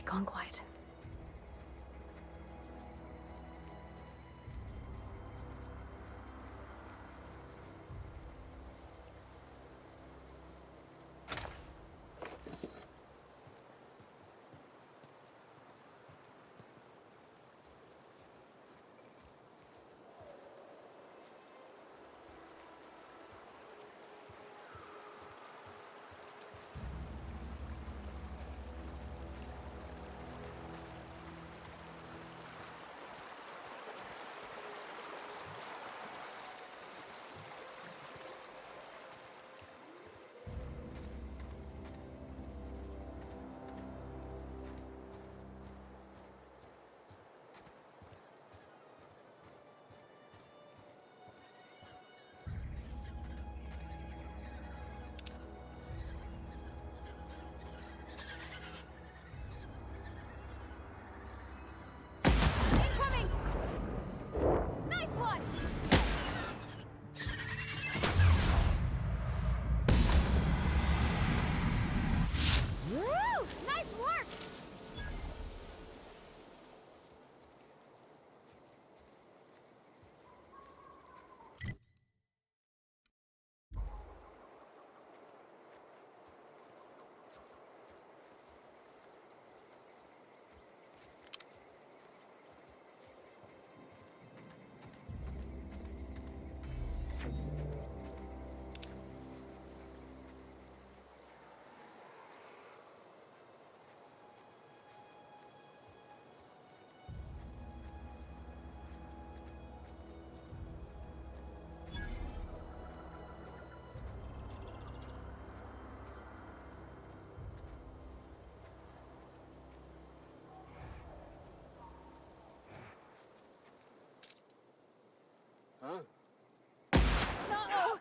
gone quiet. Huh? No!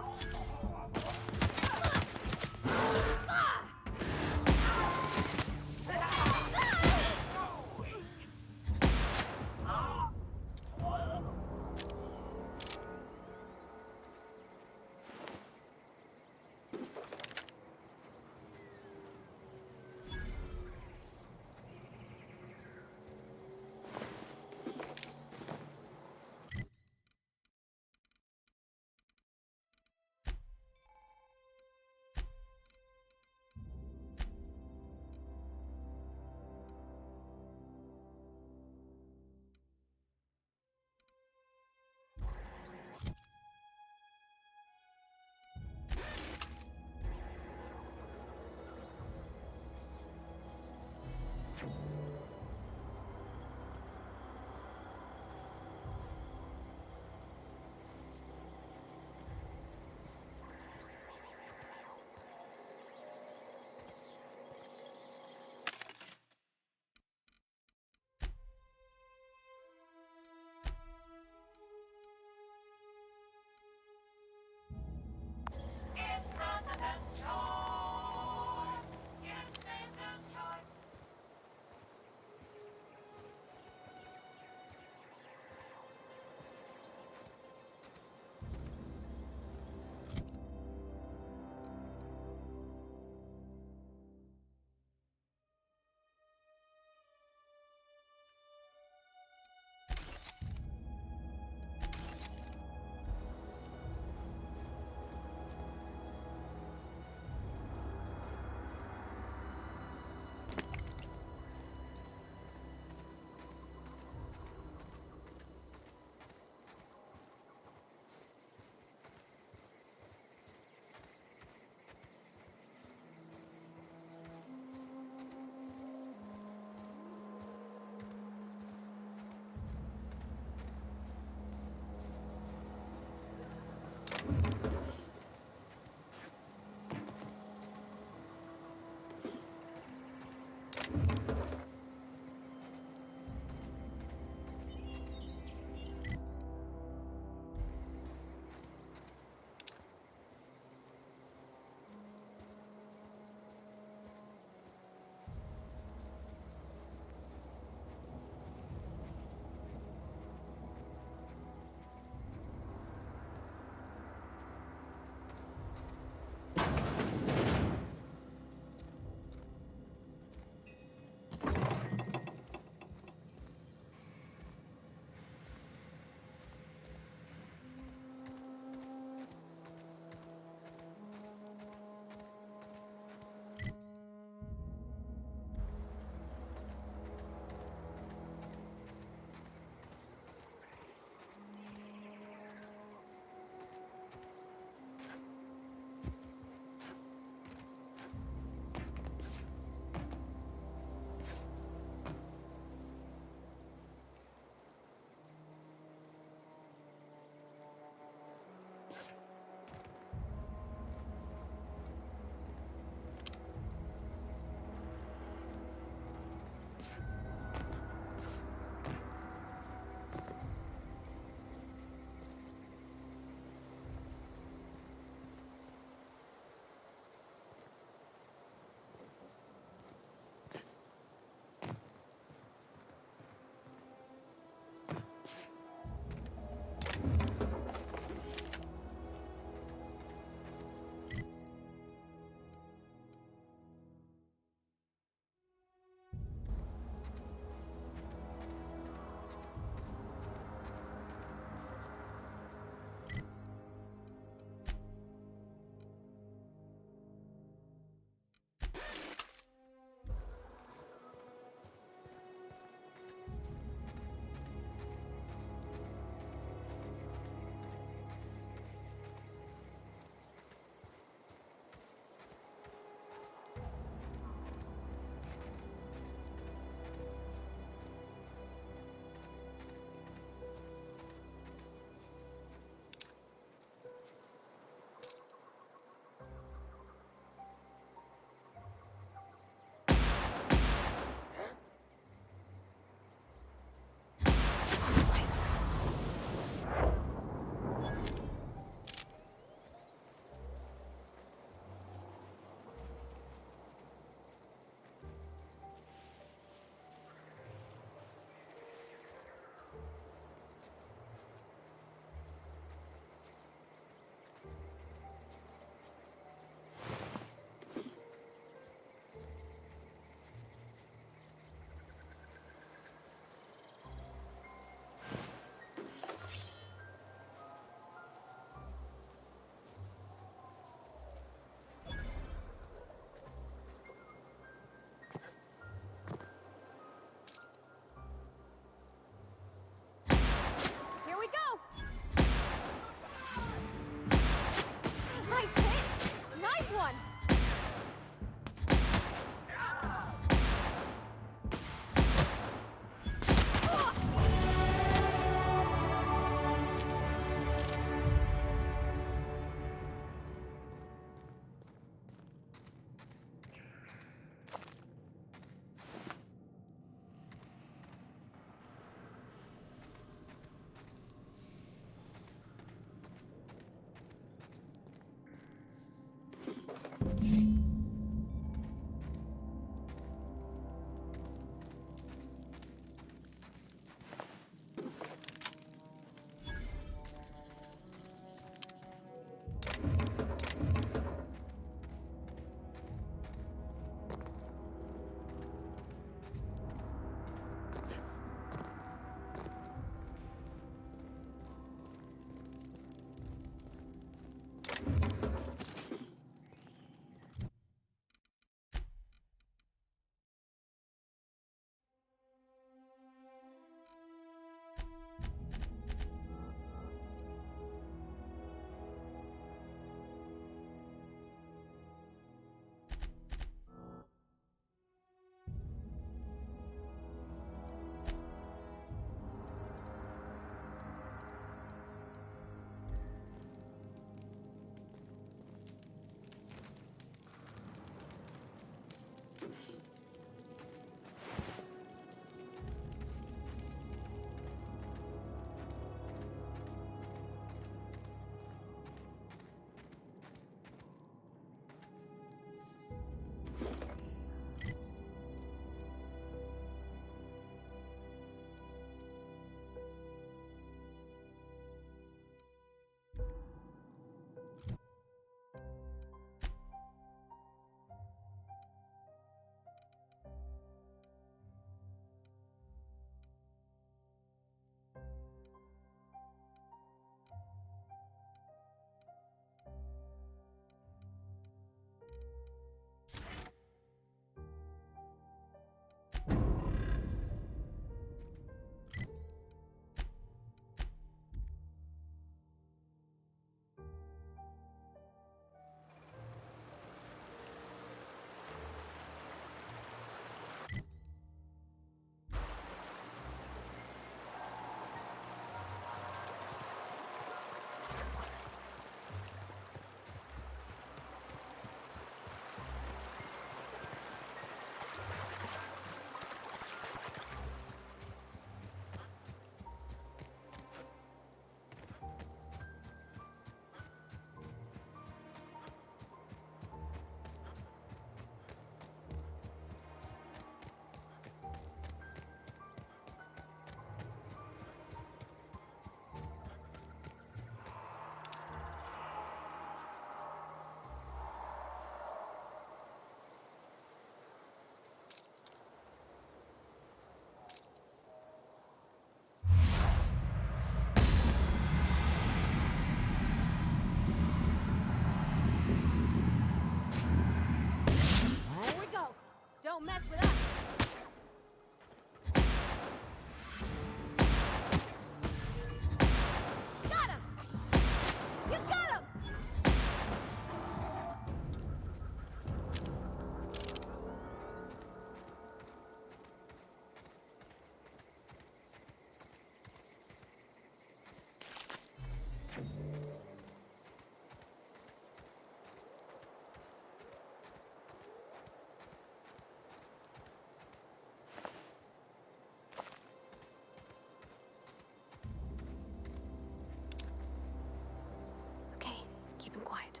Keep him quiet.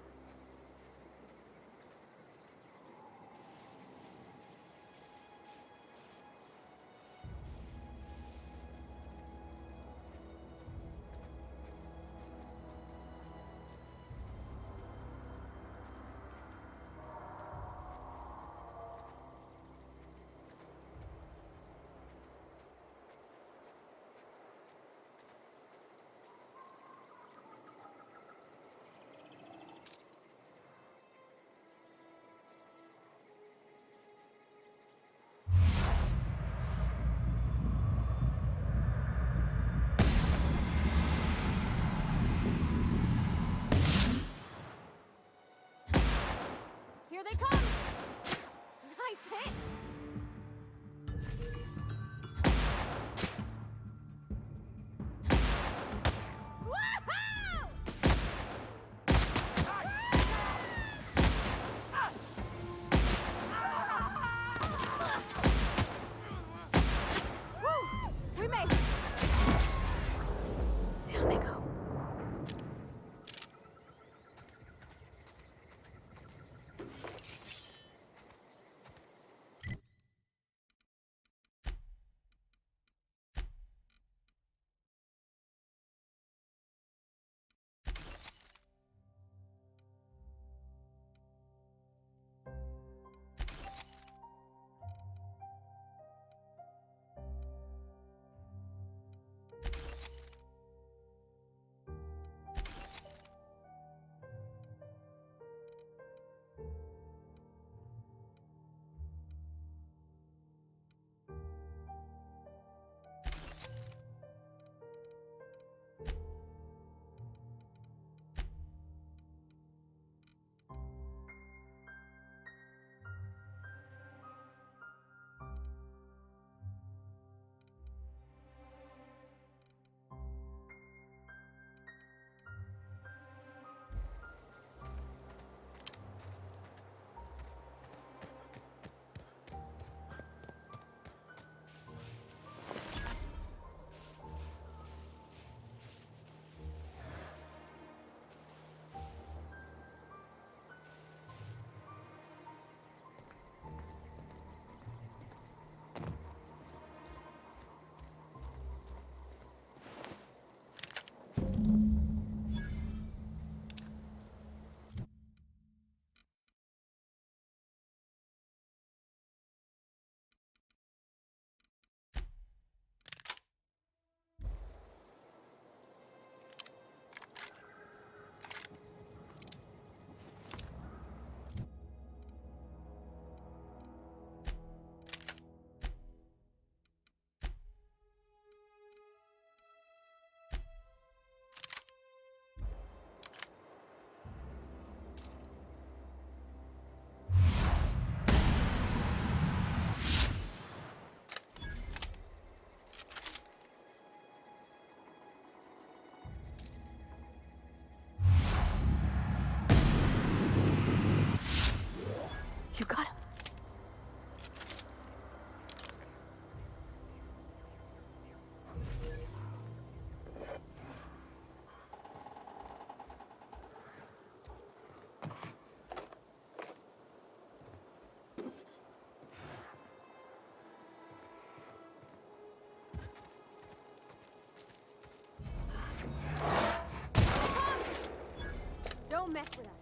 Here they come! Nice hit! Woohoo! Woo! We made it! Down they go. You got him. Don't mess with us.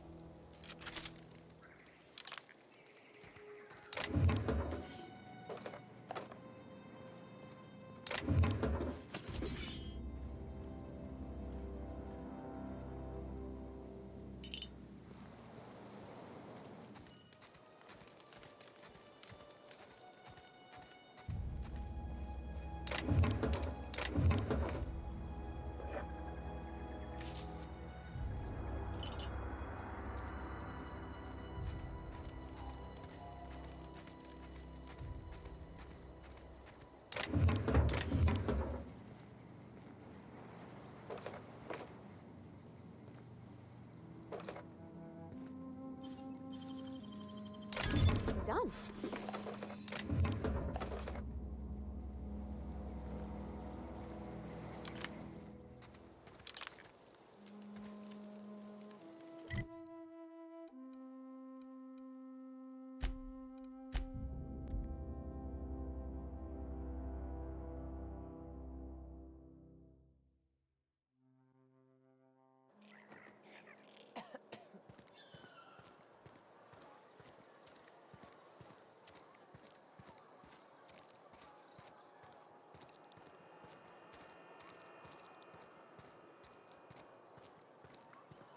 It's done.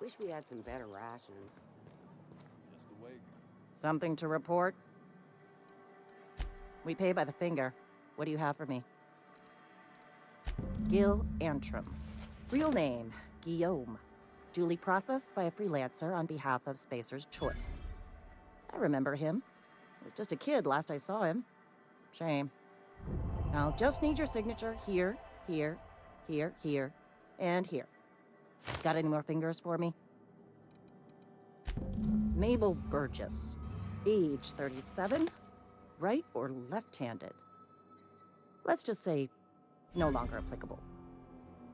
Wish we had some better rations. Just awake. Something to report? We pay by the finger. What do you have for me? Gil Antrim. Real name, Guillaume. Duly processed by a freelancer on behalf of Spacer's Choice. I remember him. He was just a kid last I saw him. Shame. I'll just need your signature here, here, here, here, and here. Got any more fingers for me? Mabel Burgess. Age 37. Right or left-handed? Let's just say no longer applicable.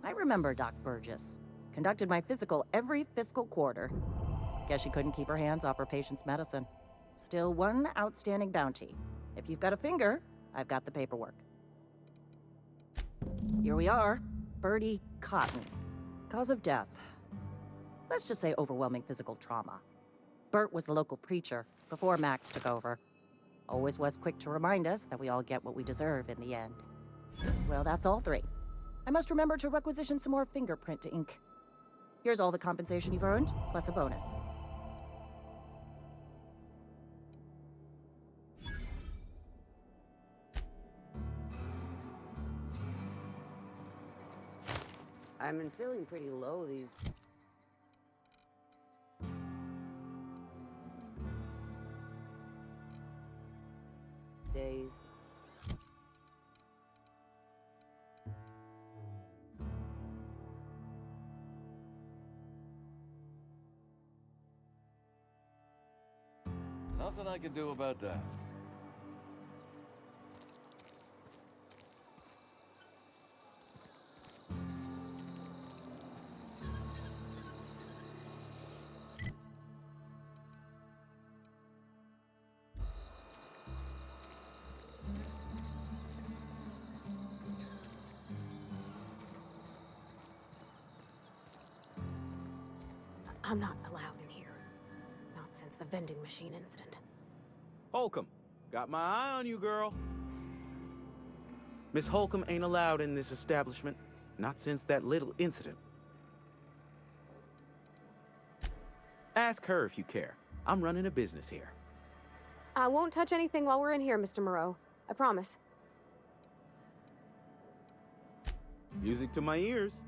I remember Doc Burgess. Conducted my physical every fiscal quarter. Guess she couldn't keep her hands off her patient's medicine. Still one outstanding bounty. If you've got a finger, I've got the paperwork. Here we are. Bertie Cotton. Cause of death. Let's just say overwhelming physical trauma. Bert was the local preacher before Max took over. Always was quick to remind us that we all get what we deserve in the end. Well, that's all three. I must remember to requisition some more fingerprint ink. Here's all the compensation you've earned, plus a bonus. I've been feeling pretty low these days. Nothing I can do about that. I'm not allowed in here. Not since the vending machine incident. Holcomb, got my eye on you, girl. Miss Holcomb ain't allowed in this establishment. Not since that little incident. Ask her if you care. I'm running a business here. I won't touch anything while we're in here, Mr. Moreau. I promise. Music to my ears.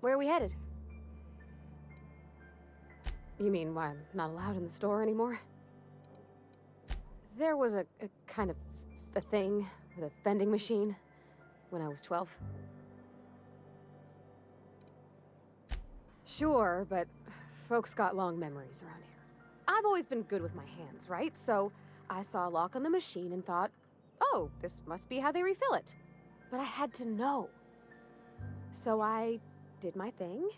Where are we headed? You mean why I'm not allowed in the store anymore? There was a kind of a thing with a vending machine when I was 12. Sure, but folks got long memories around here. I've always been good with my hands, right? So I saw a lock on the machine and thought, oh, this must be how they refill it. But I had to know. So I did my thing,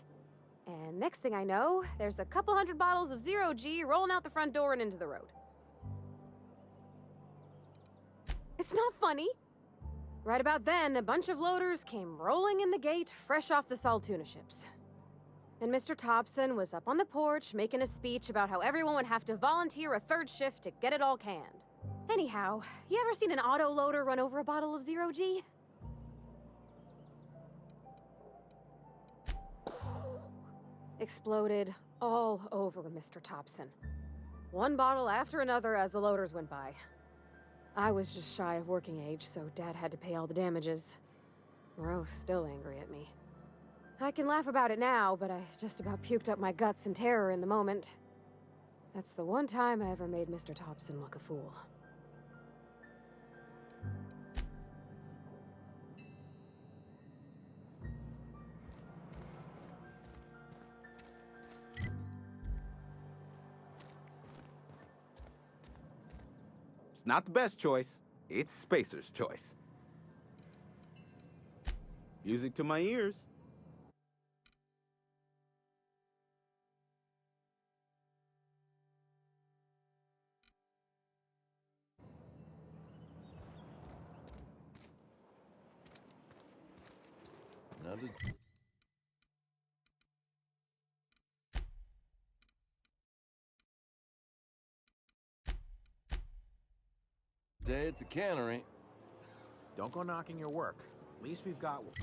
and next thing I know, there's a couple hundred bottles of 0G rolling out the front door and into the road. It's not funny. Right about then, a bunch of loaders came rolling in the gate, fresh off the Saltuna ships. And Mr. Thompson was up on the porch making a speech about how everyone would have to volunteer a third shift to get it all canned. Anyhow, you ever seen an auto loader run over a bottle of 0G? Exploded all over Mr. Thompson. One bottle after another as the loaders went by. I was just shy of working age, so Dad had to pay all the damages. Moreau's still angry at me. I can laugh about it now, but I just about puked up my guts in terror in the moment. That's the one time I ever made Mr. Thompson look a fool. It's not the best choice. It's Spacer's choice. Music to my ears. Another day at the cannery. Don't go knocking your work. At least we've got work.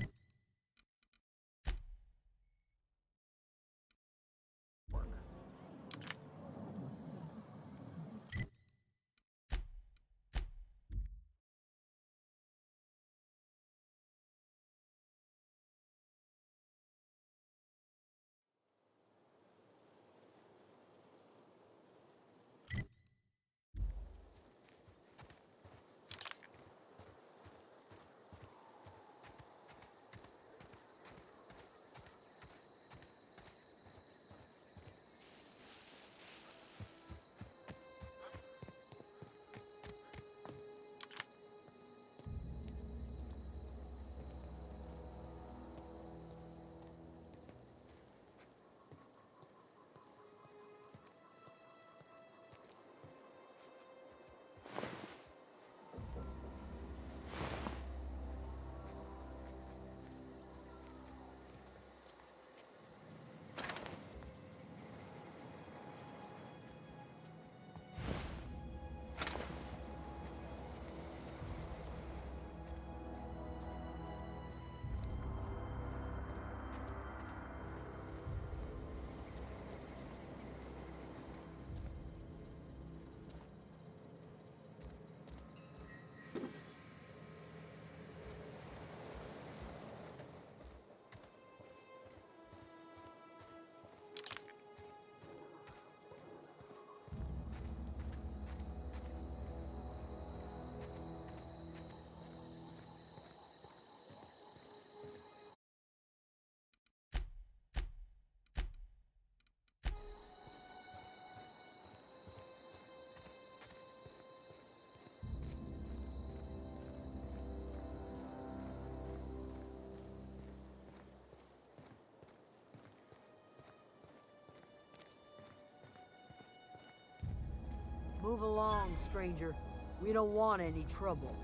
Move along, stranger. We don't want any trouble.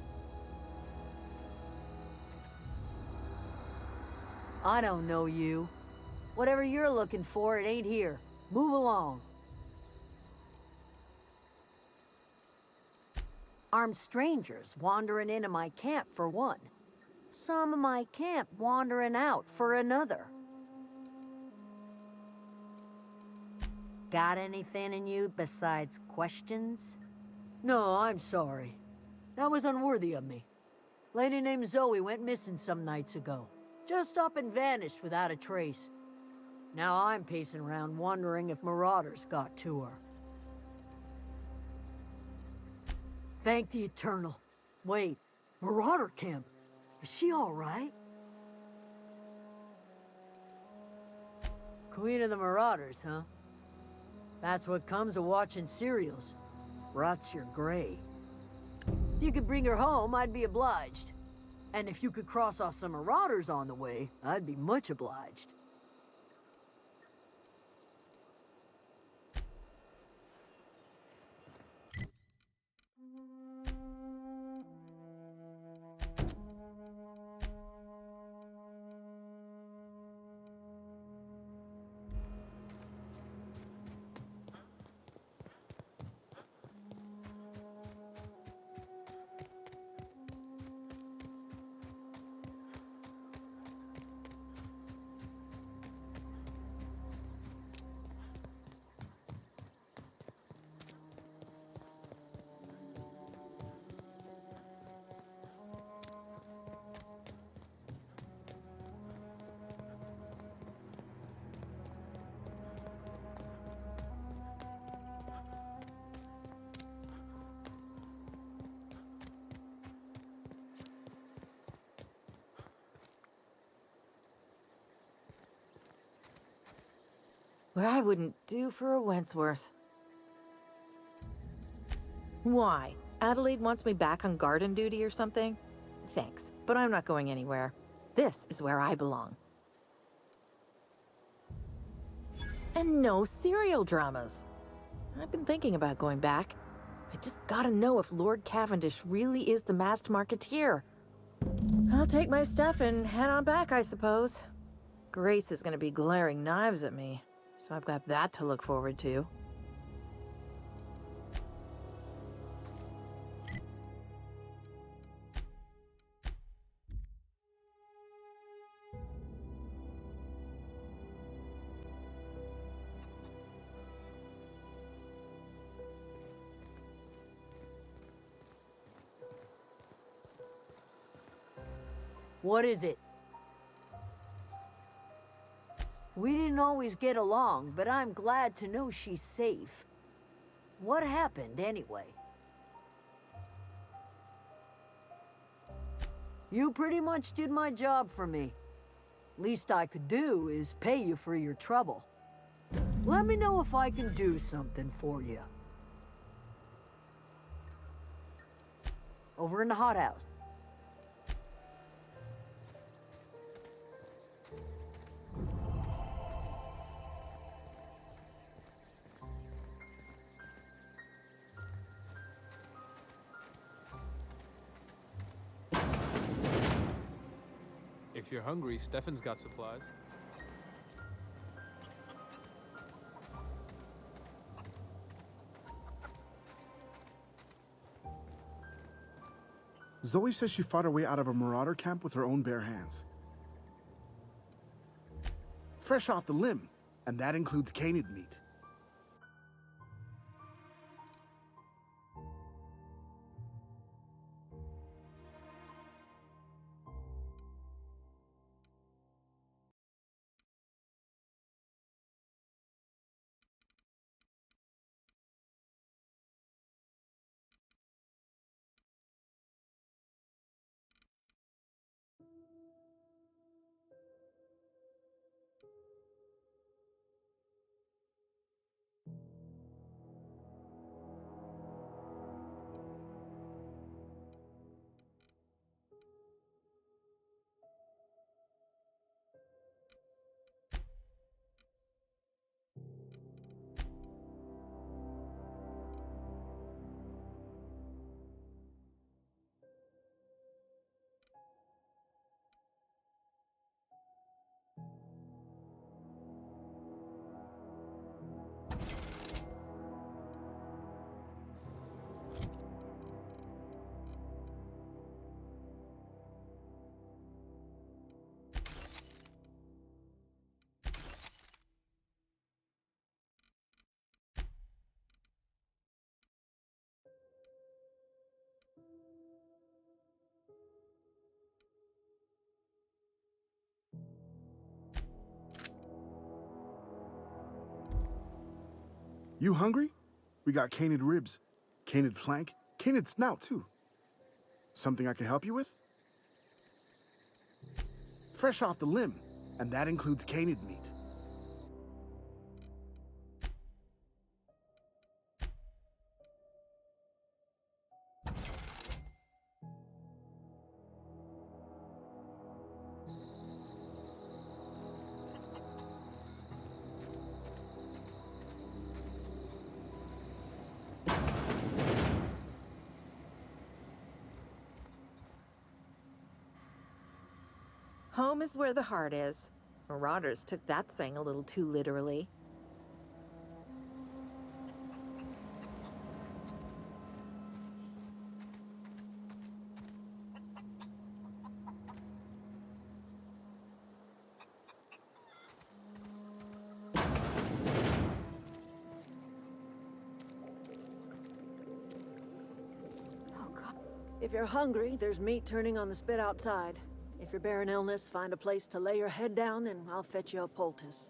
I don't know you. Whatever you're looking for, it ain't here. Move along. Armed strangers wandering into my camp for one. Some of my camp wandering out for another. Got anything in you besides questions? No, I'm sorry. That was unworthy of me. Lady named Zoe went missing some nights ago. Just up and vanished without a trace. Now I'm pacing around wondering if marauders got to her. Thank the Eternal. Wait, Marauder Camp. Is she all right? Queen of the Marauders, huh? That's what comes of watching serials. Rots your gray. If you could bring her home, I'd be obliged. And if you could cross off some marauders on the way, I'd be much obliged. What I wouldn't do for a Wentworth. Why? Adelaide wants me back on garden duty or something? Thanks, but I'm not going anywhere. This is where I belong. And no serial dramas. I've been thinking about going back. I just gotta know if Lord Cavendish really is the masked marketeer. I'll take my stuff and head on back, I suppose. Grace is gonna be glaring knives at me, so I've got that to look forward to. What is it? We didn't always get along, but I'm glad to know she's safe. What happened, anyway? You pretty much did my job for me. Least I could do is pay you for your trouble. Let me know if I can do something for you. Over in the hothouse. If you're hungry, Stefan's got supplies. Zoe says she fought her way out of a marauder camp with her own bare hands. Fresh off the limb, and that includes canid meat. You hungry? We got canid ribs, canid flank, canid snout, too. Something I can help you with? Fresh off the limb, and that includes canid meat. Home is where the heart is. Marauders took that saying a little too literally. Oh, God. If you're hungry, there's meat turning on the spit outside. If you're bearing illness, find a place to lay your head down and I'll fetch you a poultice.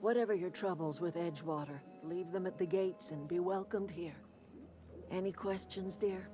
Whatever your troubles with Edgewater, leave them at the gates and be welcomed here. Any questions, dear?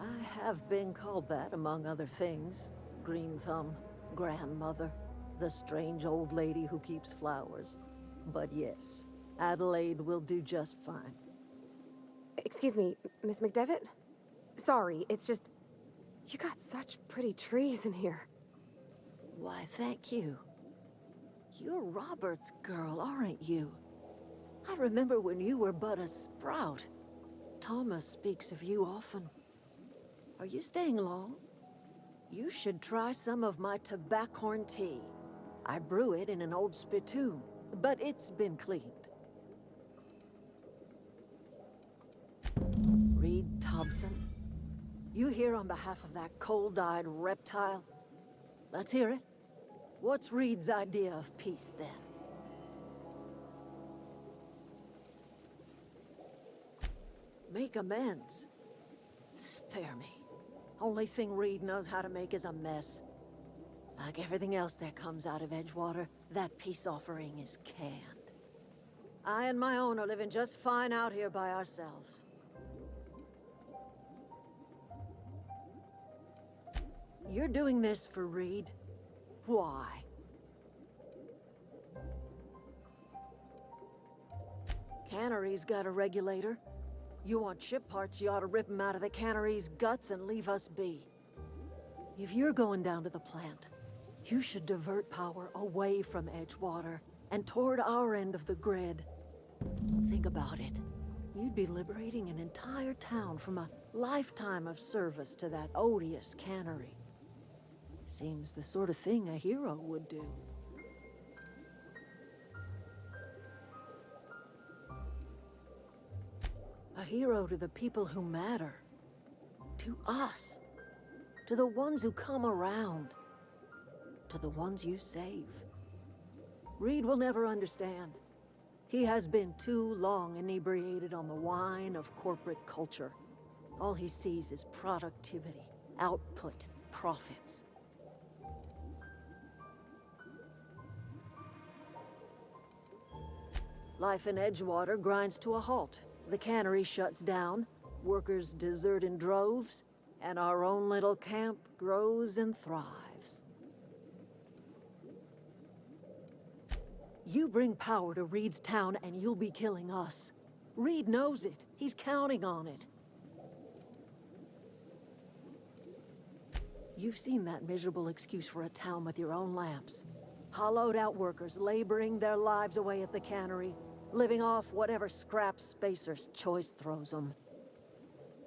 I have been called that, among other things. Green Thumb, grandmother, the strange old lady who keeps flowers. But yes, Adelaide will do just fine. Excuse me, Miss McDevitt? Sorry, it's just... You got such pretty trees in here. Why, thank you. You're Robert's girl, aren't you? I remember when you were but a sprout. Thomas speaks of you often. Are you staying long? You should try some of my tobaccorn tea. I brew it in an old spittoon, but it's been cleaned. Reed Thompson, you here on behalf of that cold-eyed reptile? Let's hear it. What's Reed's idea of peace, then? Make amends. Spare me. Only thing Reed knows how to make is a mess. Like everything else that comes out of Edgewater, that peace offering is canned. I and my own are living just fine out here by ourselves. You're doing this for Reed? Why? Cannery's got a regulator. You want ship parts, you ought to rip them out of the cannery's guts and leave us be. If you're going down to the plant, you should divert power away from Edgewater and toward our end of the grid. Think about it. You'd be liberating an entire town from a lifetime of service to that odious cannery. Seems the sort of thing a hero would do. A hero to the people who matter. To us. To the ones who come around. To the ones you save. Reed will never understand. He has been too long inebriated on the wine of corporate culture. All he sees is productivity, output, profits. Life in Edgewater grinds to a halt. The cannery shuts down, workers desert in droves, and our own little camp grows and thrives. You bring power to Reed's town and you'll be killing us. Reed knows it. He's counting on it. You've seen that miserable excuse for a town with your own lamps. Hollowed out workers laboring their lives away at the cannery, living off whatever scraps Spacer's Choice throws them.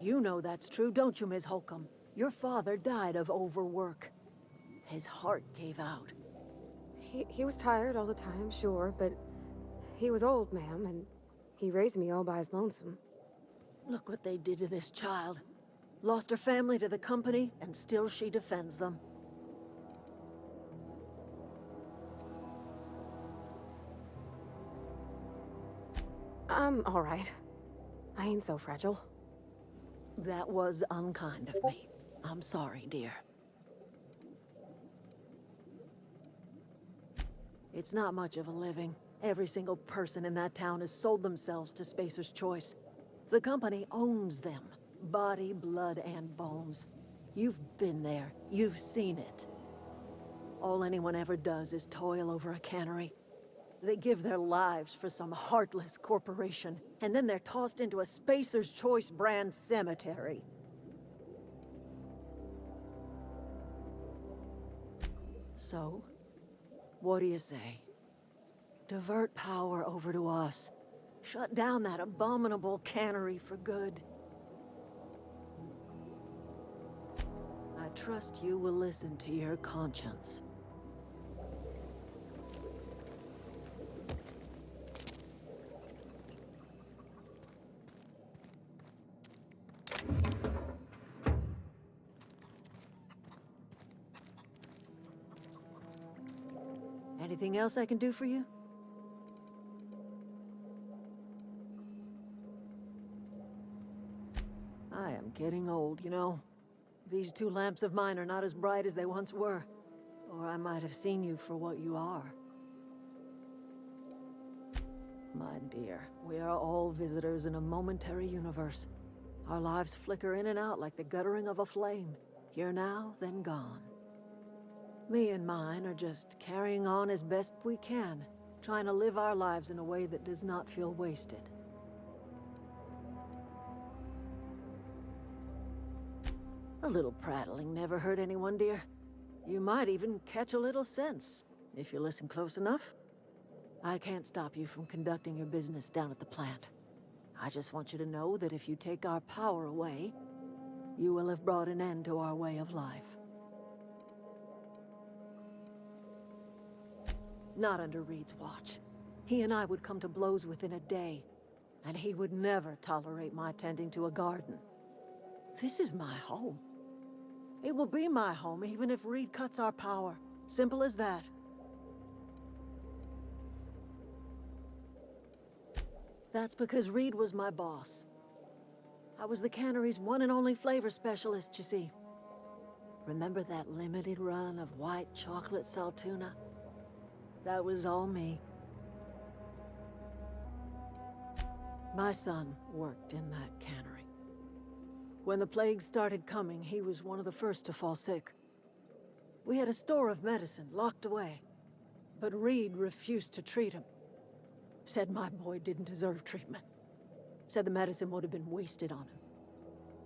You know that's true, don't you, Ms. Holcomb? Your father died of overwork. His heart gave out. He was tired all the time, sure, but he was old, ma'am, and he raised me all by his lonesome. Look what they did to this child. Lost her family to the company, and still she defends them. I'm all right. I ain't so fragile. That was unkind of me. I'm sorry, dear. It's not much of a living. Every single person in that town has sold themselves to Spacer's Choice. The company owns them. Body, blood, and bones. You've been there. You've seen it. All anyone ever does is toil over a cannery. They give their lives for some heartless corporation, and then they're tossed into a Spacer's Choice brand cemetery. So, what do you say? Divert power over to us. Shut down that abominable cannery for good. I trust you will listen to your conscience. Anything else I can do for you? I am getting old, you know. These two lamps of mine are not as bright as they once were. Or I might have seen you for what you are. My dear, we are all visitors in a momentary universe. Our lives flicker in and out like the guttering of a flame. Here now, then gone. Me and mine are just carrying on as best we can, trying to live our lives in a way that does not feel wasted. A little prattling never hurt anyone, dear. You might even catch a little sense, if you listen close enough. I can't stop you from conducting your business down at the plant. I just want you to know that if you take our power away, you will have brought an end to our way of life. Not under Reed's watch. He and I would come to blows within a day, and he would never tolerate my tending to a garden. This is my home. It will be my home even if Reed cuts our power. Simple as that. That's because Reed was my boss. I was the cannery's one and only flavor specialist, you see. Remember that limited run of white chocolate saltuna? That was all me. My son worked in that cannery. When the plague started coming, he was one of the first to fall sick. We had a store of medicine locked away, but Reed refused to treat him. Said my boy didn't deserve treatment. Said the medicine would have been wasted on him.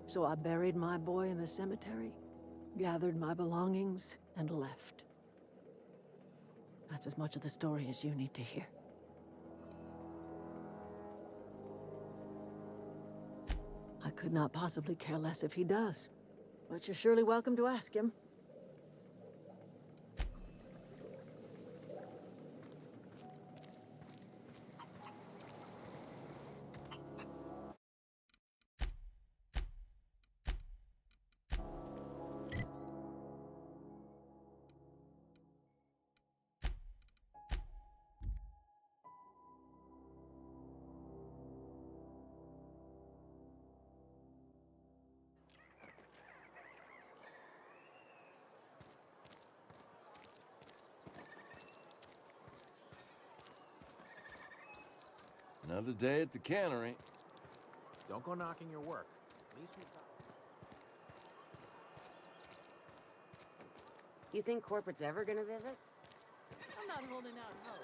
So I buried my boy in the cemetery, gathered my belongings, and left. That's as much of the story as you need to hear. I could not possibly care less if he does, but you're surely welcome to ask him. Another day at the cannery. Don't go knocking your work. At least we've got... You think corporate's ever gonna visit? I'm not holding out hope.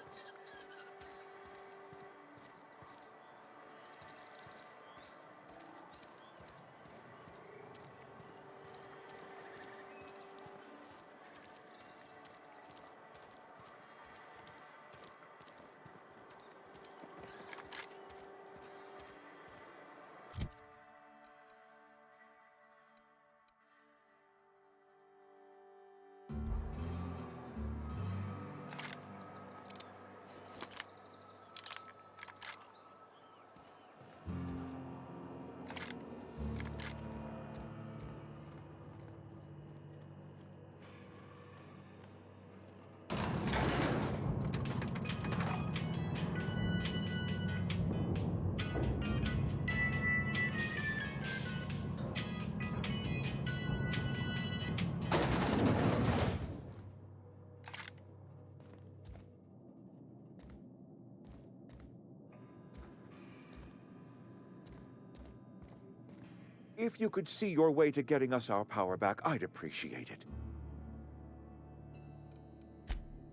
If you could see your way to getting us our power back, I'd appreciate it.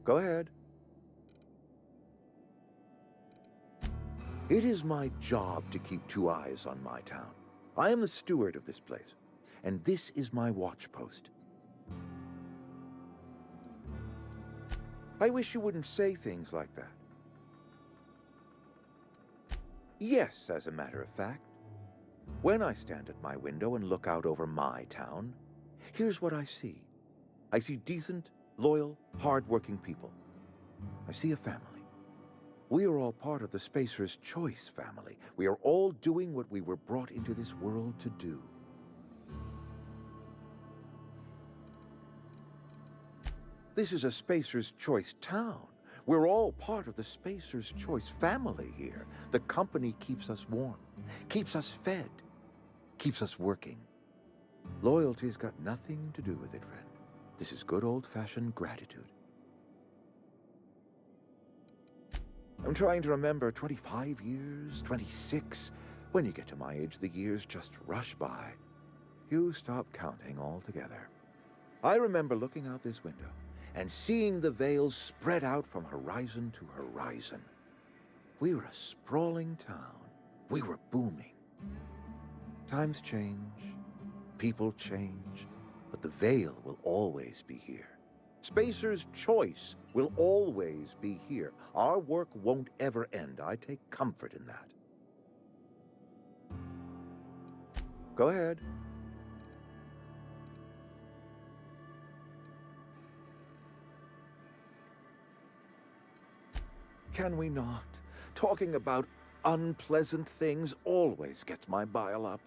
Go ahead. It is my job to keep 2 eyes on my town. I am the steward of this place, and this is my watch post. I wish you wouldn't say things like that. Yes, as a matter of fact. When I stand at my window and look out over my town, here's what I see. I see decent, loyal, hard-working people. I see a family. We are all part of the Spacer's Choice family. We are all doing what we were brought into this world to do. This is a Spacer's Choice town. We're all part of the Spacer's Choice family here. The company keeps us warm, keeps us fed, keeps us working. Loyalty's got nothing to do with it, friend. This is good old-fashioned gratitude. I'm trying to remember 25 years, 26. When you get to my age, the years just rush by. You stop counting altogether. I remember looking out this window and seeing the veils spread out from horizon to horizon. We were a sprawling town. We were booming. Times change, people change, but the veil will always be here. Spacer's Choice will always be here. Our work won't ever end. I take comfort in that. Go ahead. Can we not? Talking about unpleasant things always gets my bile up.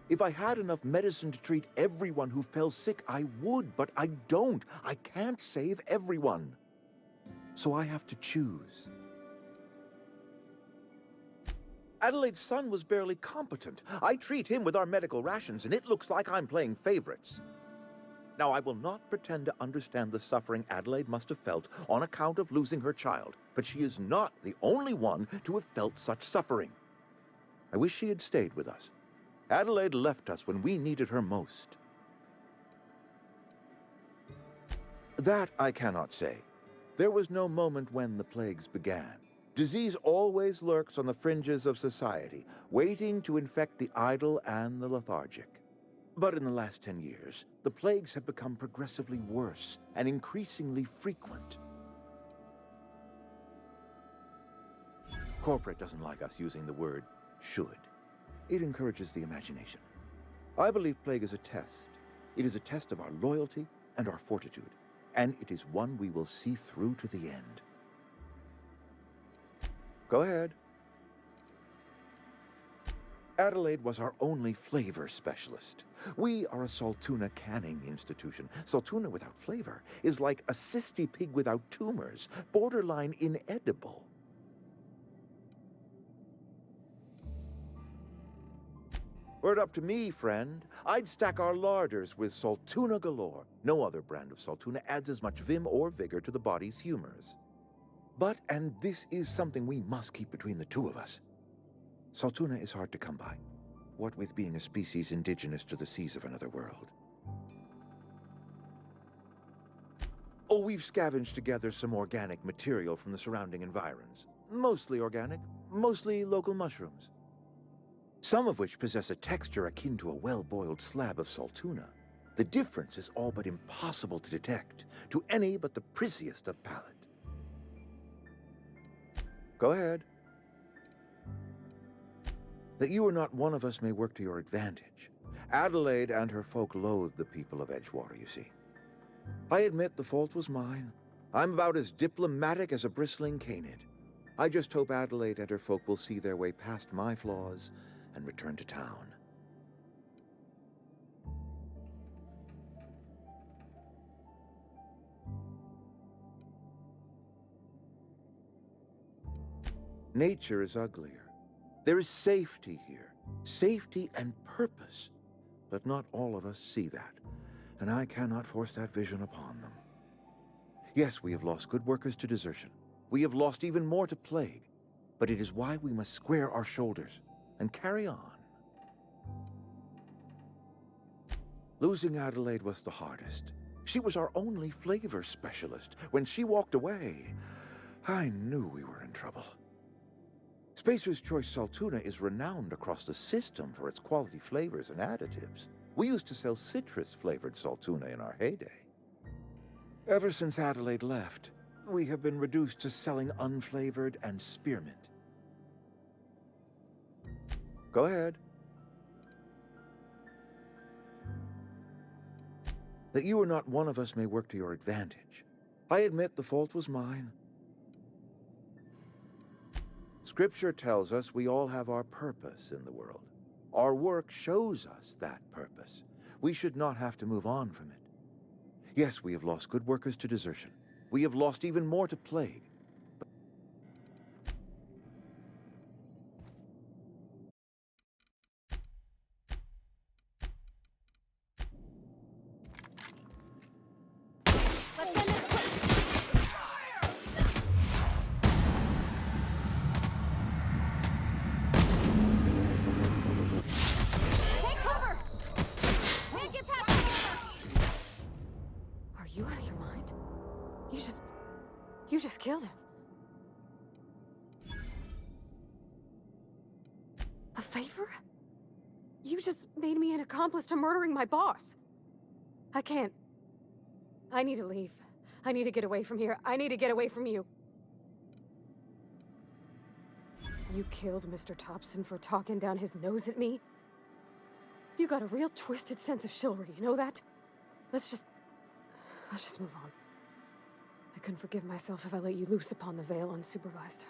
If I had enough medicine to treat everyone who fell sick, I would, but I don't. I can't save everyone. So I have to choose. Adelaide's son was barely competent. I treat him with our medical rations, and it looks like I'm playing favorites. Now, I will not pretend to understand the suffering Adelaide must have felt on account of losing her child, but she is not the only one to have felt such suffering. I wish she had stayed with us. Adelaide left us when we needed her most. That I cannot say. There was no moment when the plagues began. Disease always lurks on the fringes of society, waiting to infect the idle and the lethargic. But in the last 10 years, the plagues have become progressively worse and increasingly frequent. Corporate doesn't like us using the word should. It encourages the imagination. I believe plague is a test. It is a test of our loyalty and our fortitude, and it is one we will see through to the end. Go ahead. Adelaide was our only flavor specialist. We are a Saltuna canning institution. Saltuna without flavor is like a cysty pig without tumors, borderline inedible. Were it up to me, friend, I'd stack our larders with Saltuna galore. No other brand of Saltuna adds as much vim or vigor to the body's humors. But, and this is something we must keep between the two of us, Saltuna is hard to come by, what with being a species indigenous to the seas of another world. Oh, we've scavenged together some organic material from the surrounding environs. Mostly organic, mostly local mushrooms. Some of which possess a texture akin to a well-boiled slab of Saltuna. The difference is all but impossible to detect to any but the prissiest of palate. Go ahead. That you are not one of us may work to your advantage. Adelaide and her folk loathe the people of Edgewater, you see. I admit the fault was mine. I'm about as diplomatic as a bristling canid. I just hope Adelaide and her folk will see their way past my flaws and return to town. Nature is uglier. There is safety here, safety and purpose. But not all of us see that, and I cannot force that vision upon them. Yes, we have lost good workers to desertion. We have lost even more to plague, but it is why we must square our shoulders. and carry on. Losing Adelaide was the hardest. She was our only flavor specialist. When she walked away, I knew we were in trouble. Spacer's Choice Saltuna is renowned across the system for its quality flavors and additives. We used to sell citrus-flavored Saltuna in our heyday. Ever since Adelaide left, we have been reduced to selling unflavored and spearmint. Go ahead. That you are not one of us may work to your advantage. I admit the fault was mine. Scripture tells us we all have our purpose in the world. Our work shows us that purpose. We should not have to move on from it. Yes, we have lost good workers to desertion. We have lost even more to plague. You out of your mind? You just killed him. A favor? You just made me an accomplice to murdering my boss. I can't. I need to leave. I need to get away from here. I need to get away from you. You killed Mr. Thompson for talking down his nose at me? You got a real twisted sense of chivalry, you know that? Let's just move on. I couldn't forgive myself if I let you loose upon the Vale unsupervised.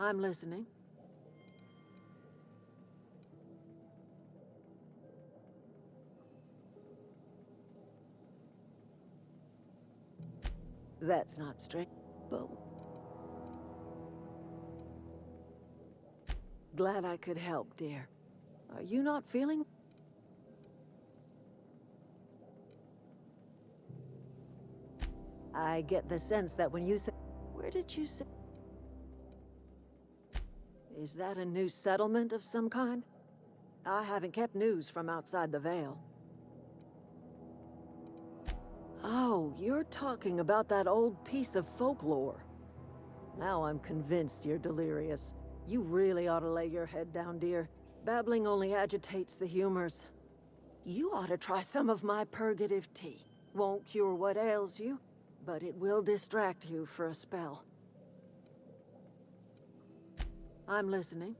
I'm listening. That's not straight, but glad I could help, dear. Are you not feeling? I get the sense that when you say, where did you say? Is that a new settlement of some kind? I haven't kept news from outside the Vale. Oh, you're talking about that old piece of folklore. Now I'm convinced you're delirious. You really ought to lay your head down, dear. Babbling only agitates the humors. You ought to try some of my purgative tea. Won't cure what ails you, but it will distract you for a spell. I'm listening.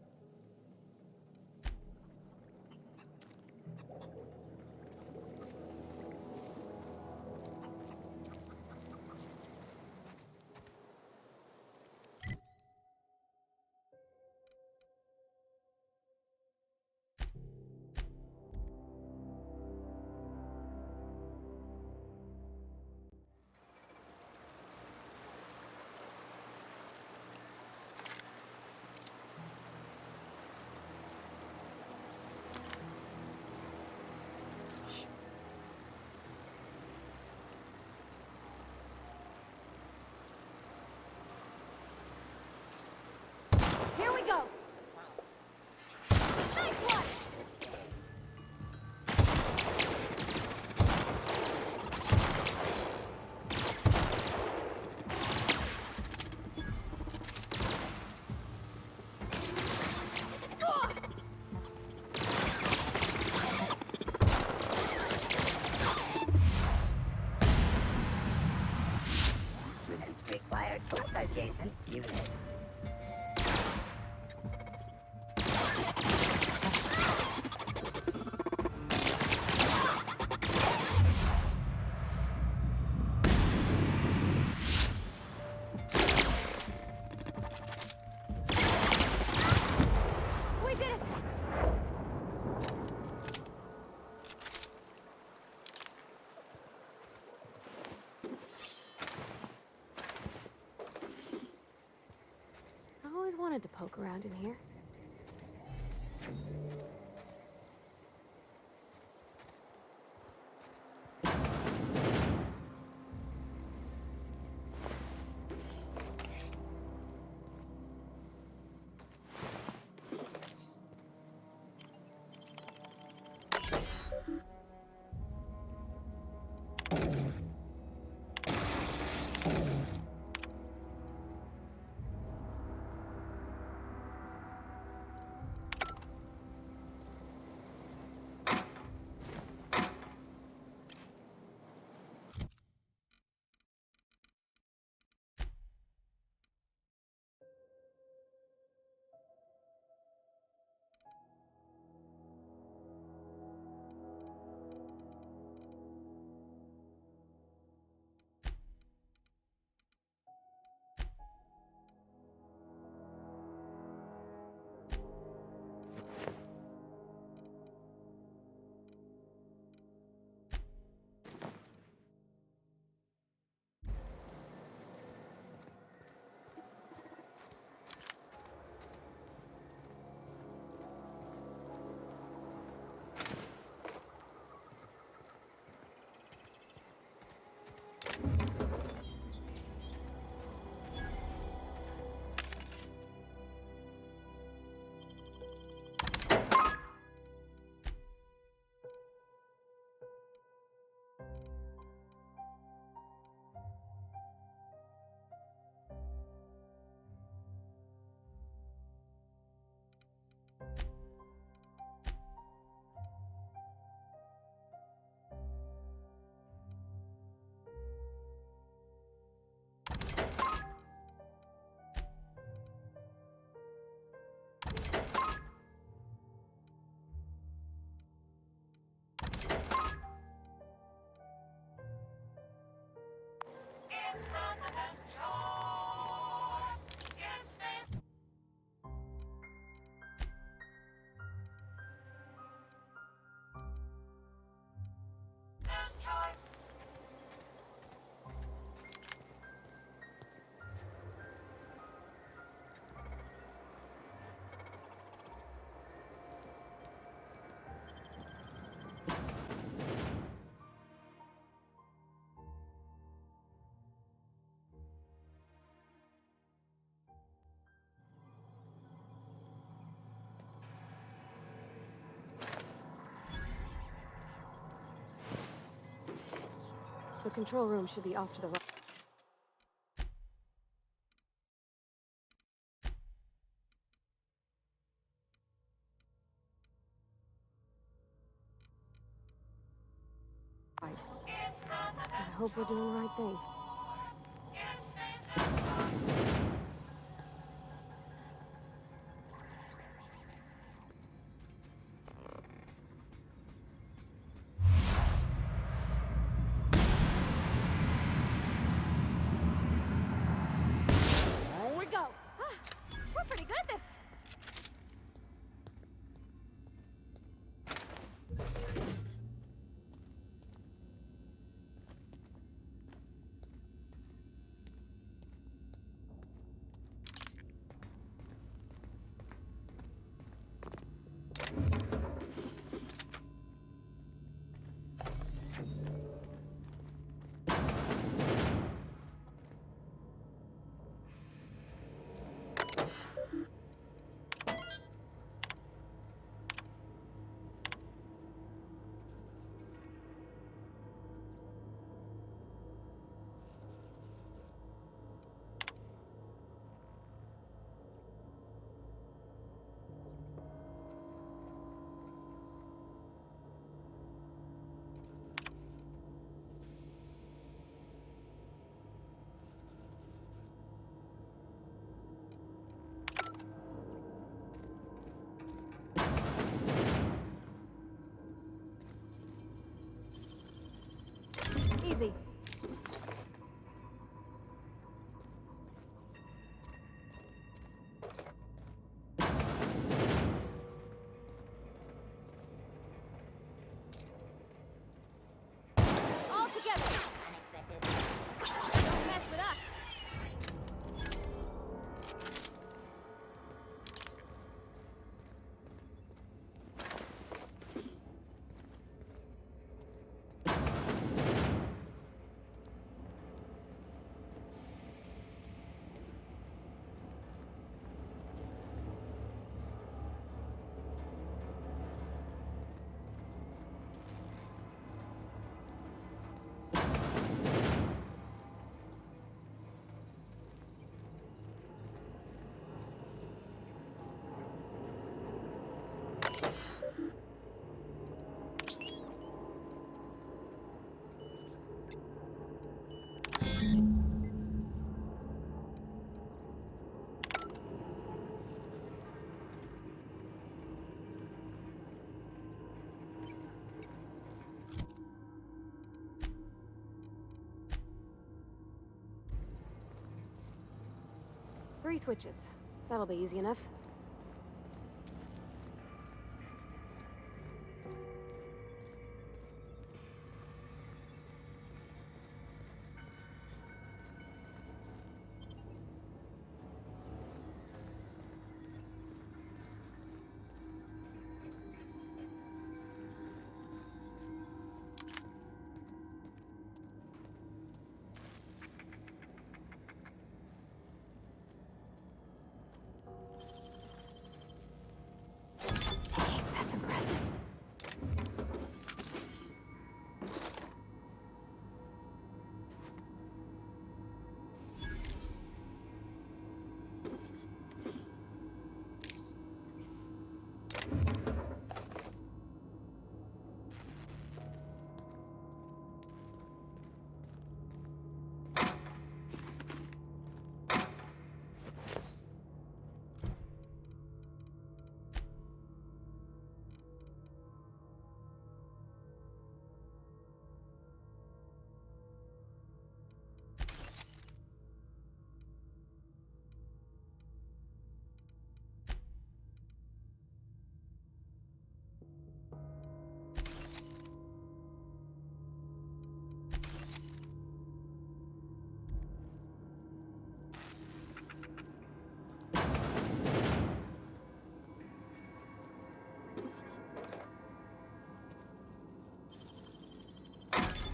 Here we go! Nice one! Units required for adjacent unit. We did it! I've always wanted to poke around in here. The control room should be off to the right. fight. I hope we're doing the right thing. Here we go! We're pretty good at this! Easy. All together! Don't mess with us! Three switches. That'll be easy enough. Dang, that's impressive.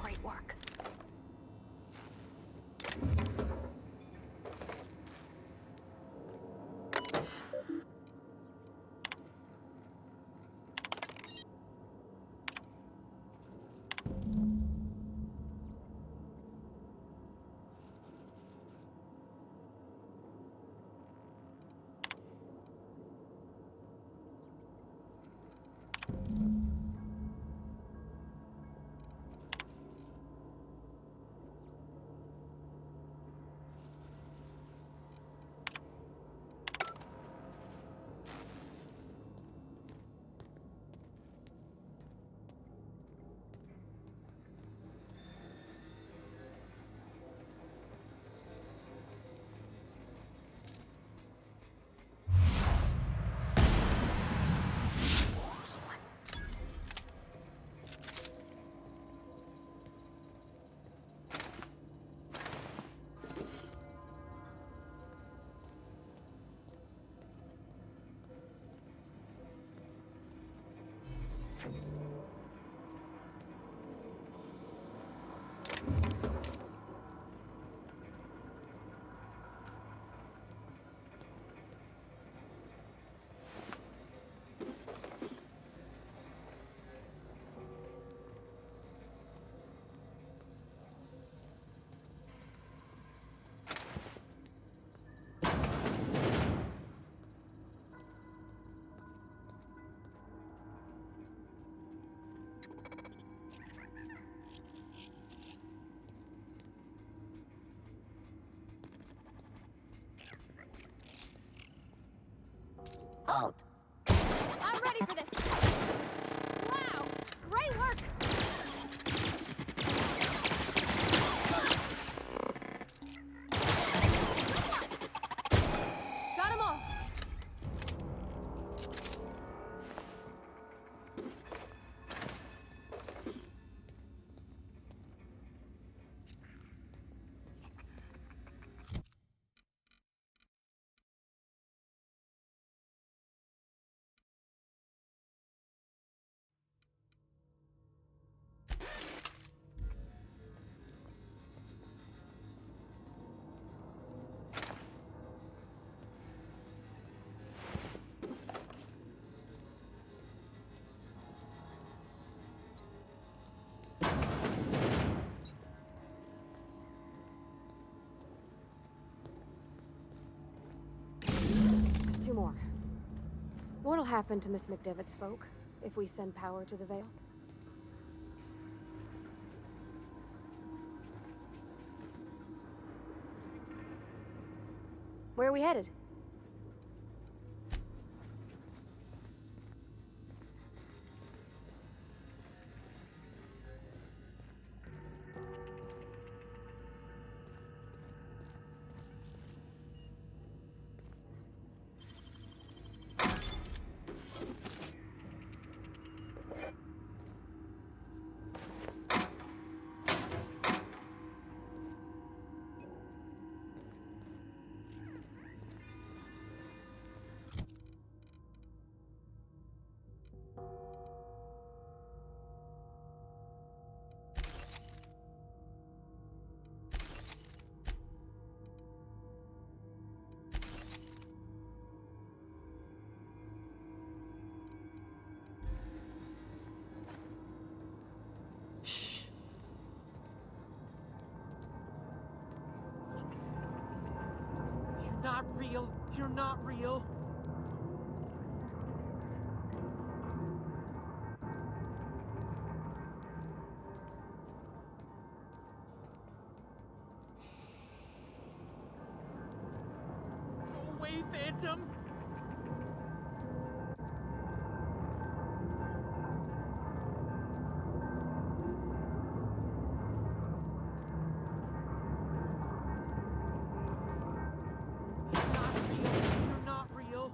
Great work. What'll happen to Miss McDevitt's folk if we send power to the Vale? Where are we headed? You're not real. You're not real. Go away, Phantom! You're not real.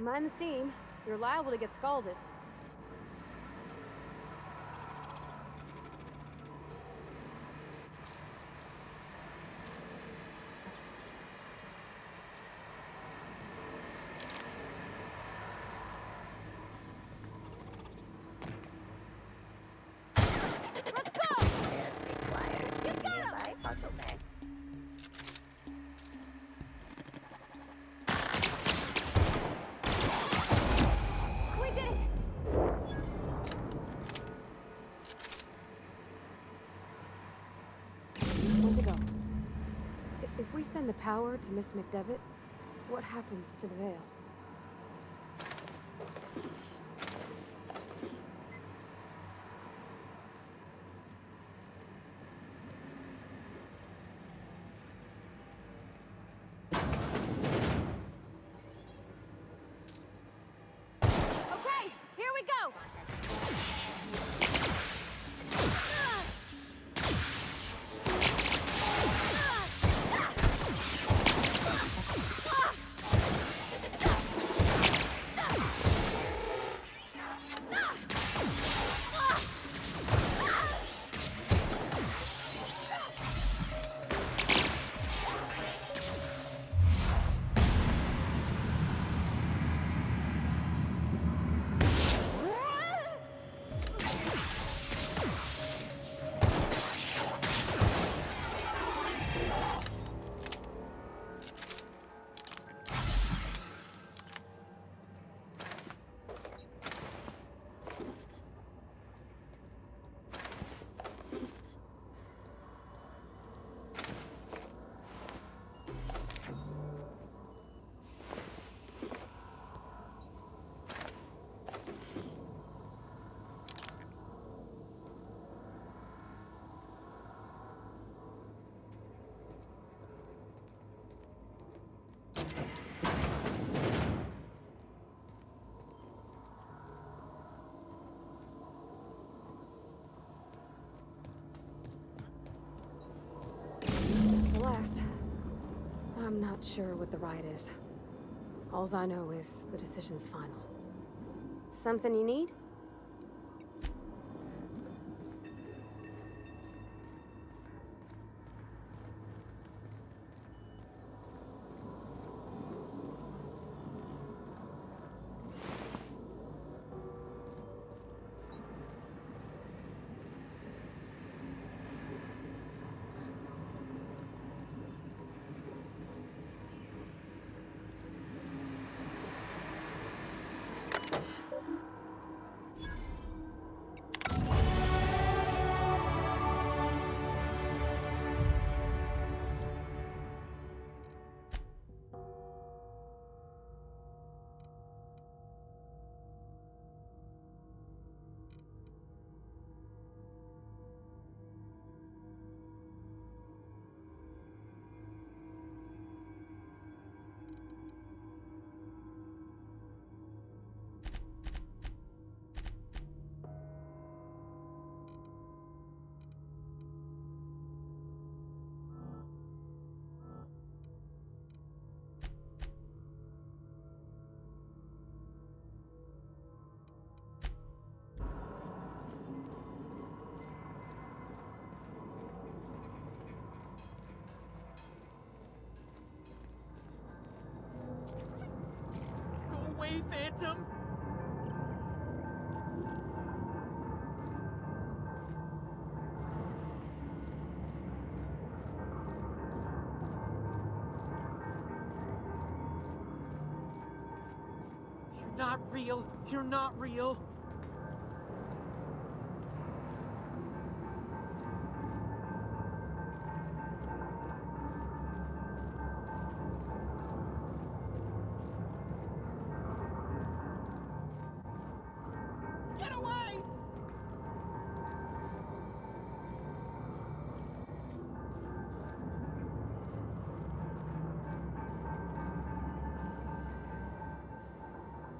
Mind the steam. You're liable to get scalded. Nearby bottleneck. We did it! When to go? If we send the power to Miss McDevitt, what happens to the Vale? Okay, here we go! Last. I'm not sure what the right is. Alls I know is the decision's final. Something you need? away, Phantom! You're not real! You're not real! Get away!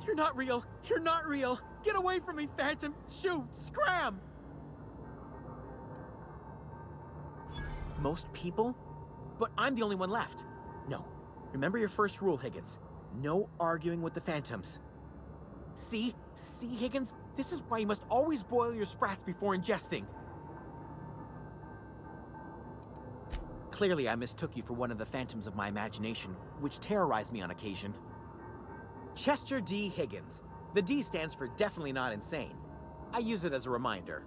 You're not real! You're not real! Get away from me, Phantom! Shoot! Scram! Most people? But I'm the only one left. No. Remember your first rule, Higgins. No arguing with the Phantoms. See? See, Higgins? This is why you must always boil your sprats before ingesting. Clearly, I mistook you for one of the phantoms of my imagination, which terrorized me on occasion. Chester D. Higgins. The D stands for definitely not insane. I use it as a reminder.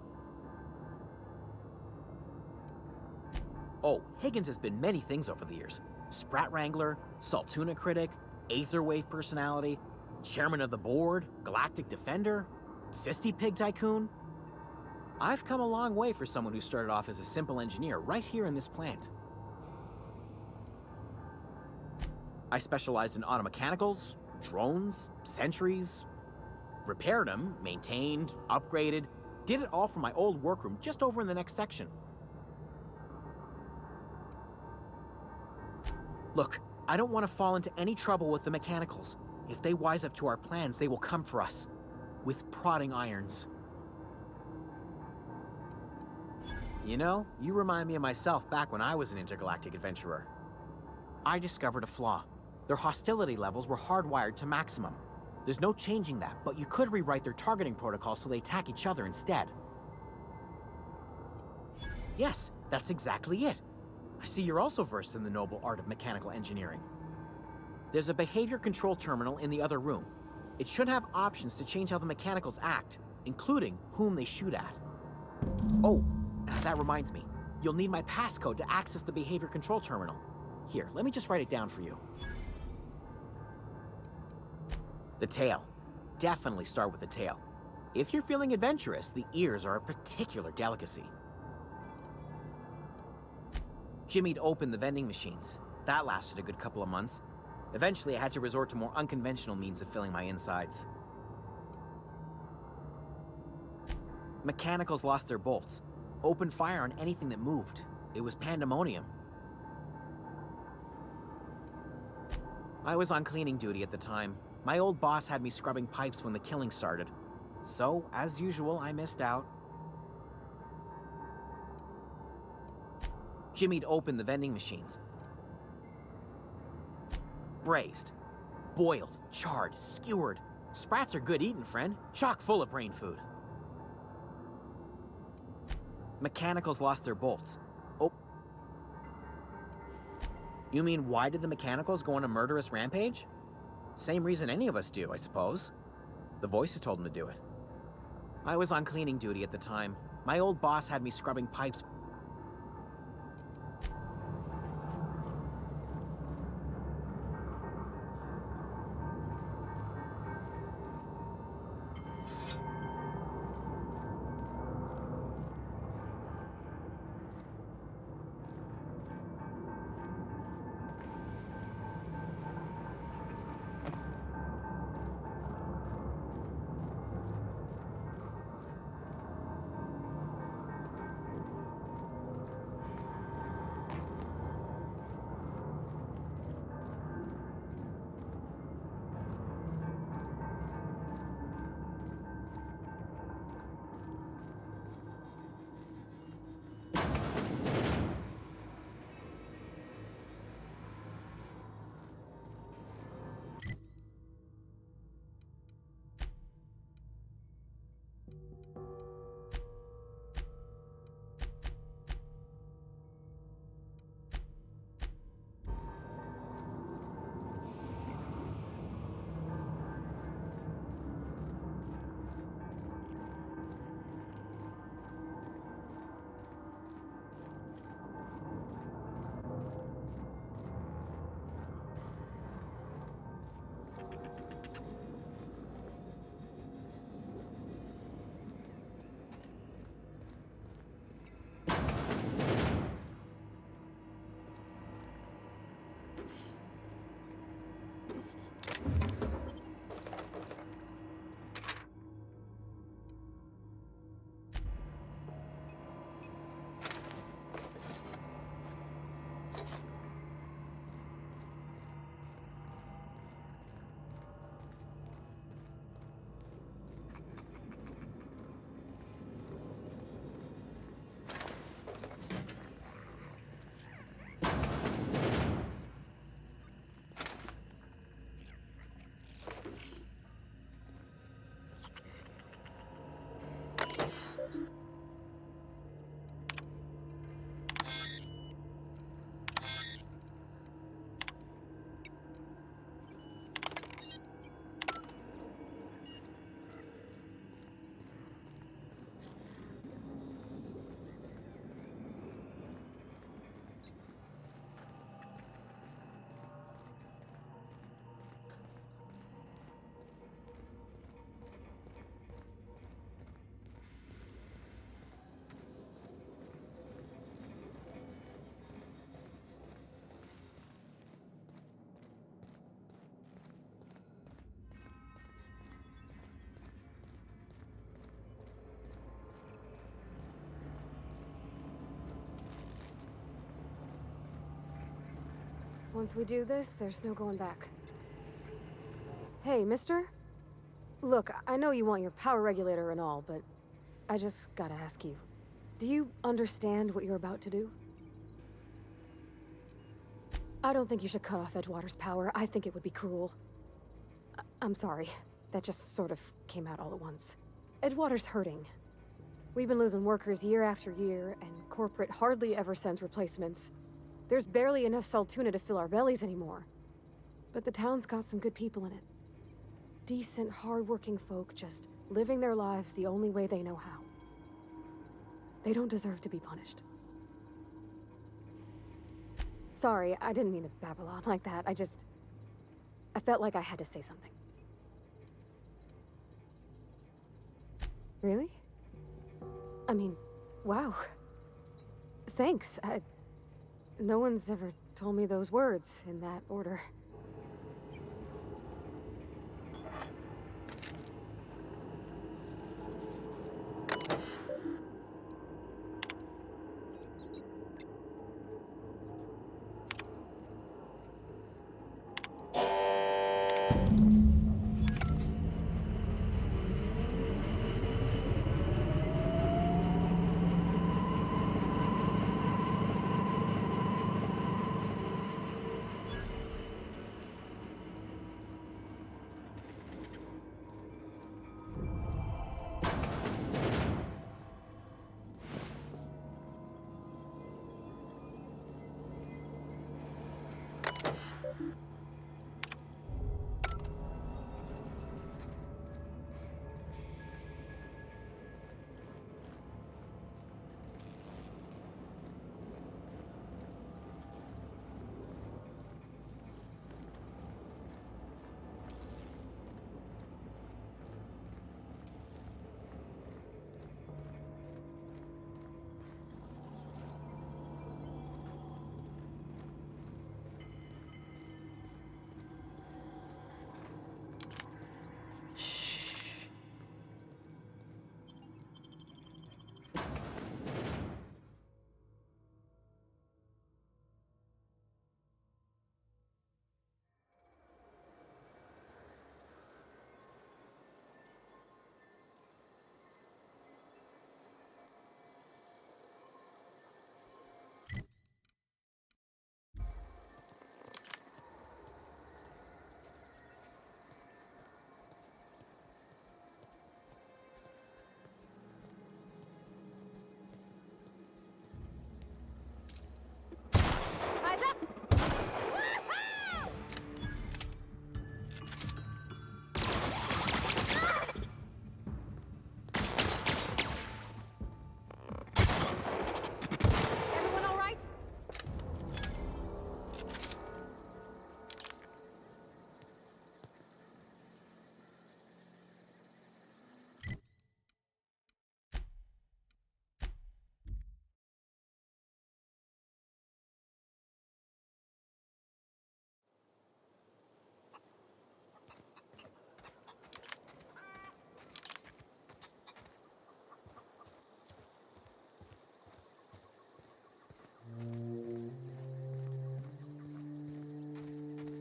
Oh, Higgins has been many things over the years. Sprat Wrangler, Saltuna Critic, Aetherwave Personality, Chairman of the Board, Galactic Defender, Sisty Pig Tycoon. I've come a long way for someone who started off as a simple engineer right here in this plant. I specialized in automechanicals, drones, sentries, repaired them, maintained, upgraded, did it all from my old workroom just over in the next section. Look, I don't want to fall into any trouble with the mechanicals. If they wise up to our plans, they will come for us. With prodding irons. You know, you remind me of myself back when I was an intergalactic adventurer. I discovered a flaw. Their hostility levels were hardwired to maximum. There's no changing that, but you could rewrite their targeting protocol so they attack each other instead. Yes, that's exactly it. I see you're also versed in the noble art of mechanical engineering. There's a behavior control terminal in the other room. It should have options to change how the mechanicals act, including whom they shoot at. Oh, that reminds me. You'll need my passcode to access the behavior control terminal. Here, let me just write it down for you. The tail. Definitely start with the tail. If you're feeling adventurous, the ears are a particular delicacy. Jimmy'd opened the vending machines. That lasted a good couple of months. Eventually, I had to resort to more unconventional means of filling my insides. Mechanicals lost their bolts. Opened fire on anything that moved. It was pandemonium. I was on cleaning duty at the time. My old boss had me scrubbing pipes when the killing started. So, as usual, I missed out. Jimmy'd opened the vending machines. Braised, boiled, charred, skewered. Sprats are good eating, friend. Chock full of brain food. Mechanicals lost their bolts. Oh. You mean, why did the mechanicals go on a murderous rampage? Same reason any of us do, I suppose. The voices told them to do it. I was on cleaning duty at the time. My old boss had me scrubbing pipes. Once we do this, there's no going back. Hey, mister? Look, I know you want your power regulator and all, but I just gotta ask you. Do you understand what you're about to do? I don't think you should cut off Edgewater's power. I think it would be cruel. I'm sorry. That just sort of came out all at once. Edgewater's hurting. We've been losing workers year after year, and corporate hardly ever sends replacements. There's barely enough Saltuna to fill our bellies anymore. But the town's got some good people in it. Decent, hard-working folk just living their lives the only way they know how. They don't deserve to be punished. Sorry, I didn't mean to babble on like that. I felt like I had to say something. Really? I mean, wow. Thanks. No one's ever told me those words in that order.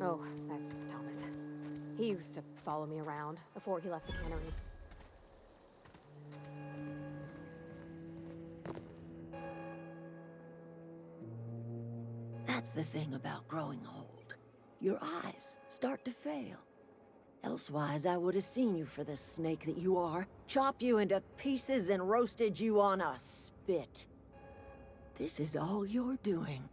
Oh, that's Thomas. He used to follow me around before he left the cannery. That's the thing about growing old. Your eyes start to fail. Elsewise, I would have seen you for the snake that you are, chopped you into pieces and roasted you on a spit. This is all you're doing.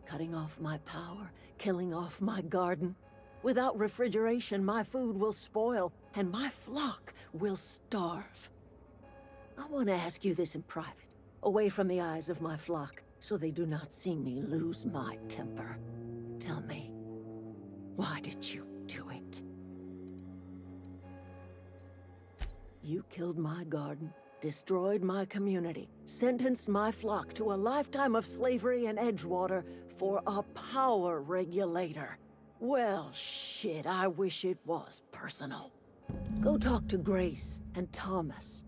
Cutting off my power, killing off my garden. Without refrigeration, my food will spoil, and my flock will starve. I want to ask you this in private, away from the eyes of my flock, so they do not see me lose my temper. Tell me, why did you do it? You killed my garden, destroyed my community, sentenced my flock to a lifetime of slavery in Edgewater for a power regulator. Well, shit, I wish it was personal. Go talk to Grace and Thomas.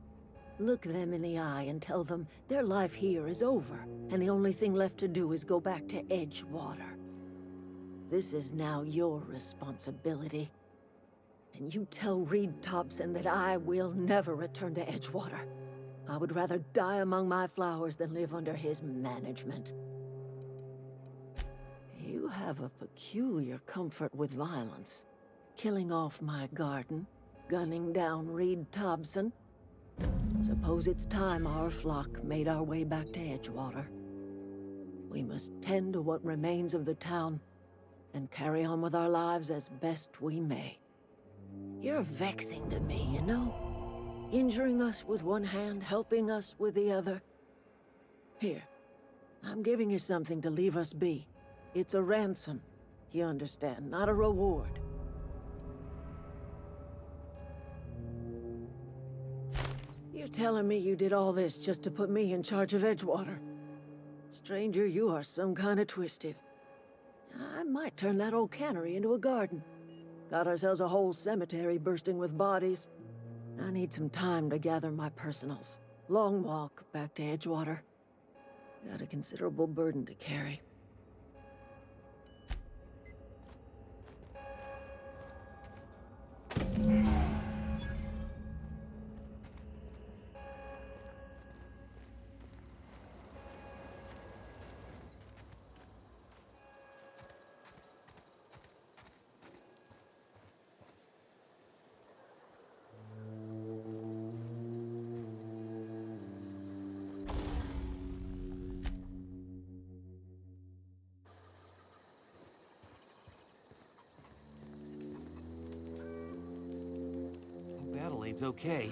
Look them in the eye and tell them their life here is over, and the only thing left to do is go back to Edgewater. This is now your responsibility. And you tell Reed Thompson that I will never return to Edgewater. I would rather die among my flowers than live under his management. You have a peculiar comfort with violence. Killing off my garden, gunning down Reed Thompson. Suppose it's time our flock made our way back to Edgewater. We must tend to what remains of the town and carry on with our lives as best we may. You're vexing to me, you know? Injuring us with one hand, helping us with the other. Here, I'm giving you something to leave us be. It's a ransom, you understand, not a reward. You telling me you did all this just to put me in charge of Edgewater? Stranger, you are some kind of twisted. I might turn that old cannery into a garden. Got ourselves a whole cemetery bursting with bodies. I need some time to gather my personals. Long walk back to Edgewater. Got a considerable burden to carry. Adelaide's okay.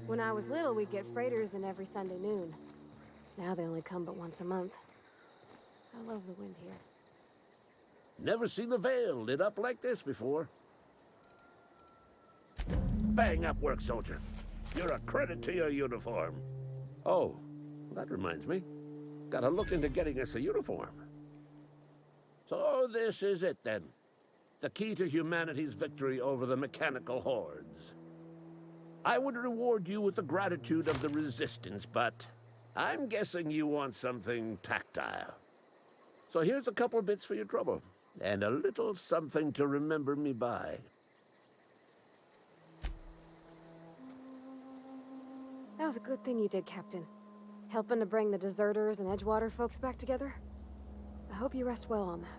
When I was little, we'd get freighters in every Sunday noon. Now they only come but once a month. I love the wind here. Never seen the Vale lit up like this before. Bang up work, soldier. You're a credit to your uniform. Oh, that reminds me. Gotta look into getting us a uniform. So this is it then. The key to humanity's victory over the mechanical hordes. I would reward you with the gratitude of the Resistance, but I'm guessing you want something tactile. So here's a couple bits for your trouble, and a little something to remember me by. That was a good thing you did, Captain. Helping to bring the deserters and Edgewater folks back together. I hope you rest well on that.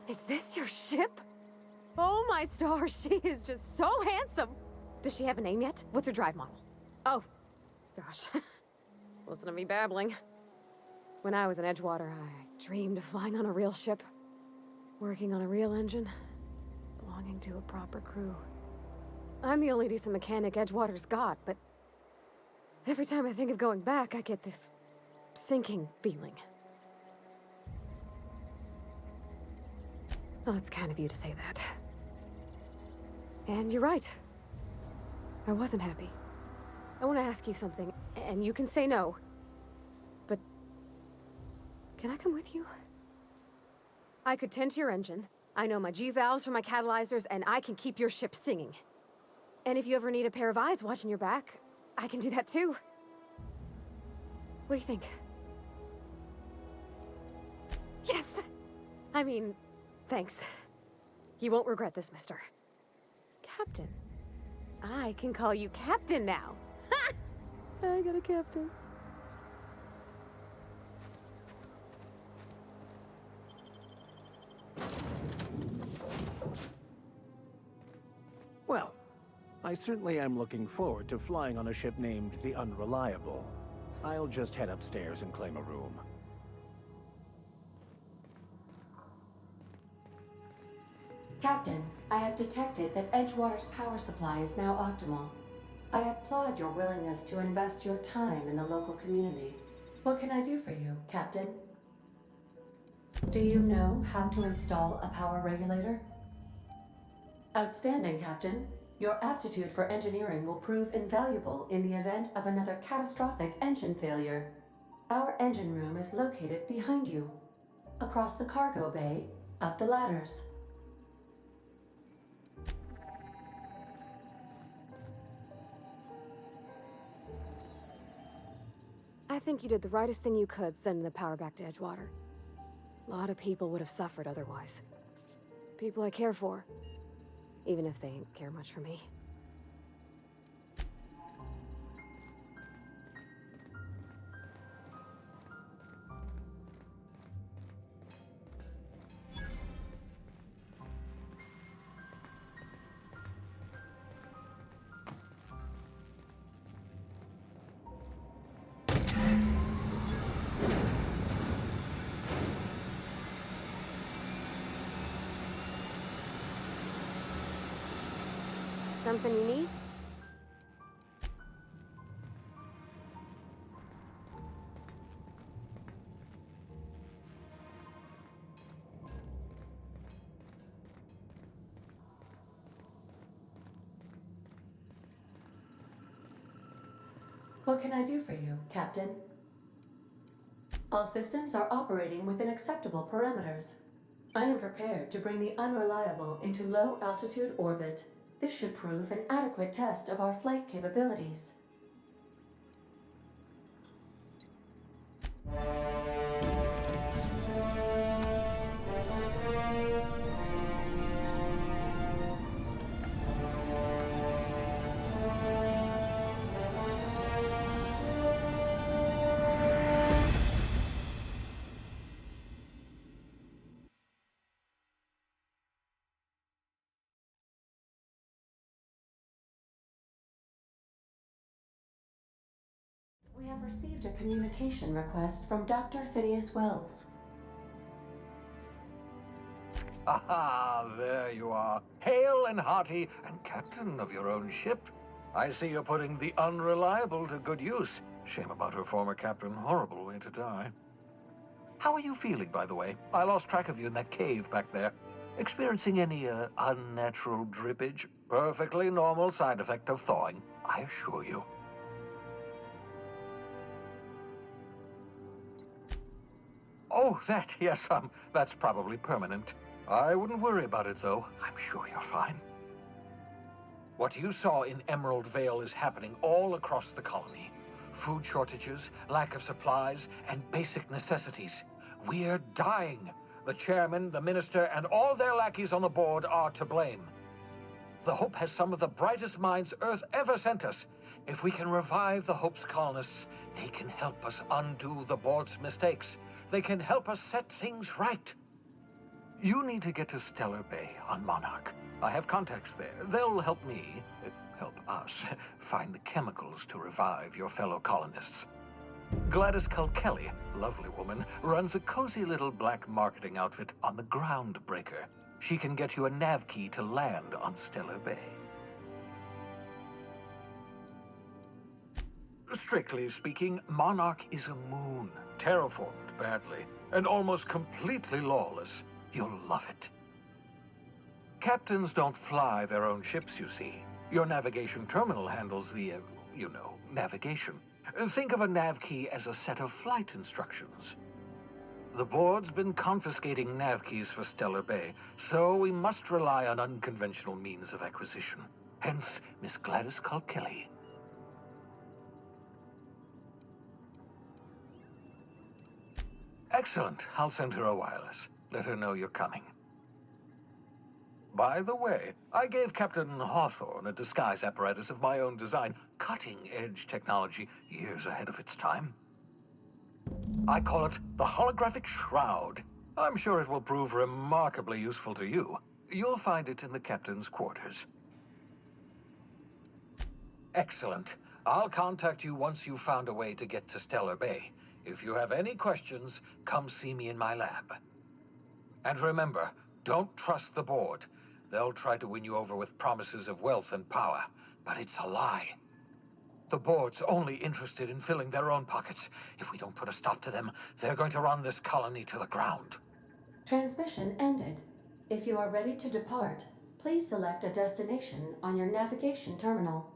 Is this your ship? Oh my stars, she is just so handsome! Does she have a name yet? What's her drive model? Oh, gosh. Listen to me babbling. When I was in Edgewater, I dreamed of flying on a real ship, working on a real engine, belonging to a proper crew. I'm the only decent mechanic Edgewater's got, but every time I think of going back, I get this sinking feeling. Well, it's kind of you to say that. And you're right. I wasn't happy. I want to ask you something, and you can say no. But can I come with you? I could tend to your engine. I know my G-valves for my catalyzers, and I can keep your ship singing. And if you ever need a pair of eyes watching your back, I can do that too. What do you think? Yes! I mean, thanks. You won't regret this, mister. Captain. I can call you Captain now. Ha! I got a captain. Well, I certainly am looking forward to flying on a ship named the Unreliable. I'll just head upstairs and claim a room. Captain, I have detected that Edgewater's power supply is now optimal. I applaud your willingness to invest your time in the local community. What can I do for you, Captain? Do you know how to install a power regulator? Outstanding, Captain. Your aptitude for engineering will prove invaluable in the event of another catastrophic engine failure. Our engine room is located behind you. Across the cargo bay, up the ladders. I think you did the rightest thing you could sending the power back to Edgewater. A lot of people would have suffered otherwise. People I care for. Even if they ain't care much for me. Something you need? What can I do for you, Captain? All systems are operating within acceptable parameters. I am prepared to bring the Unreliable into low-altitude orbit. This should prove an adequate test of our flight capabilities. We have received a communication request from Dr. Phineas Wells. Aha, there you are. Hale and hearty, and captain of your own ship. I see you're putting the Unreliable to good use. Shame about her former captain. Horrible way to die. How are you feeling, by the way? I lost track of you in that cave back there. Experiencing any, unnatural drippage? Perfectly normal side effect of thawing, I assure you. Oh, that, yes, that's probably permanent. I wouldn't worry about it, though. I'm sure you're fine. What you saw in Emerald Vale is happening all across the colony. Food shortages, lack of supplies, and basic necessities. We're dying. The chairman, the minister, and all their lackeys on the board are to blame. The Hope has some of the brightest minds Earth ever sent us. If we can revive the Hope's colonists, they can help us undo the board's mistakes. They can help us set things right. You need to get to Stellar Bay on Monarch. I have contacts there. They'll help me, help us, find the chemicals to revive your fellow colonists. Gladys Culkelly, lovely woman, runs a cozy little black marketing outfit on the Groundbreaker. She can get you a nav key to land on Stellar Bay. Strictly speaking, Monarch is a moon, terraformed badly, and almost completely lawless. You'll love it. Captains don't fly their own ships, you see. Your navigation terminal handles the you know, navigation. Think of a nav key as a set of flight instructions. The board's been confiscating nav keys for Stellar Bay, so we must rely on unconventional means of acquisition. Hence, Miss Gladys Kalkilli. Excellent. I'll send her a wireless. Let her know you're coming. By the way, I gave Captain Hawthorne a disguise apparatus of my own design, cutting-edge technology years ahead of its time. I call it the Holographic Shroud. I'm sure it will prove remarkably useful to you. You'll find it in the captain's quarters. Excellent. I'll contact you once you've found a way to get to Stellar Bay. If you have any questions, come see me in my lab. And remember, don't trust the board. They'll try to win you over with promises of wealth and power, but it's a lie. The board's only interested in filling their own pockets. If we don't put a stop to them, they're going to run this colony to the ground. Transmission ended. If you are ready to depart, please select a destination on your navigation terminal.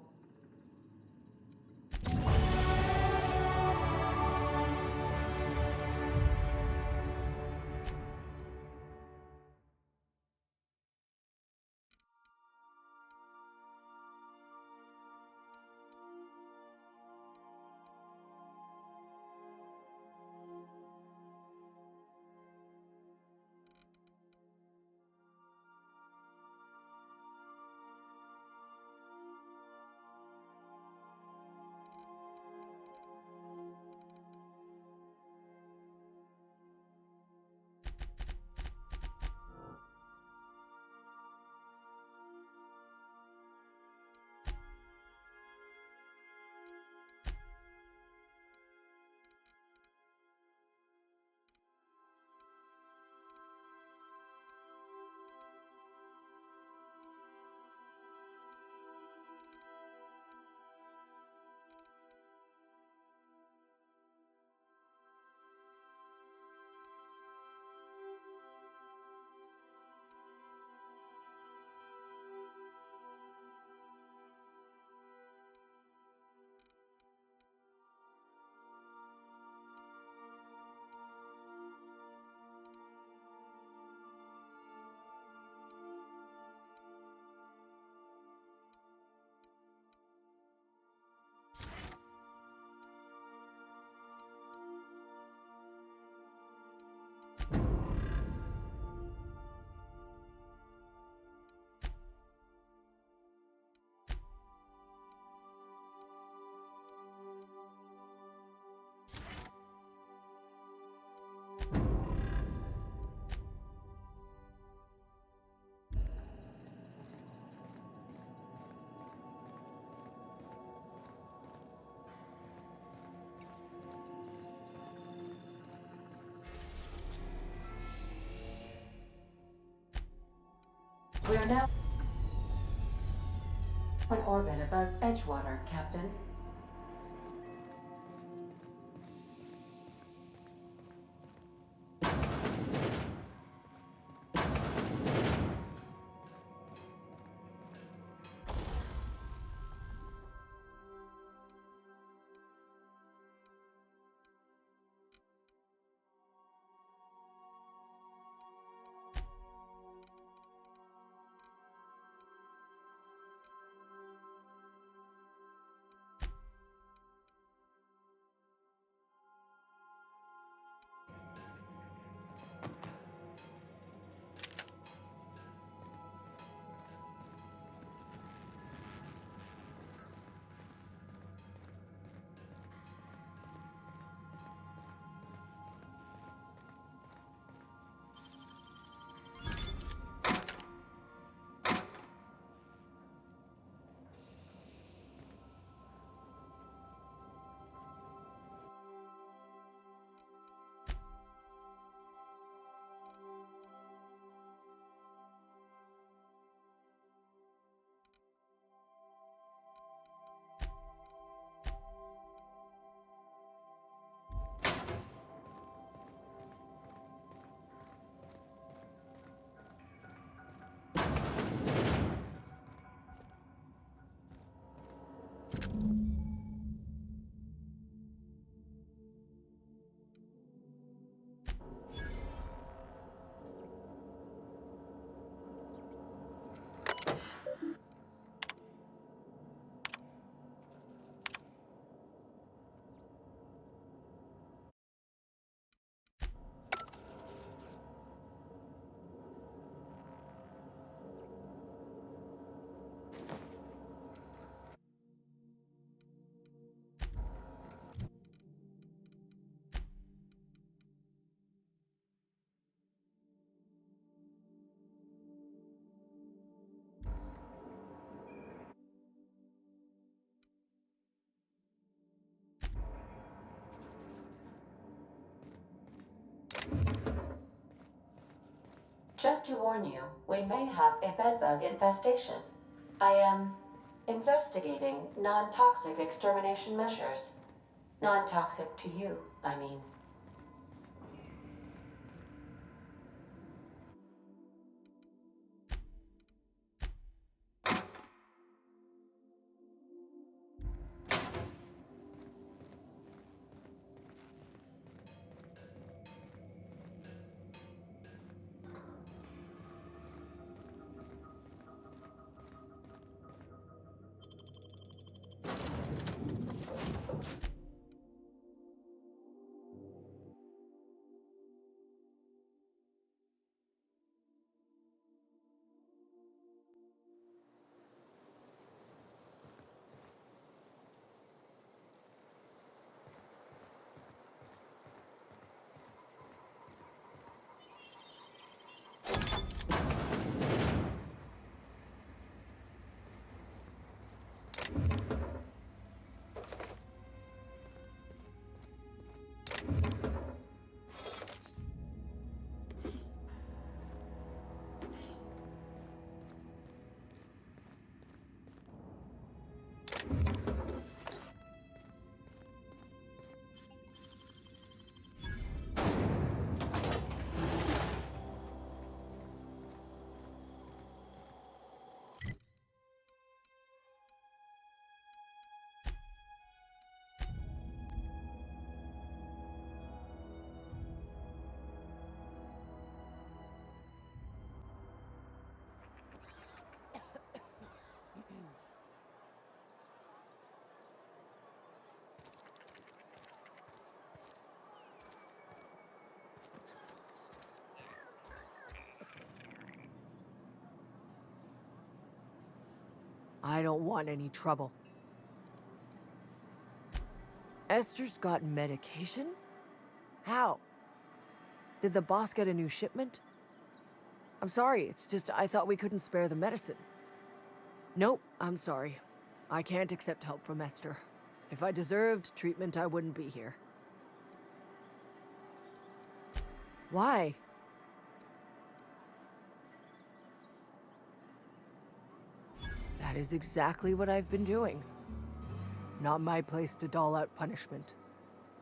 We are now in orbit above Edgewater, Captain. Just to warn you, we may have a bedbug infestation. I am investigating non-toxic extermination measures. Non-toxic to you, I mean. I don't want any trouble. Esther's got medication? How? Did the boss get a new shipment? I'm sorry, it's just I thought we couldn't spare the medicine. Nope, I'm sorry. I can't accept help from Esther. If I deserved treatment, I wouldn't be here. Why? That is exactly what I've been doing. Not my place to dole out punishment.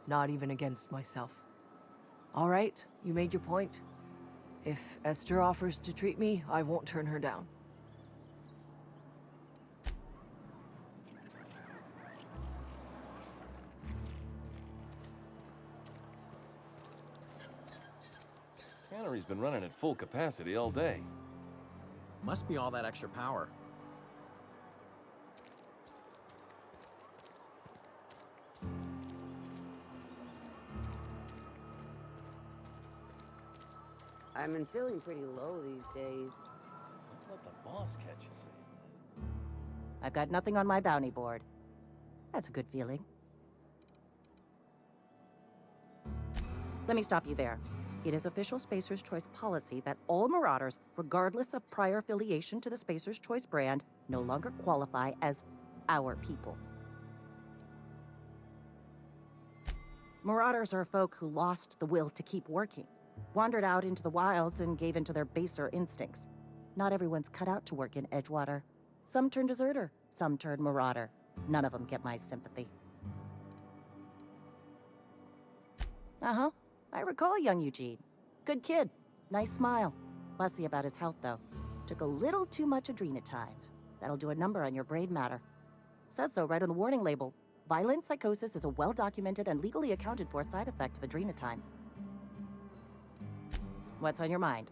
Not even against myself. All right, you made your point. If Esther offers to treat me, I won't turn her down. Cannery's been running at full capacity all day. Must be all that extra power. I've been feeling pretty low these days. Don't let the boss catch you saying I've got nothing on my bounty board. That's a good feeling. Let me stop you there. It is official Spacer's Choice policy that all Marauders, regardless of prior affiliation to the Spacer's Choice brand, no longer qualify as our people. Marauders are folk who lost the will to keep working, wandered out into the wilds and gave into their baser instincts. Not everyone's cut out to work in Edgewater. Some turn deserter, some turn marauder. None of them get my sympathy. Uh-huh. I recall young Eugene. Good kid. Nice smile. Fussy about his health, though. Took a little too much adrenatime. That'll do a number on your brain matter. Says so right on the warning label. Violent psychosis is a well-documented and legally accounted for side effect of adrenatime. What's on your mind?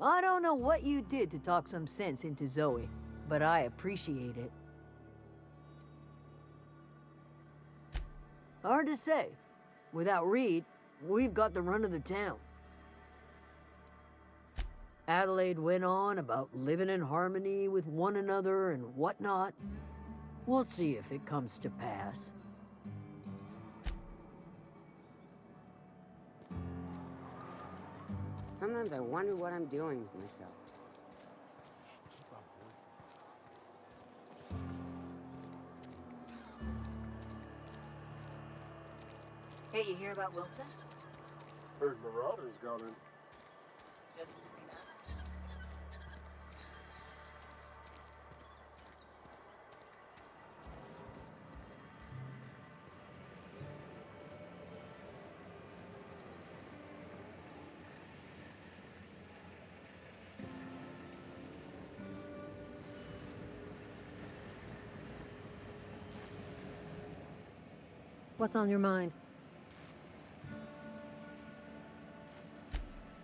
I don't know what you did to talk some sense into Zoe, but I appreciate it. Hard to say. Without Reed, we've got the run of the town. Adelaide went on about living in harmony with one another and whatnot. We'll see if it comes to pass. Sometimes I wonder what I'm doing with myself. Hey, you hear about Wilson? Heard Marauders got in. Just What's on your mind?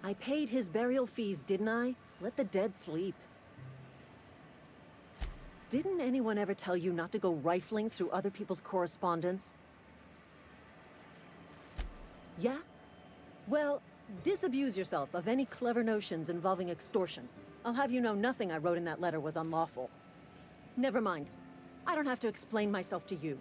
I paid his burial fees, didn't I? Let the dead sleep. Didn't anyone ever tell you not to go rifling through other people's correspondence? Yeah? Well, disabuse yourself of any clever notions involving extortion. I'll have you know nothing I wrote in that letter was unlawful. Never mind. I don't have to explain myself to you.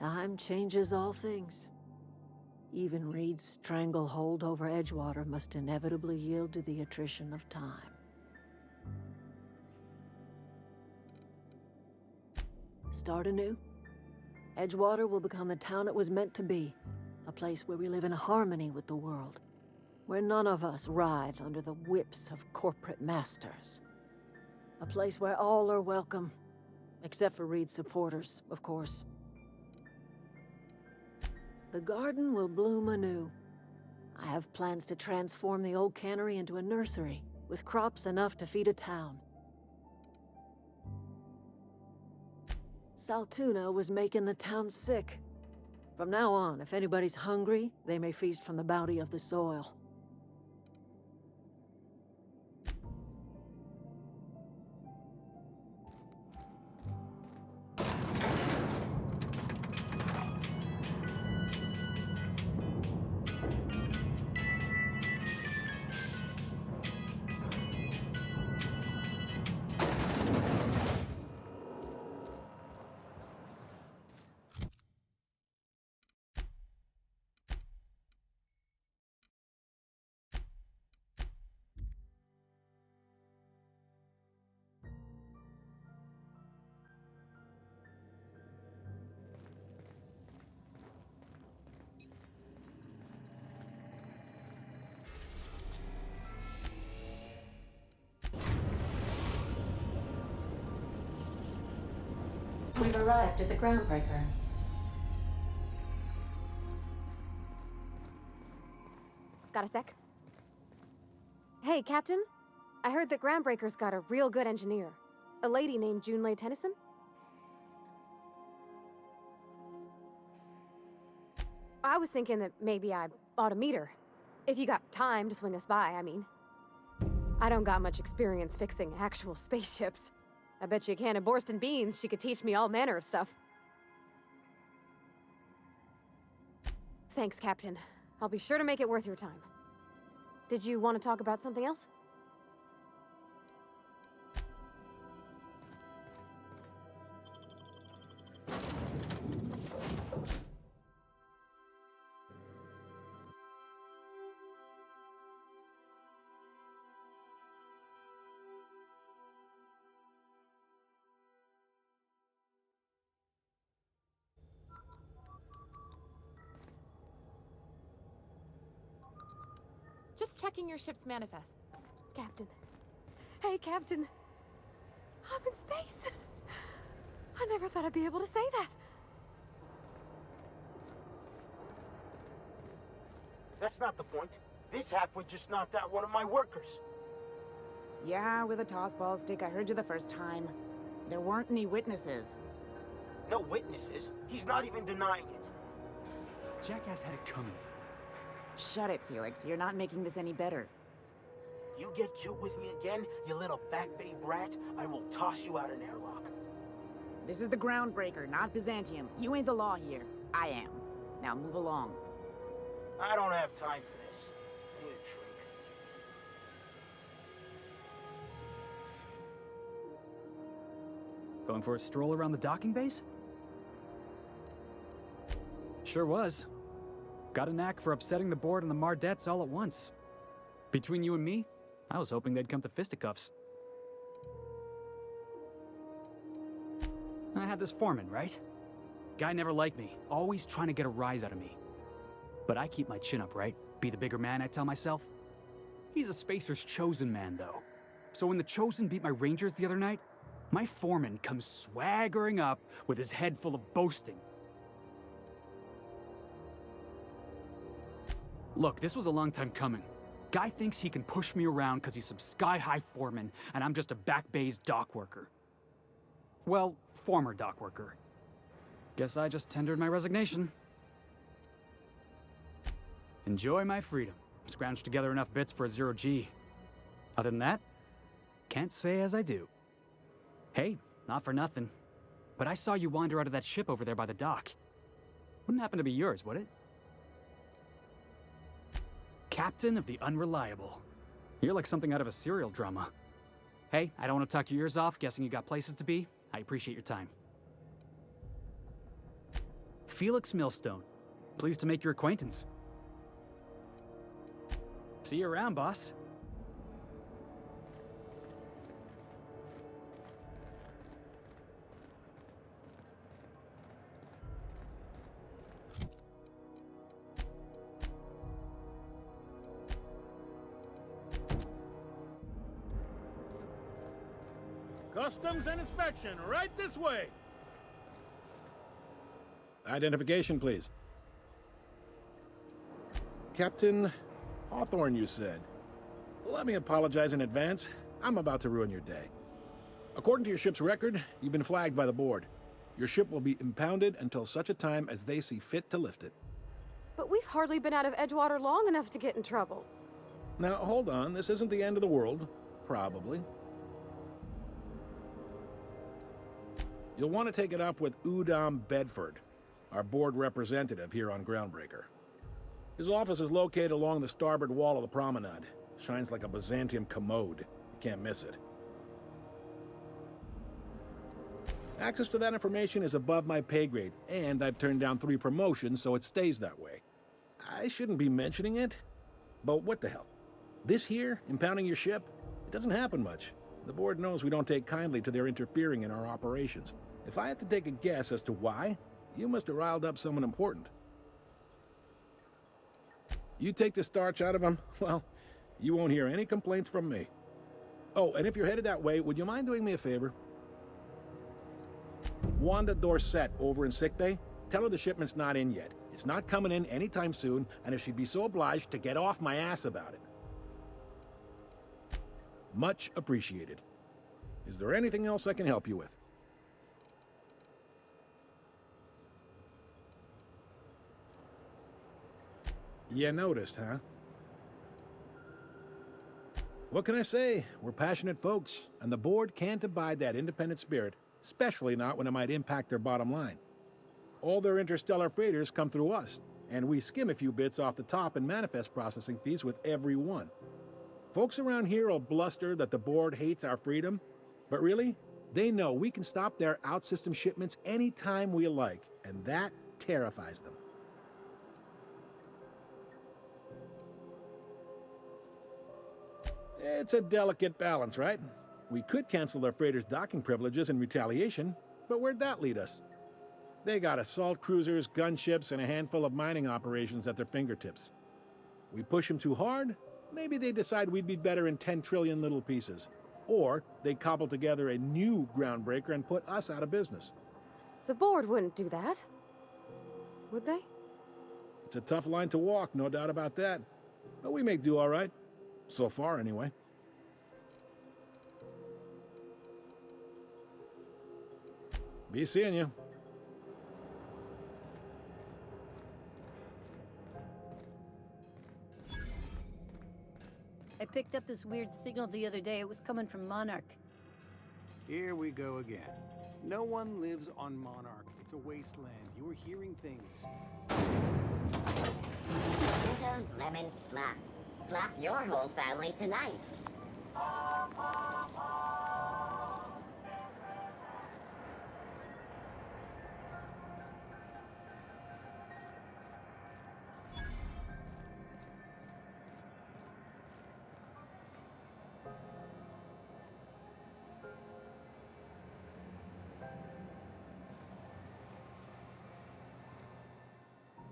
Time changes all things. Even Reed's stranglehold over Edgewater must inevitably yield to the attrition of time. Start anew. Edgewater will become the town it was meant to be. A place where we live in harmony with the world. Where none of us writhe under the whips of corporate masters. A place where all are welcome. Except for Reed's supporters, of course. The garden will bloom anew. I have plans to transform the old cannery into a nursery, with crops enough to feed a town. Saltuna was making the town sick. From now on, if anybody's hungry, they may feast from the bounty of the soil. We've arrived at the groundbreaker. Got a sec? Hey, Captain. I heard that Groundbreaker's got a real good engineer. A lady named Junlei Tennyson? I was thinking that maybe I ought to meet her. If you got time to swing us by, I mean. I don't got much experience fixing actual spaceships. I bet you a can of Borston beans she could teach me all manner of stuff. Thanks, Captain. I'll be sure to make it worth your time. Did you want to talk about something else? Just checking your ship's manifest. Captain. Hey, Captain. I'm in space. I never thought I'd be able to say that. That's not the point. This halfwit just knocked out one of my workers. Yeah, with a tossball stick. I heard you the first time. There weren't any witnesses. No witnesses? He's not even denying it. Jackass had it coming. Shut it, Felix. You're not making this any better. You get cute with me again, you little back bay brat, I will toss you out an airlock. This is the Groundbreaker, not Byzantium. You ain't the law here. I am. Now move along. I don't have time for this. I need a drink. Going for a stroll around the docking base? Sure was. Got a knack for upsetting the board and the Mardettes all at once. Between you and me, I was hoping they'd come to fisticuffs. I had this foreman, right? Guy never liked me, always trying to get a rise out of me. But I keep my chin up, right? Be the bigger man, I tell myself. He's a Spacer's chosen man, though. So when the Chosen beat my Rangers the other night, my foreman comes swaggering up with his head full of boasting. Look, this was a long time coming. Guy thinks he can push me around because he's some sky-high foreman, and I'm just a back bay's dock worker. Well, former dock worker. Guess I just tendered my resignation. Enjoy my freedom. Scrounged together enough bits for a 0G. Other than that, can't say as I do. Hey, not for nothing, but I saw you wander out of that ship over there by the dock. Wouldn't happen to be yours, would it? Captain of the Unreliable. You're like something out of a serial drama. Hey, I don't want to talk your ears off, guessing you got places to be. I appreciate your time. Felix Millstone. Pleased to make your acquaintance. See you around, boss. Customs and inspection, right this way. Identification, please. Captain Hawthorne, you said. Let me apologize in advance. I'm about to ruin your day. According to your ship's record, you've been flagged by the board. Your ship will be impounded until such a time as they see fit to lift it. But we've hardly been out of Edgewater long enough to get in trouble. Now, hold on. This isn't the end of the world. Probably. You'll want to take it up with Udom Bedford, our board representative here on Groundbreaker. His office is located along the starboard wall of the promenade. Shines like a Byzantium commode. You can't miss it. Access to that information is above my pay grade, and I've turned down 3 promotions, so it stays that way. I shouldn't be mentioning it, but what the hell? This here, impounding your ship, it doesn't happen much. The board knows we don't take kindly to their interfering in our operations. If I had to take a guess as to why, you must have riled up someone important. You take the starch out of him, well, you won't hear any complaints from me. Oh, and if you're headed that way, would you mind doing me a favor? Wanda Dorset over in sickbay, tell her the shipment's not in yet. It's not coming in anytime soon, and if she'd be so obliged to get off my ass about it. Much appreciated. Is there anything else I can help you with? You noticed, huh? What can I say? We're passionate folks, and the board can't abide that independent spirit, especially not when it might impact their bottom line. All their interstellar freighters come through us, and we skim a few bits off the top in manifest processing fees with every one. Folks around here will bluster that the board hates our freedom, but really, they know we can stop their out-system shipments anytime we like, and that terrifies them. It's a delicate balance, right? We could cancel their freighters' docking privileges in retaliation, but where'd that lead us? They got assault cruisers, gunships, and a handful of mining operations at their fingertips. We push them too hard, Maybe they decide we'd be better in 10 trillion little pieces. Or they cobble together a new groundbreaker and put us out of business. The board wouldn't do that. Would they? It's a tough line to walk, no doubt about that. But we make do all right. So far, anyway. Be seeing you. I picked up this weird signal the other day. It was coming from Monarch. Here we go again. No one lives on Monarch. It's a wasteland. You were hearing things. Pinto's Lemon Slap. Slap your whole family tonight.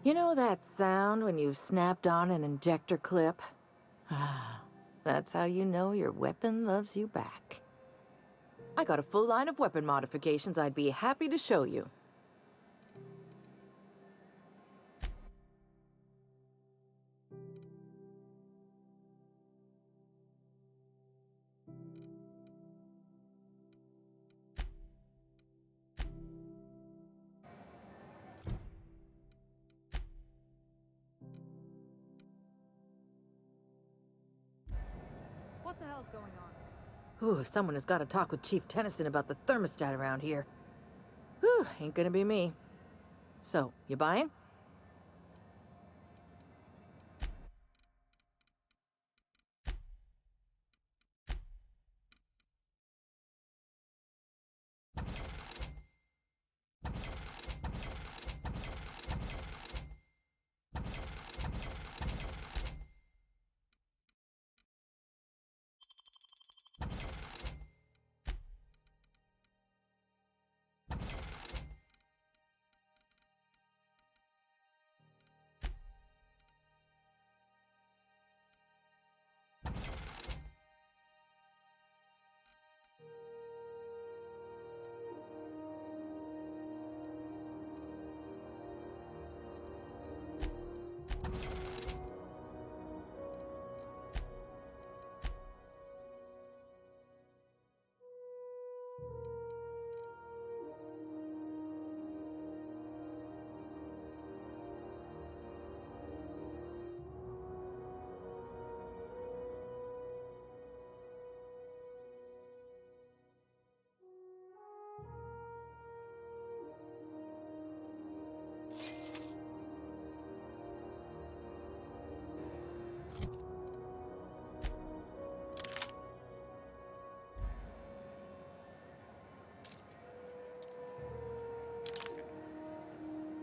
You know that sound when you've snapped on an injector clip? Ah, that's how you know your weapon loves you back. I got a full line of weapon modifications I'd be happy to show you. What the hell's going on? Ooh, someone has got to talk with Chief Tennyson about the thermostat around here. Whew, ain't gonna be me. So, you buying?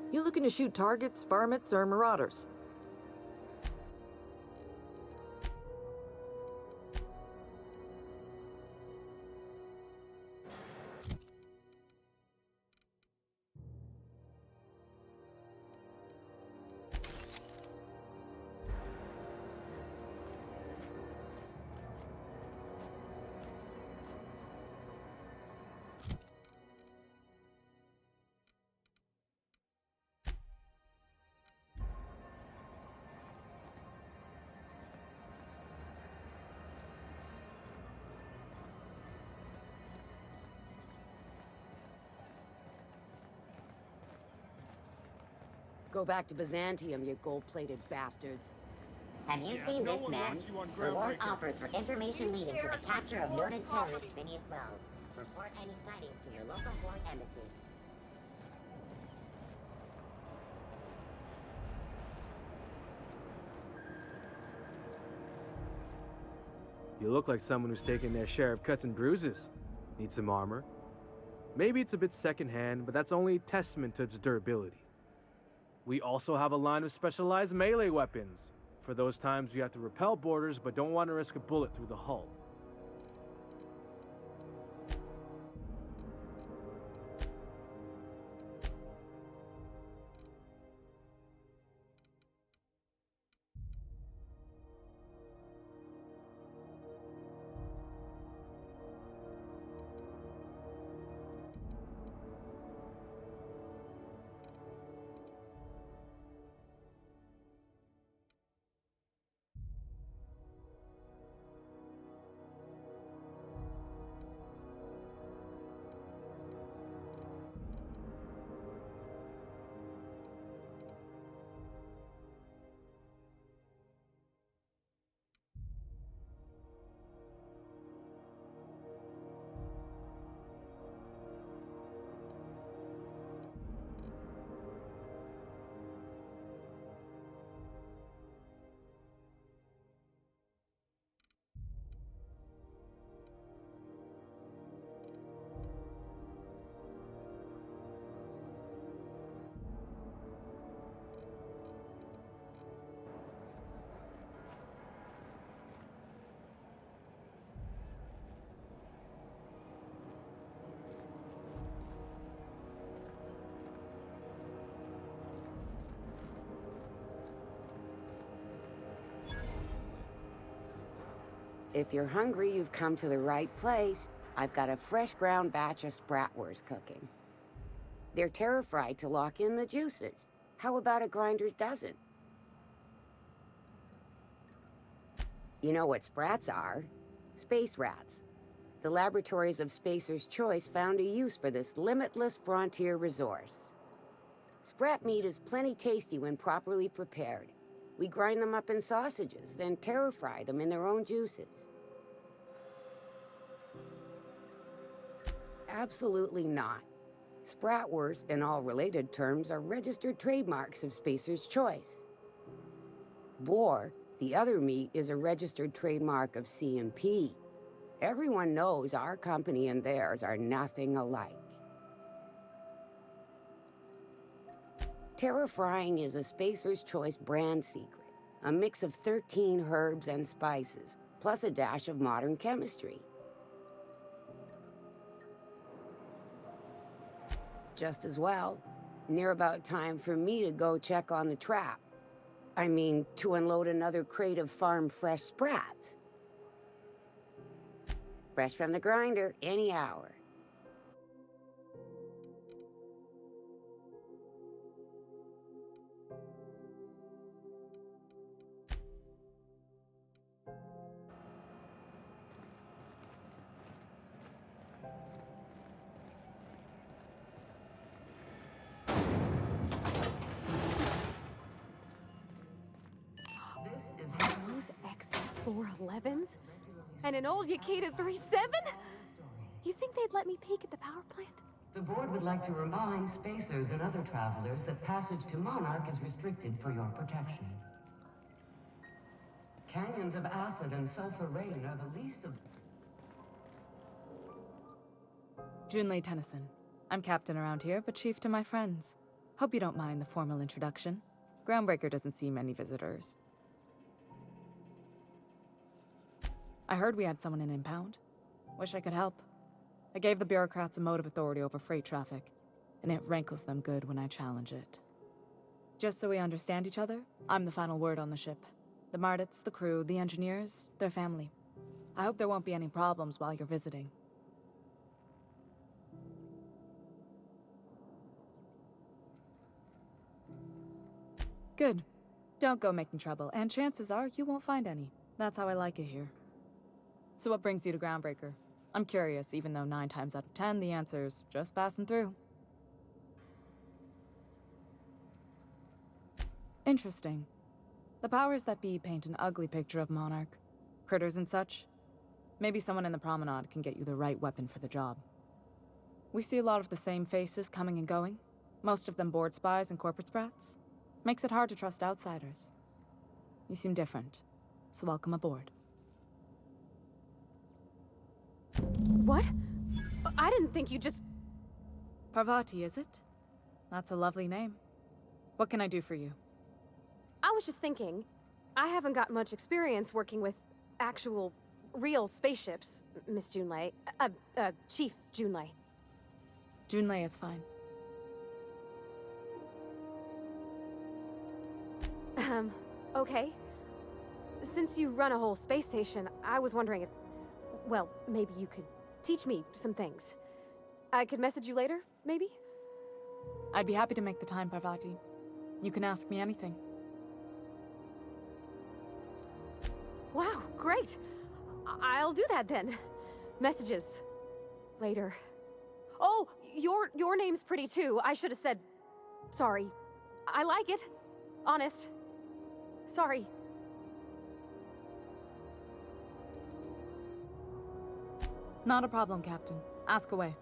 You looking to shoot targets, varmints, or marauders? Go back to Byzantium, you gold-plated bastards. Have you seen this man? Reward offered for information leading to the capture of noted terrorist Phineas Wells. Report any sightings to your local foreign embassy. You look like someone who's taken their share of cuts and bruises. Need some armor? Maybe it's a bit secondhand, but that's only a testament to its durability. We also have a line of specialized melee weapons, for those times you have to repel boarders but don't want to risk a bullet through the hull. If you're hungry, you've come to the right place. I've got a fresh ground batch of spratwurst cooking. They're terra-fried to lock in the juices. How about a grinder's dozen? You know what sprats are? Space rats. The laboratories of Spacer's Choice found a use for this limitless frontier resource. Sprat meat is plenty tasty when properly prepared. We grind them up in sausages, then terra-fry them in their own juices. Absolutely not. Spratwurst and all related terms are registered trademarks of Spacer's Choice. Boar, the other meat, is a registered trademark of C&P. Everyone knows our company and theirs are nothing alike. Terra-frying is a Spacer's Choice brand secret, a mix of 13 herbs and spices, plus a dash of modern chemistry. Just as well, near about time for me to go check on the trap. I mean, to unload another crate of farm-fresh sprats. Fresh from the grinder, any hour. Those XC411s? And an old Yakita 37? You think they'd let me peek at the power plant? The board would like to remind spacers and other travelers that passage to Monarch is restricted for your protection. Canyons of acid and sulfur rain are the least of... Junlei Tennyson. I'm captain around here, but chief to my friends. Hope you don't mind the formal introduction. Groundbreaker doesn't see many visitors. I heard we had someone in impound. Wish I could help. I gave the bureaucrats a motive authority over freight traffic, and it rankles them good when I challenge it. Just so we understand each other, I'm the final word on the ship. The Mardits, the crew, the engineers, their family. I hope there won't be any problems while you're visiting. Good. Don't go making trouble, and chances are you won't find any. That's how I like it here. So what brings you to Groundbreaker? I'm curious, even though 9 times out of 10 the answer's just passing through. Interesting. The powers that be paint an ugly picture of Monarch. Critters and such. Maybe someone in the promenade can get you the right weapon for the job. We see a lot of the same faces coming and going. Most of them board spies and corporate sprats. Makes it hard to trust outsiders. You seem different, so welcome aboard. What? I didn't think you just... Parvati, is it? That's a lovely name. What can I do for you? I was just thinking, I haven't got much experience working with actual, real spaceships, Miss Junlei. Chief Junlei. Junlei is fine. Okay. Since you run a whole space station, I was wondering if... Well, maybe you could teach me some things. I could message you later, maybe? I'd be happy to make the time, Parvati. You can ask me anything. Wow, great! I'll do that then. Messages. Later. Oh, your name's pretty too. I should have said... Sorry. I like it. Honest. Sorry. Not a problem, Captain. Ask away.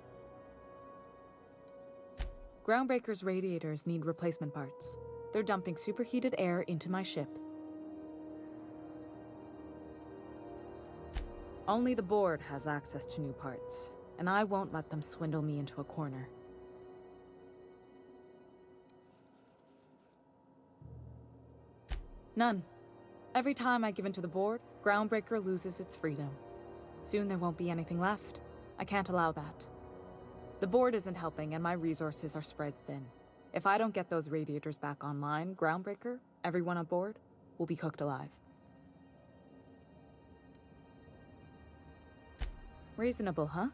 Groundbreaker's radiators need replacement parts. They're dumping superheated air into my ship. Only the board has access to new parts, and I won't let them swindle me into a corner. None. Every time I give in to the board, Groundbreaker loses its freedom. Soon there won't be anything left. I can't allow that. The board isn't helping, and my resources are spread thin. If I don't get those radiators back online, Groundbreaker, everyone aboard, will be cooked alive. Reasonable, huh?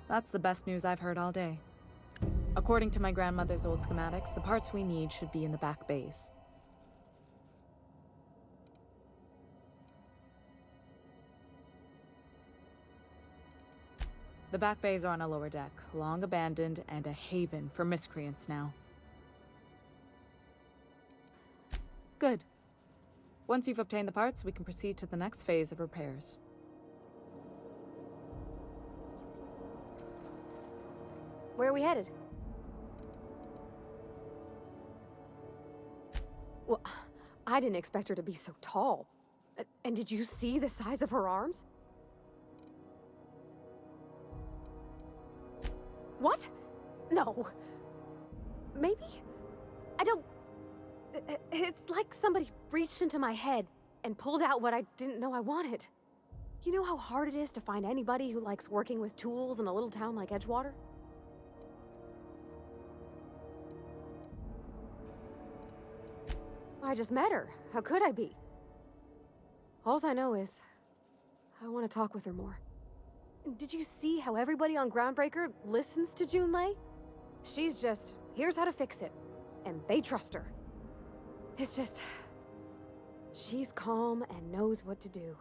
That's the best news I've heard all day. According to my grandmother's old schematics, the parts we need should be in the back bays. The back bays are on a lower deck, long abandoned and a haven for miscreants now. Good. Once you've obtained the parts, we can proceed to the next phase of repairs. Where are we headed? Well, I didn't expect her to be so tall. And did you see the size of her arms? What? No. Maybe? I don't... It's like somebody reached into my head and pulled out what I didn't know I wanted. You know how hard it is to find anybody who likes working with tools in a little town like Edgewater? I just met her. How could I be? Alls I know is, I want to talk with her more. Did you see how everybody on Groundbreaker listens to Junlei? She's just, here's how to fix it. And they trust her. It's just... she's calm and knows what to do.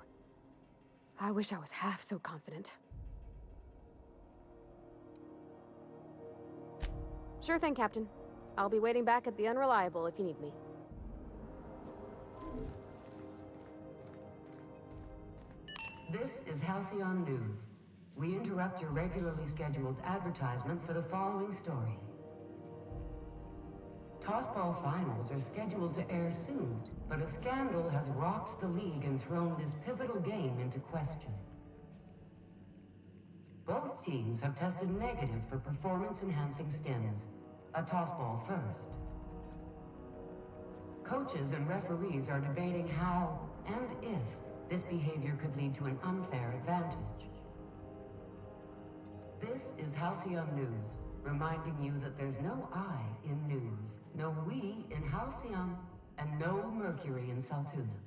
I wish I was half so confident. Sure thing, Captain. I'll be waiting back at the Unreliable if you need me. This is Halcyon News. We interrupt your regularly scheduled advertisement for the following story. Tossball finals are scheduled to air soon, but a scandal has rocked the league and thrown this pivotal game into question. Both teams have tested negative for performance-enhancing stims. A tossball first. Coaches and referees are debating how and if this behavior could lead to an unfair advantage. This is Halcyon News, reminding you that there's no I in news, no we in Halcyon, and no Mercury in Saltuna.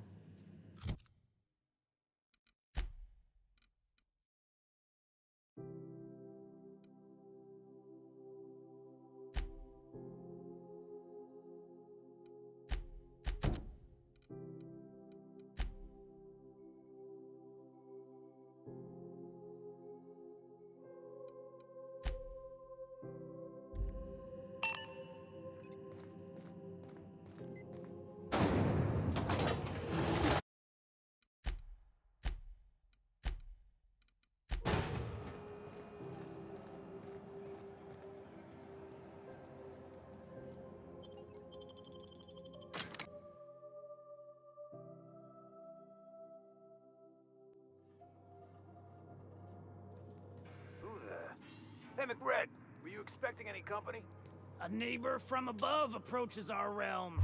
Hey, McRed, were you expecting any company? A neighbor from above approaches our realm.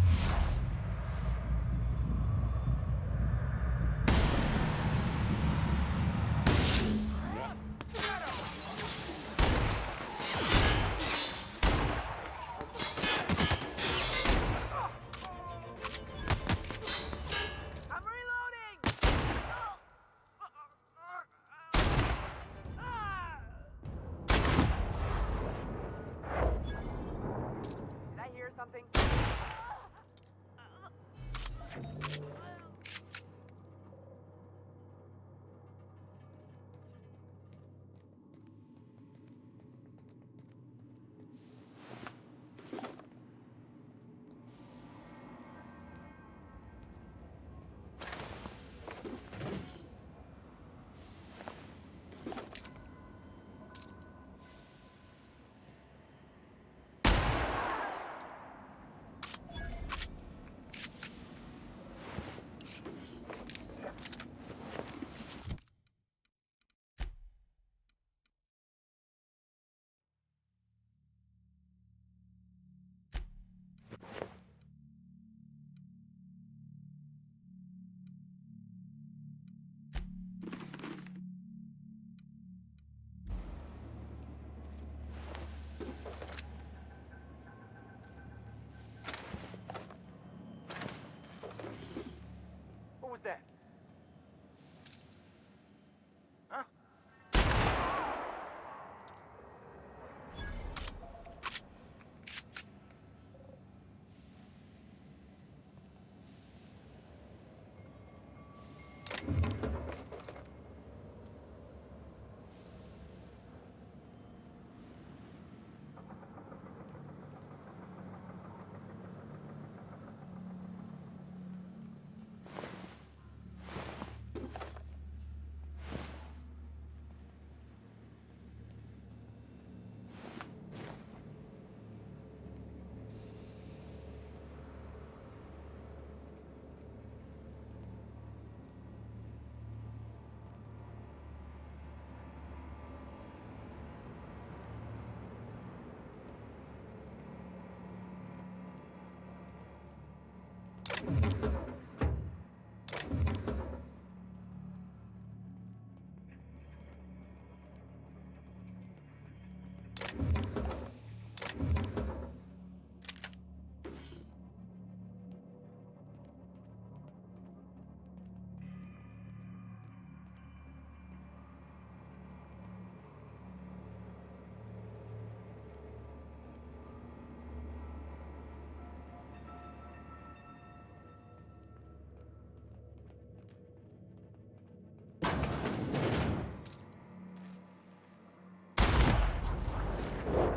Watch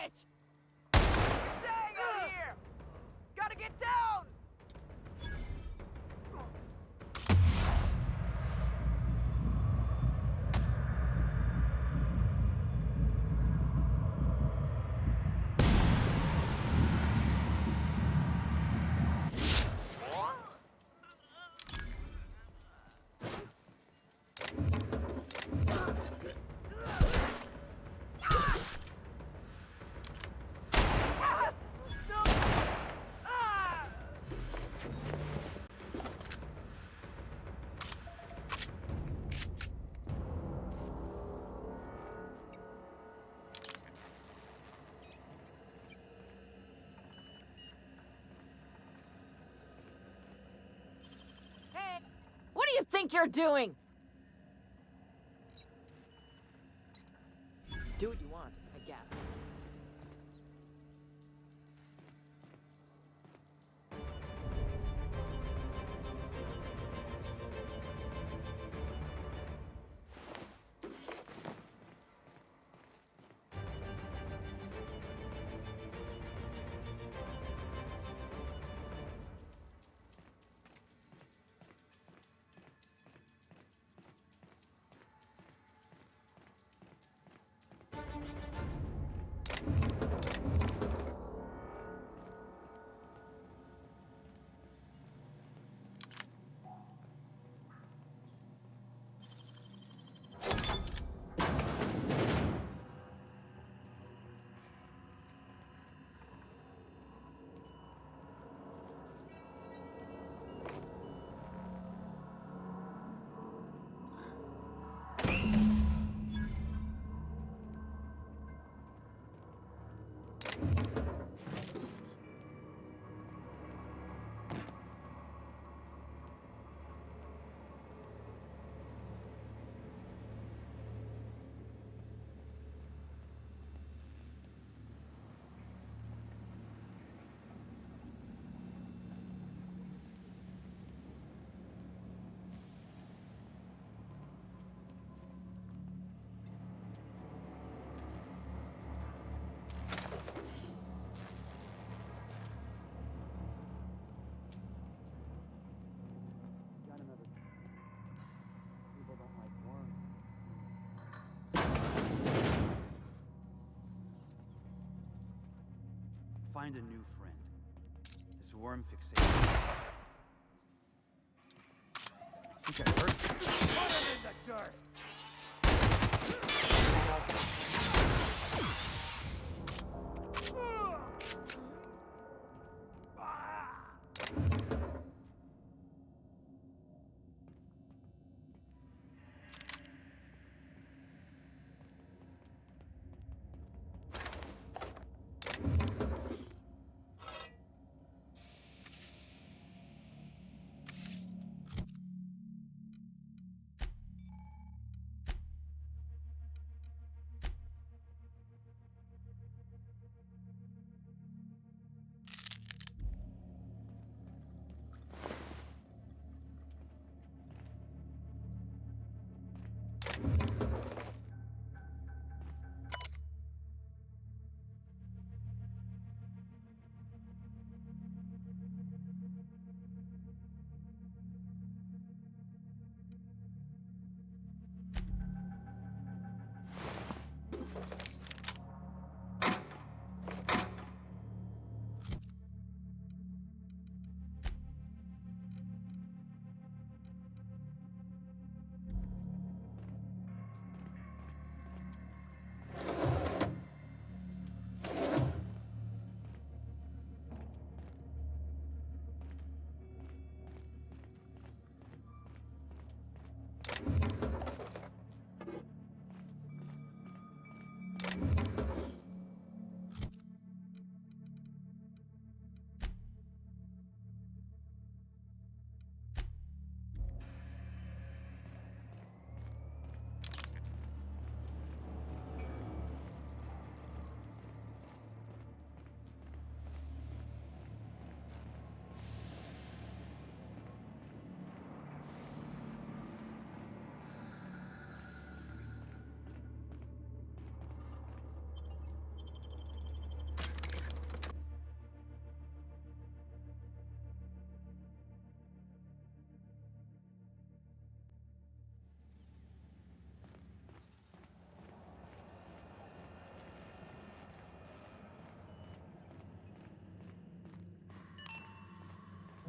it! Dang out here! Gotta get down! What do you think you're doing? Do what you want, I guess. Find a new friend. This worm fixation. I think I heard you. Put him in the dirt!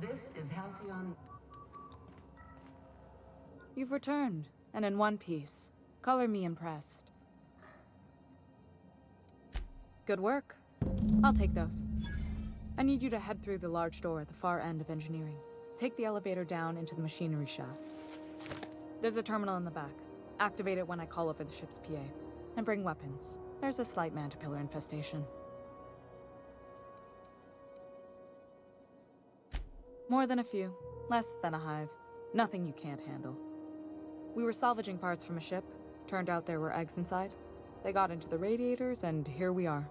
This is Halcyon. You've returned, and in one piece. Color me impressed. Good work. I'll take those. I need you to head through the large door at the far end of engineering. Take the elevator down into the machinery shaft. There's a terminal in the back. Activate it when I call over the ship's PA. And bring weapons. There's a slight mantipillar infestation. More than a few. Less than a hive. Nothing you can't handle. We were salvaging parts from a ship. Turned out there were eggs inside. They got into the radiators, and here we are.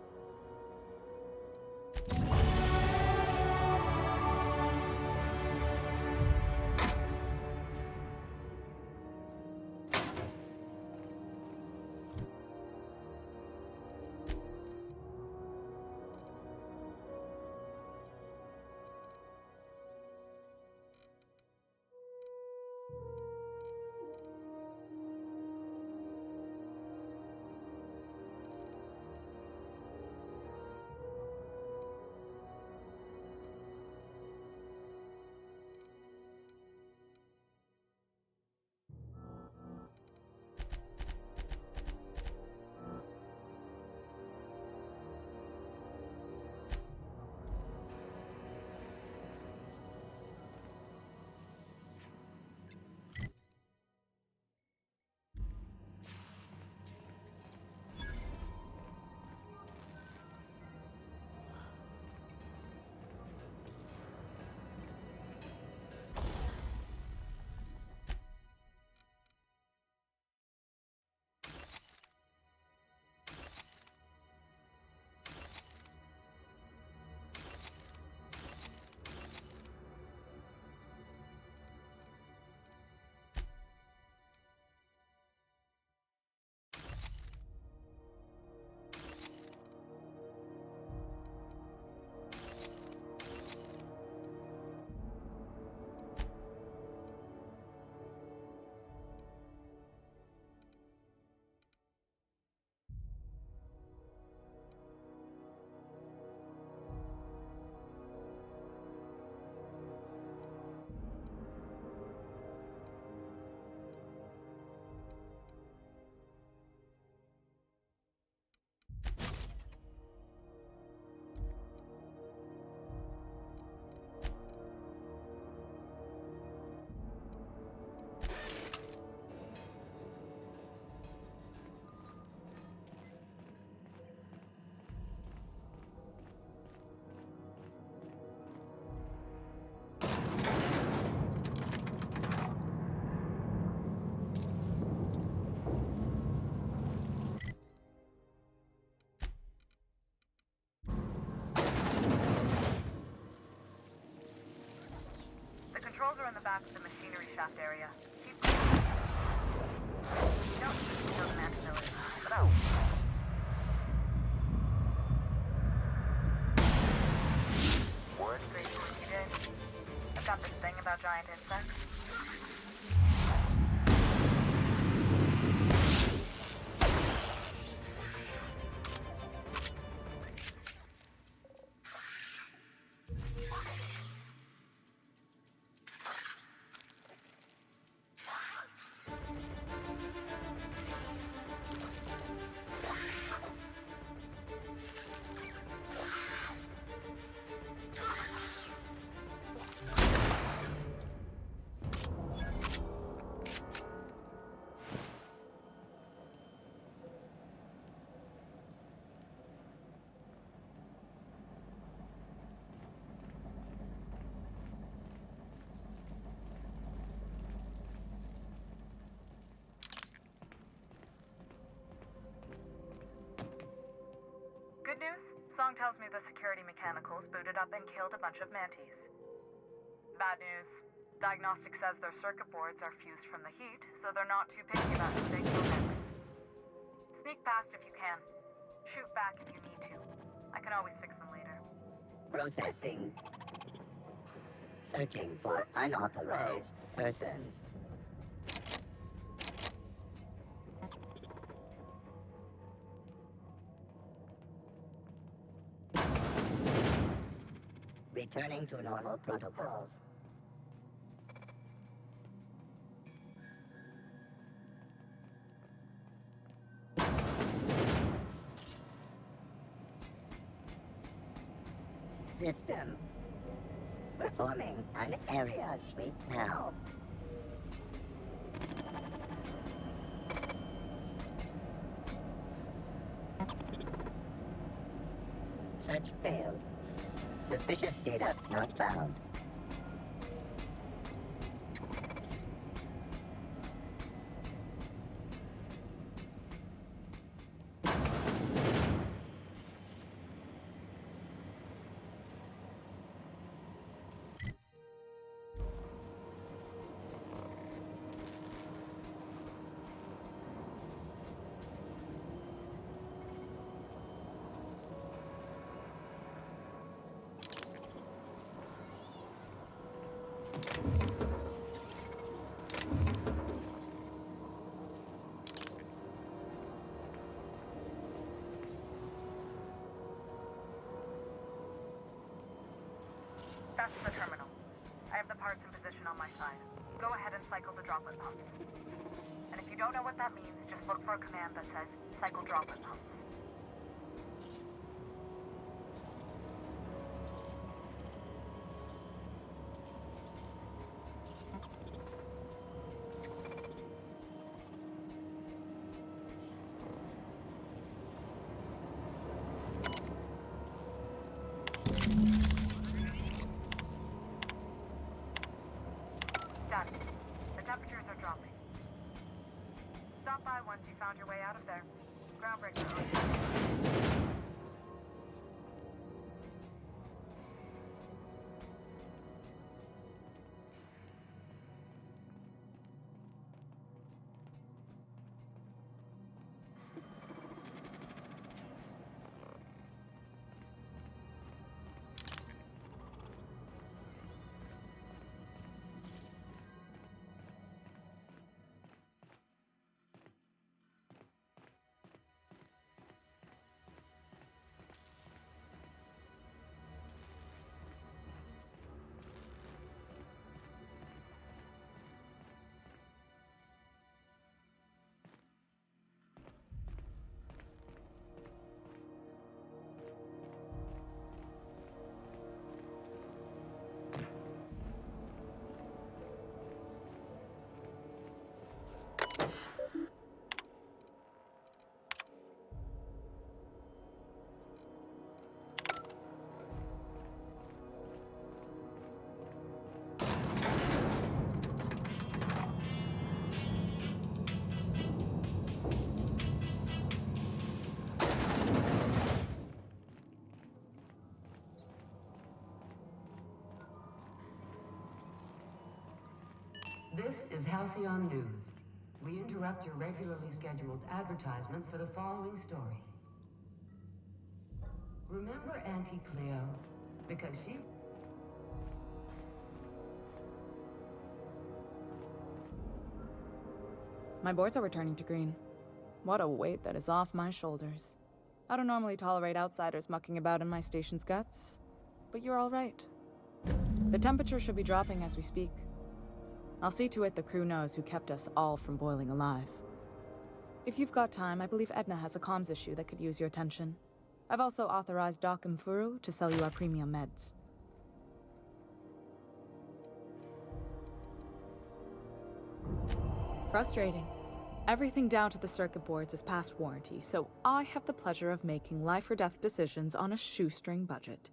Controls are in the back of the machinery shaft area. Keep going. You don't need to know the man facility, but oh. Word straight to TJ. I've got this thing about giant insects. Good news? Song tells me the security mechanicals booted up and killed a bunch of mantis. Bad news. Diagnostic says their circuit boards are fused from the heat, so they're not too picky about who they kill next. Sneak past if you can. Shoot back if you need to. I can always fix them later. Processing. Searching for unauthorized persons. returning to normal protocols. System. Performing an area sweep now. Search failed. Suspicious data not found. That's the terminal. I have the parts in position on my side. Go ahead and cycle the droplet pumps. And if you don't know what that means, just look for a command that says, cycle droplet pumps. Done. The temperatures are dropping. Stop by once you found your way out of there. Groundbreaker on. This is Halcyon News. We interrupt your regularly scheduled advertisement for the following story. Remember Auntie Cleo? Because she... My boards are returning to green. What a weight that is off my shoulders. I don't normally tolerate outsiders mucking about in my station's guts, but you're all right. The temperature should be dropping as we speak. I'll see to it the crew knows who kept us all from boiling alive. If you've got time, I believe Edna has a comms issue that could use your attention. I've also authorized Doc and Furu to sell you our premium meds. Frustrating. Everything down to the circuit boards is past warranty, so I have the pleasure of making life-or-death decisions on a shoestring budget.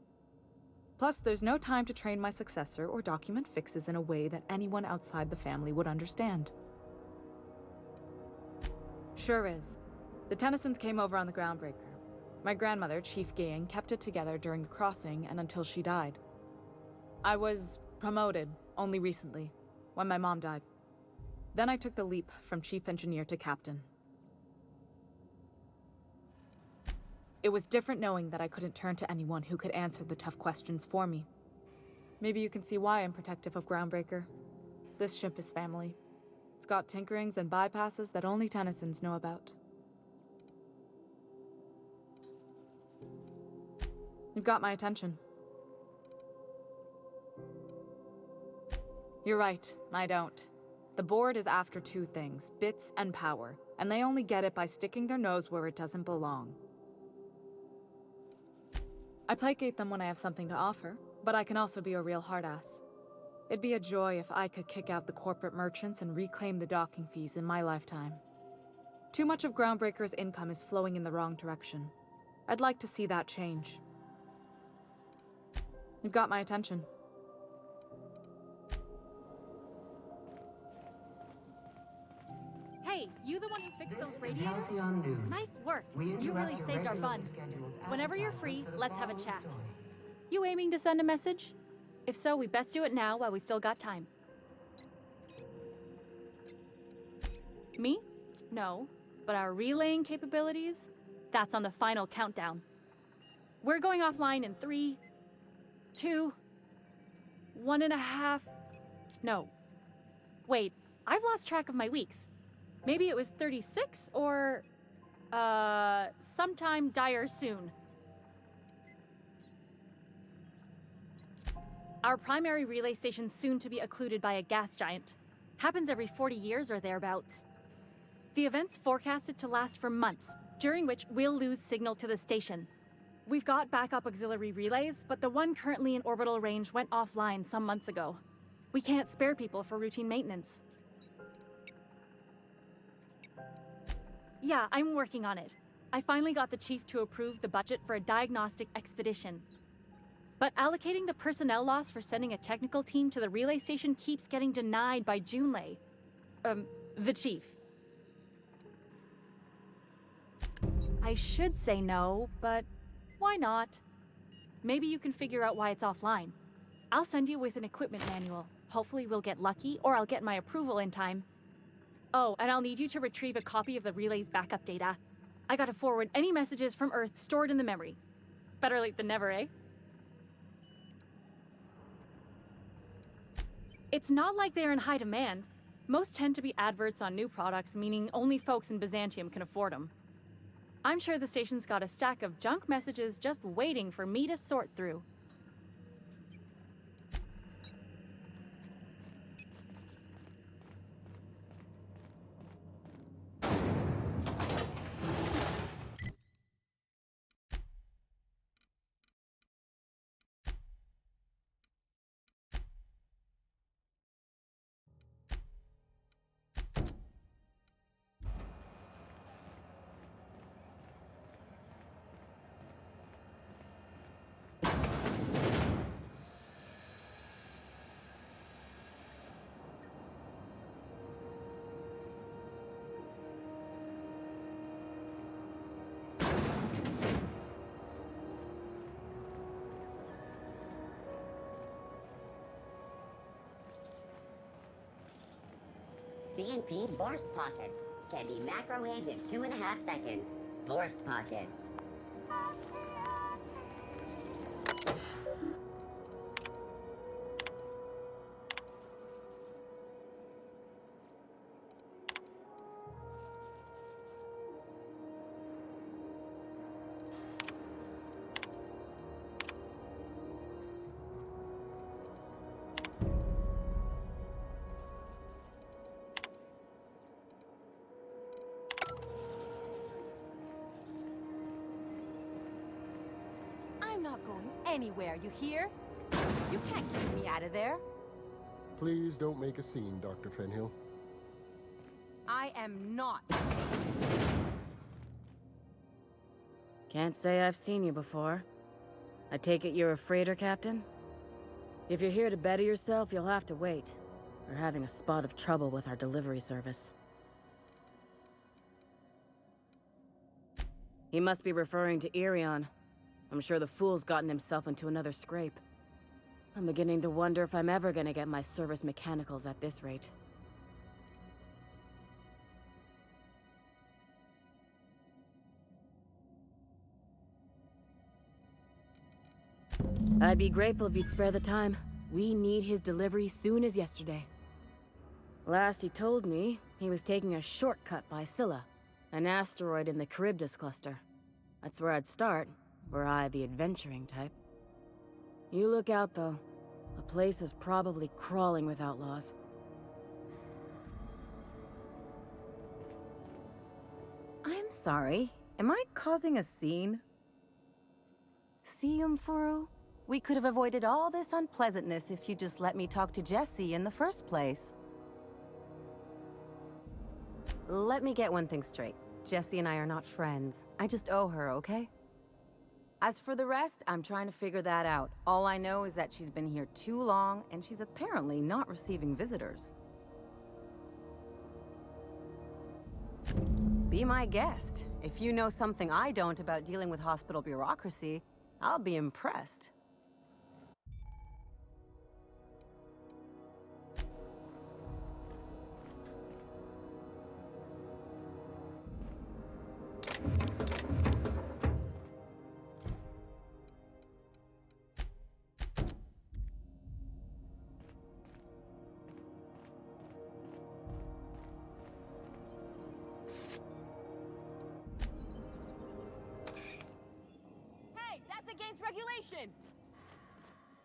Plus, there's no time to train my successor or document fixes in a way that anyone outside the family would understand. Sure is. The Tennysons came over on the Groundbreaker. My grandmother, Chief Gayan, kept it together during the crossing and until she died. I was promoted only recently, when my mom died. Then I took the leap from chief engineer to captain. It was different knowing that I couldn't turn to anyone who could answer the tough questions for me. Maybe you can see why I'm protective of Groundbreaker. This ship is family. It's got tinkerings and bypasses that only Tennysons know about. You've got my attention. You're right, I don't. The board is after two things, bits and power, and they only get it by sticking their nose where it doesn't belong. I placate them when I have something to offer, but I can also be a real hard-ass. It'd be a joy if I could kick out the corporate merchants and reclaim the docking fees in my lifetime. Too much of Groundbreaker's income is flowing in the wrong direction. I'd like to see that change. You've got my attention. Hey, you the one who fixed those This is radiators? Halcyon News. Nice work. We You really interrupt your saved our regularly buns. scheduled Whenever you're advertisement free, for the let's have a following chat. story. You aiming to send a message? If so, we best do it now while we still got time. Me? No. But our relaying capabilities? That's on the final countdown. We're going offline in 3, 2, 1.5... No. Wait, I've lost track of my weeks. Maybe it was 36 or... sometime dire soon. Our primary relay station's soon to be occluded by a gas giant. Happens every 40 years or thereabouts. The event's forecasted to last for months, during which we'll lose signal to the station. We've got backup auxiliary relays, but the one currently in orbital range went offline some months ago. We can't spare people for routine maintenance. Yeah, I'm working on it. I finally got the chief to approve the budget for a diagnostic expedition. But allocating the personnel loss for sending a technical team to the relay station keeps getting denied by Junlei. The chief. I should say no, but why not? Maybe you can figure out why it's offline. I'll send you with an equipment manual. Hopefully we'll get lucky, or I'll get my approval in time. Oh, and I'll need you to retrieve a copy of the relay's backup data. I gotta forward any messages from Earth stored in the memory. Better late than never, eh? It's not like they're in high demand. Most tend to be adverts on new products, meaning only folks in Byzantium can afford them. I'm sure the station's got a stack of junk messages just waiting for me to sort through. CNP burst pockets can be macrowaved in 2.5 seconds. Burst pockets. I'm not going anywhere, you hear? You can't keep me out of there. Please don't make a scene, Dr. Fenhill. I am not. Can't say I've seen you before. I take it you're a freighter captain? If you're here to better yourself, you'll have to wait. We're having a spot of trouble with our delivery service. He must be referring to Irion. I'm sure the fool's gotten himself into another scrape. I'm beginning to wonder if I'm ever gonna get my service mechanicals at this rate. I'd be grateful if you'd spare the time. We need his delivery soon as yesterday. Last he told me, he was taking a shortcut by Scylla, an asteroid in the Charybdis cluster. That's where I'd start, were I the adventuring type. You look out, though. The place is probably crawling with outlaws. I'm sorry. Am I causing a scene? See, Umfuru? We could have avoided all this unpleasantness if you just let me talk to Jessie in the first place. Let me get one thing straight. Jessie and I are not friends. I just owe her, okay? As for the rest, I'm trying to figure that out. All I know is that she's been here too long, and she's apparently not receiving visitors. Be my guest. If you know something I don't about dealing with hospital bureaucracy, I'll be impressed. That's against regulation!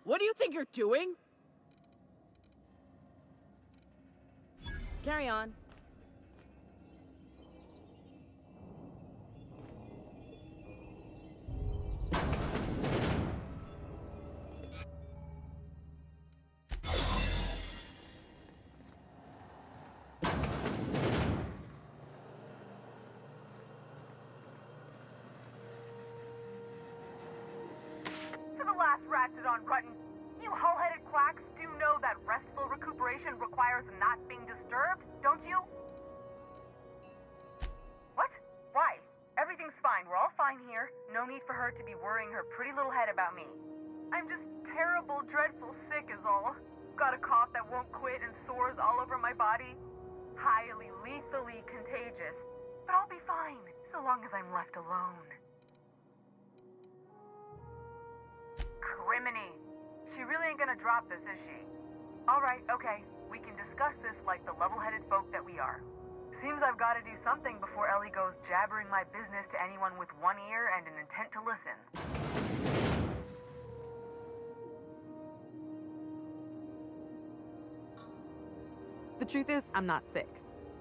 What do you think you're doing? Carry on. Ratted on Rutten. You hull-headed quacks do know that restful recuperation requires not being disturbed, don't you? What? Why? Everything's fine. We're all fine here. No need for her to be worrying her pretty little head about me. I'm just terrible, dreadful sick is all. Got a cough that won't quit and sores all over my body. Highly, lethally contagious. But I'll be fine, so long as I'm left alone. Criminy. She really ain't gonna drop this, is she? Alright, okay. We can discuss this like the level-headed folk that we are. Seems I've gotta do something before Ellie goes jabbering my business to anyone with one ear and an intent to listen. The truth is, I'm not sick.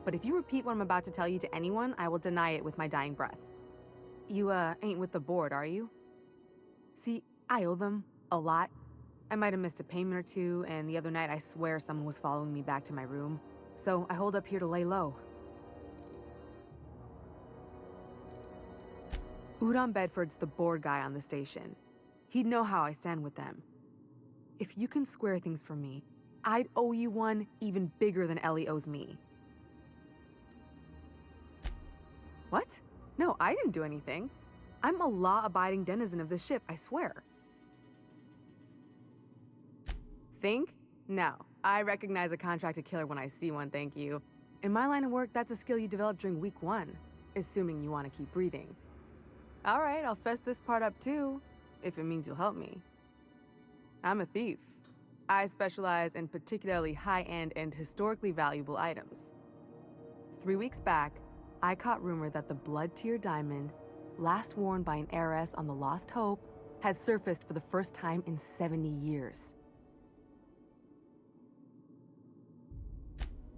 But if you repeat what I'm about to tell you to anyone, I will deny it with my dying breath. You, ain't with the board, are you? See, I owe them a lot. I might have missed a payment or two, and the other night I swear someone was following me back to my room. So I hold up here to lay low. Udon Bedford's the board guy on the station. He'd know how I stand with them. If you can square things for me, I'd owe you one even bigger than Ellie owes me. What? No, I didn't do anything. I'm a law-abiding denizen of this ship, I swear. Think? No. I recognize a contracted killer when I see one, thank you. In my line of work, that's a skill you develop during week 1, assuming you want to keep breathing. All right, I'll fess this part up too, if it means you'll help me. I'm a thief. I specialize in particularly high-end and historically valuable items. 3 weeks back, I caught rumor that the Blood Tier diamond, last worn by an heiress on the Lost Hope, had surfaced for the first time in 70 years.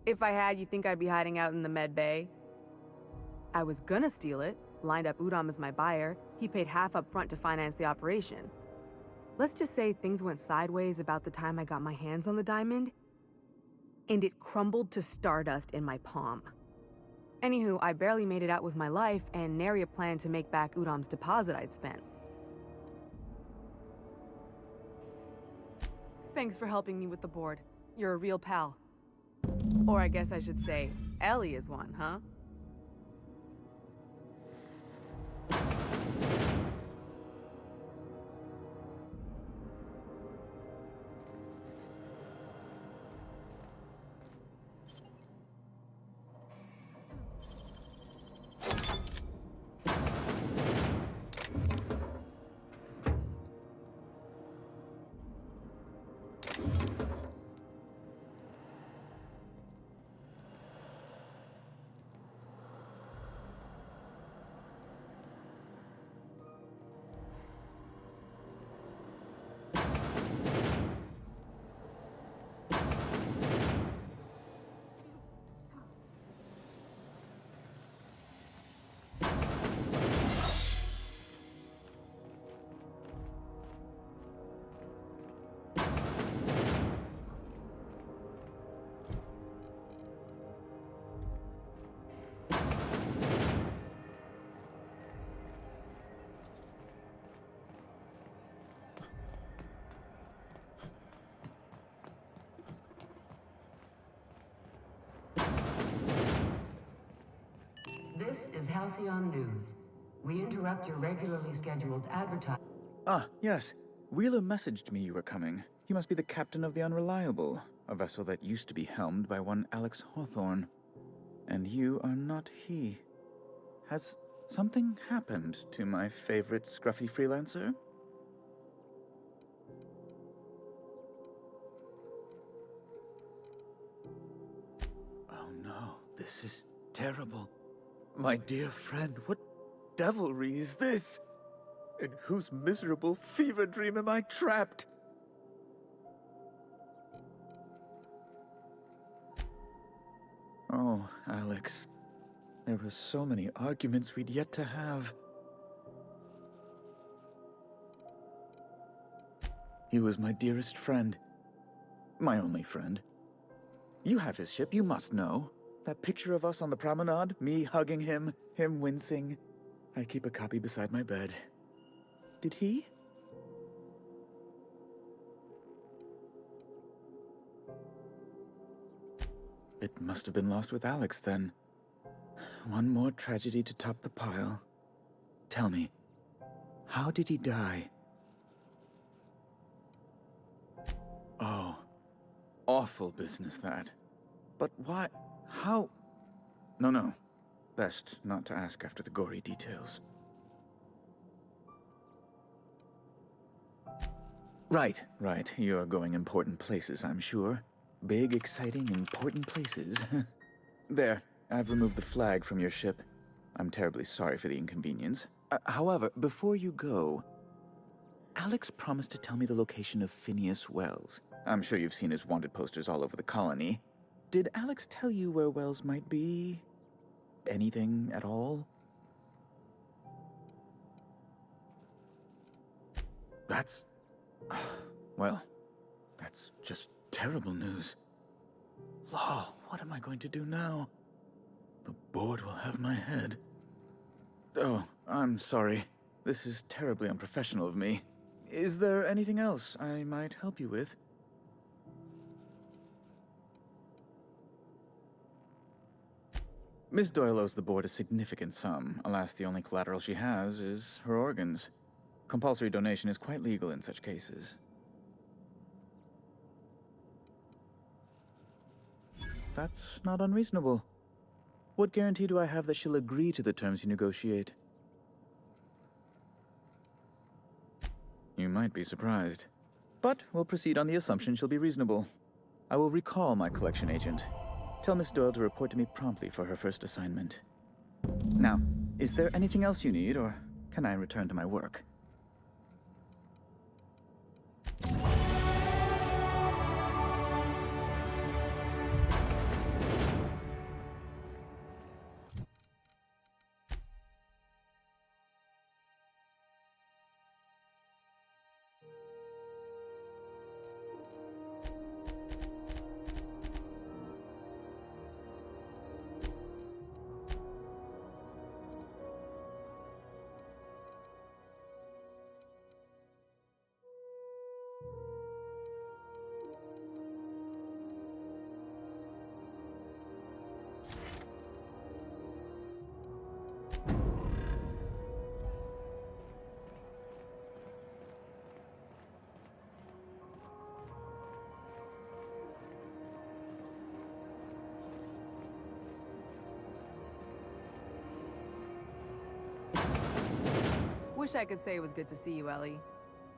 If I had, you think I'd be hiding out in the Med Bay? I was gonna steal it, lined up Udom as my buyer. He paid half up front to finance the operation. Let's just say things went sideways about the time I got my hands on the diamond, and it crumbled to stardust in my palm. Anywho, I barely made it out with my life, and nary a plan to make back Udom's deposit I'd spent. Thanks for helping me with the board. You're a real pal. Or I guess I should say, Ellie is one, huh? This is Halcyon News. We interrupt your regularly scheduled advertising. Ah, yes. Wheeler messaged me you were coming. You must be the captain of the Unreliable, a vessel that used to be helmed by one Alex Hawthorne. And you are not he. Has something happened to my favorite scruffy freelancer? Oh no, this is terrible. My dear friend, what devilry is this? In whose miserable fever dream am I trapped? Oh, Alex. There were so many arguments we'd yet to have. He was my dearest friend. My only friend. You have his ship, you must know. That picture of us on the promenade, me hugging him, him wincing. I keep a copy beside my bed. Did he? It must have been lost with Alex, then. One more tragedy to top the pile. Tell me, how did he die? Oh, awful business, that. But why? How? No. Best not to ask after the gory details. Right. You're going important places, I'm sure. Big, exciting, important places. There, I've removed the flag from your ship. I'm terribly sorry for the inconvenience. However, before you go, Alex promised to tell me the location of Phineas Wells. I'm sure you've seen his wanted posters all over the colony. Did Alex tell you where Wells might be? Anything at all? That's... well, that's just terrible news. Law, what am I going to do now? The board will have my head. Oh, I'm sorry. This is terribly unprofessional of me. Is there anything else I might help you with? Miss Doyle owes the board a significant sum. Alas, the only collateral she has is her organs. Compulsory donation is quite legal in such cases. That's not unreasonable. What guarantee do I have that she'll agree to the terms you negotiate? You might be surprised. But we'll proceed on the assumption she'll be reasonable. I will recall my collection agent. Tell Miss Doyle to report to me promptly for her first assignment. Now, is there anything else you need, or can I return to my work? Wish I could say it was good to see you, Ellie.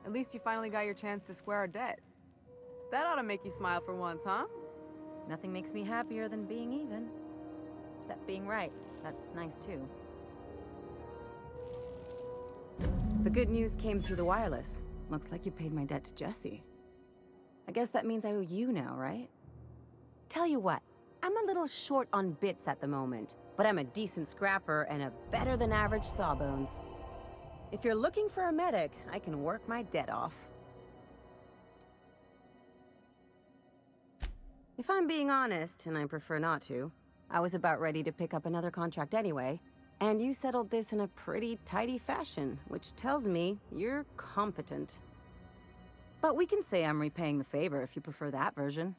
At least you finally got your chance to square our debt. That ought to make you smile for once, huh? Nothing makes me happier than being even. Except being right. That's nice, too. The good news came through the wireless. Looks like you paid my debt to Jesse. I guess that means I owe you now, right? Tell you what, I'm a little short on bits at the moment, but I'm a decent scrapper and a better-than-average sawbones. If you're looking for a medic, I can work my debt off. If I'm being honest, and I prefer not to, I was about ready to pick up another contract anyway, and you settled this in a pretty tidy fashion, which tells me you're competent. But we can say I'm repaying the favor if you prefer that version.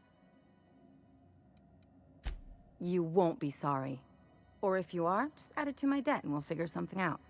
You won't be sorry. Or if you are, just add it to my debt and we'll figure something out.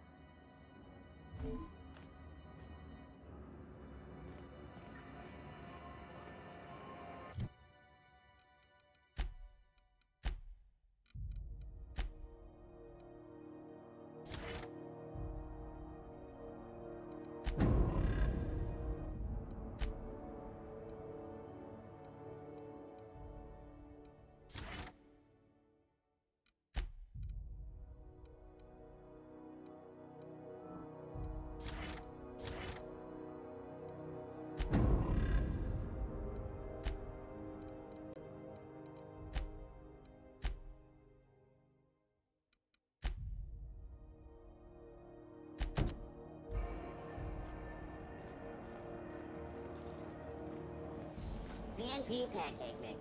CNP pancake mix.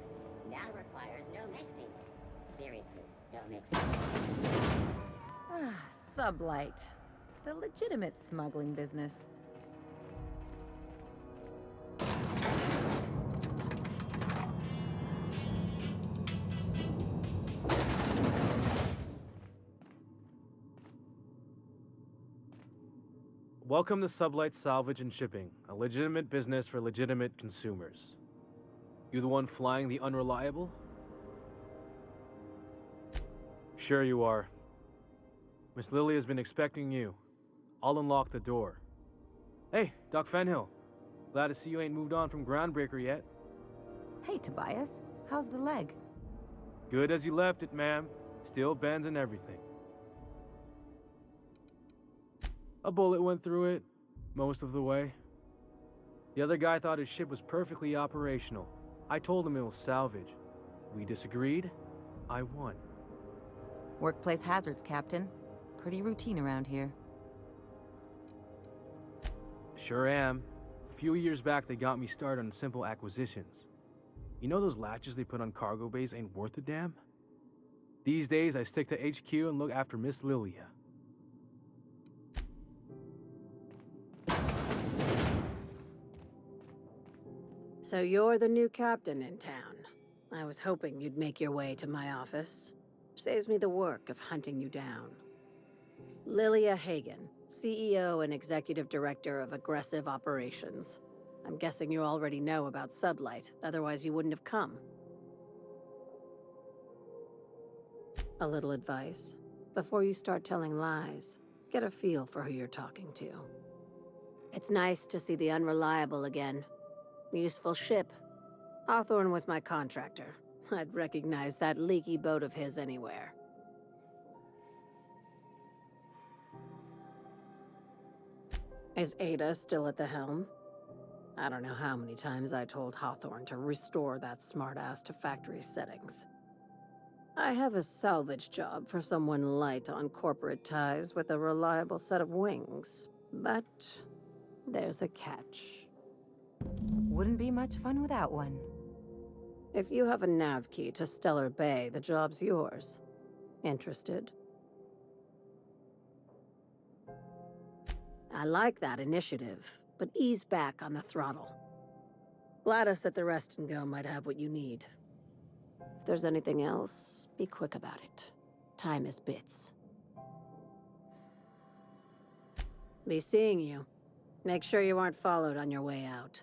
Now requires no mixing. Seriously, don't mix it. Ah, Sublight. The legitimate smuggling business. Welcome to Sublight Salvage and Shipping, a legitimate business for legitimate consumers. You the one flying the unreliable? Sure you are. Miss Lily has been expecting you. I'll unlock the door. Hey, Doc Fenhill. Glad to see you ain't moved on from Groundbreaker yet. Hey, Tobias. How's the leg? Good as you left it, ma'am. Still bends and everything. A bullet went through it, most of the way. The other guy thought his ship was perfectly operational. I told him it was salvage. We disagreed. I won. Workplace hazards, Captain. Pretty routine around here. Sure am. A few years back, they got me started on simple acquisitions. You know those latches they put on cargo bays ain't worth a damn? These days, I stick to HQ and look after Miss Lilia. So you're the new captain in town. I was hoping you'd make your way to my office. Saves me the work of hunting you down. Lilia Hagen, CEO and Executive Director of Aggressive Operations. I'm guessing you already know about Sublight, otherwise you wouldn't have come. A little advice. Before you start telling lies, get a feel for who you're talking to. It's nice to see the Unreliable again. Useful ship. Hawthorne was my contractor. I'd recognize that leaky boat of his anywhere. Is Ada still at the helm? I don't know how many times I told Hawthorne to restore that smartass to factory settings. I have a salvage job for someone light on corporate ties with a reliable set of wings, but there's a catch. Wouldn't be much fun without one. If you have a nav key to Stellar Bay, the job's yours. Interested? I like that initiative, but ease back on the throttle. Gladys at the Rest and Go might have what you need. If there's anything else, be quick about it. Time is bits. Be seeing you. Make sure you aren't followed on your way out.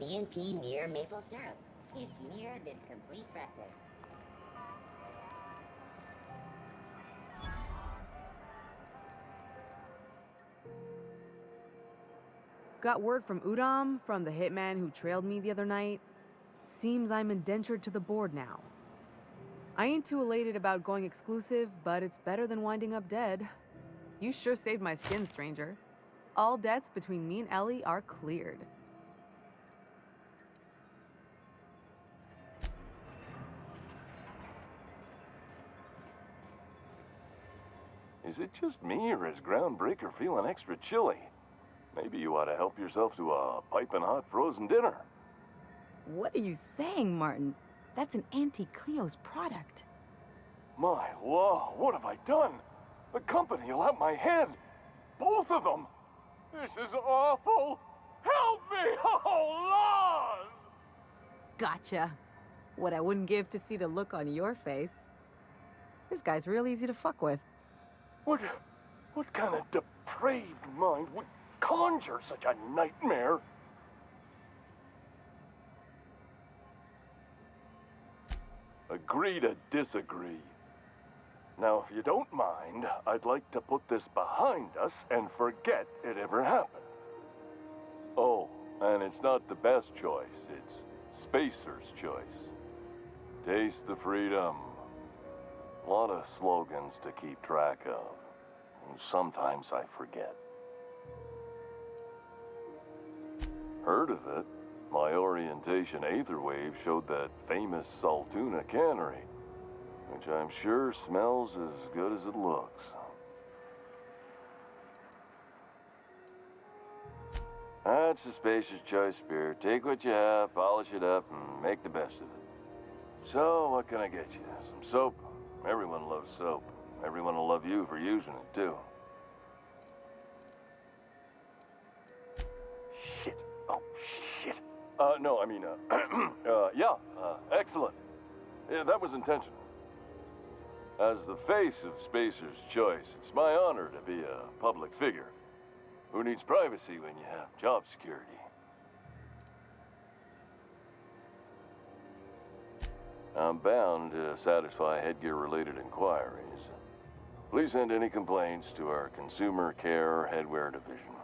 CNP near maple syrup. It's near this complete breakfast. Got word from Udom, from the hitman who trailed me the other night. Seems I'm indentured to the board now. I ain't too elated about going exclusive, but it's better than winding up dead. You sure saved my skin, stranger. All debts between me and Ellie are cleared. Is it just me, or is Groundbreaker feeling extra chilly? Maybe you ought to help yourself to a piping hot frozen dinner. What are you saying, Martin? That's an Auntie Cleo's product. My law, what have I done? The company will have my head. Both of them. This is awful. Help me! Oh, laws! Gotcha. What I wouldn't give to see the look on your face. This guy's real easy to fuck with. What kind of depraved mind would conjure such a nightmare? Agree to disagree. Now, if you don't mind, I'd like to put this behind us and forget it ever happened. Oh, and it's not the best choice. It's Spacer's choice. Taste the freedom. A lot of slogans to keep track of. Sometimes I forget. Heard of it? My orientation Aetherwave showed that famous Saltuna cannery, which I'm sure smells as good as it looks. That's a Spacer's choice beer. Take what you have, polish it up, and make the best of it. So, what can I get you? Some soap? Everyone loves soap. Everyone will love you for using it, too. Shit. Oh, shit. No, I mean, yeah, excellent. Yeah, that was intentional. As the face of Spacer's choice, it's my honor to be a public figure. Who needs privacy when you have job security? I'm bound to satisfy headgear-related inquiries. Please send any complaints to our Consumer Care Headwear Division.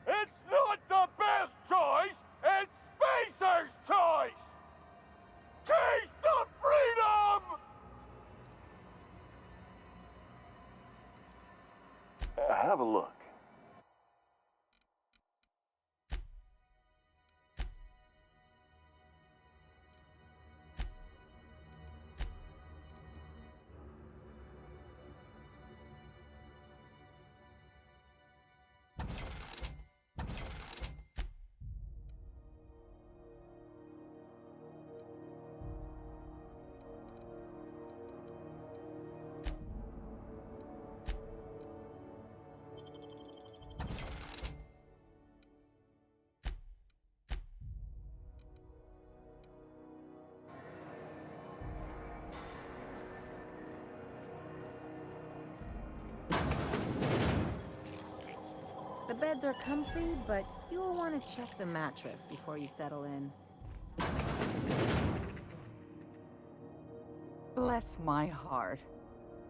It's not the best choice! It's Spacer's choice! Taste the freedom! Have a look. The beds are comfy, but you'll want to check the mattress before you settle in. Bless my heart.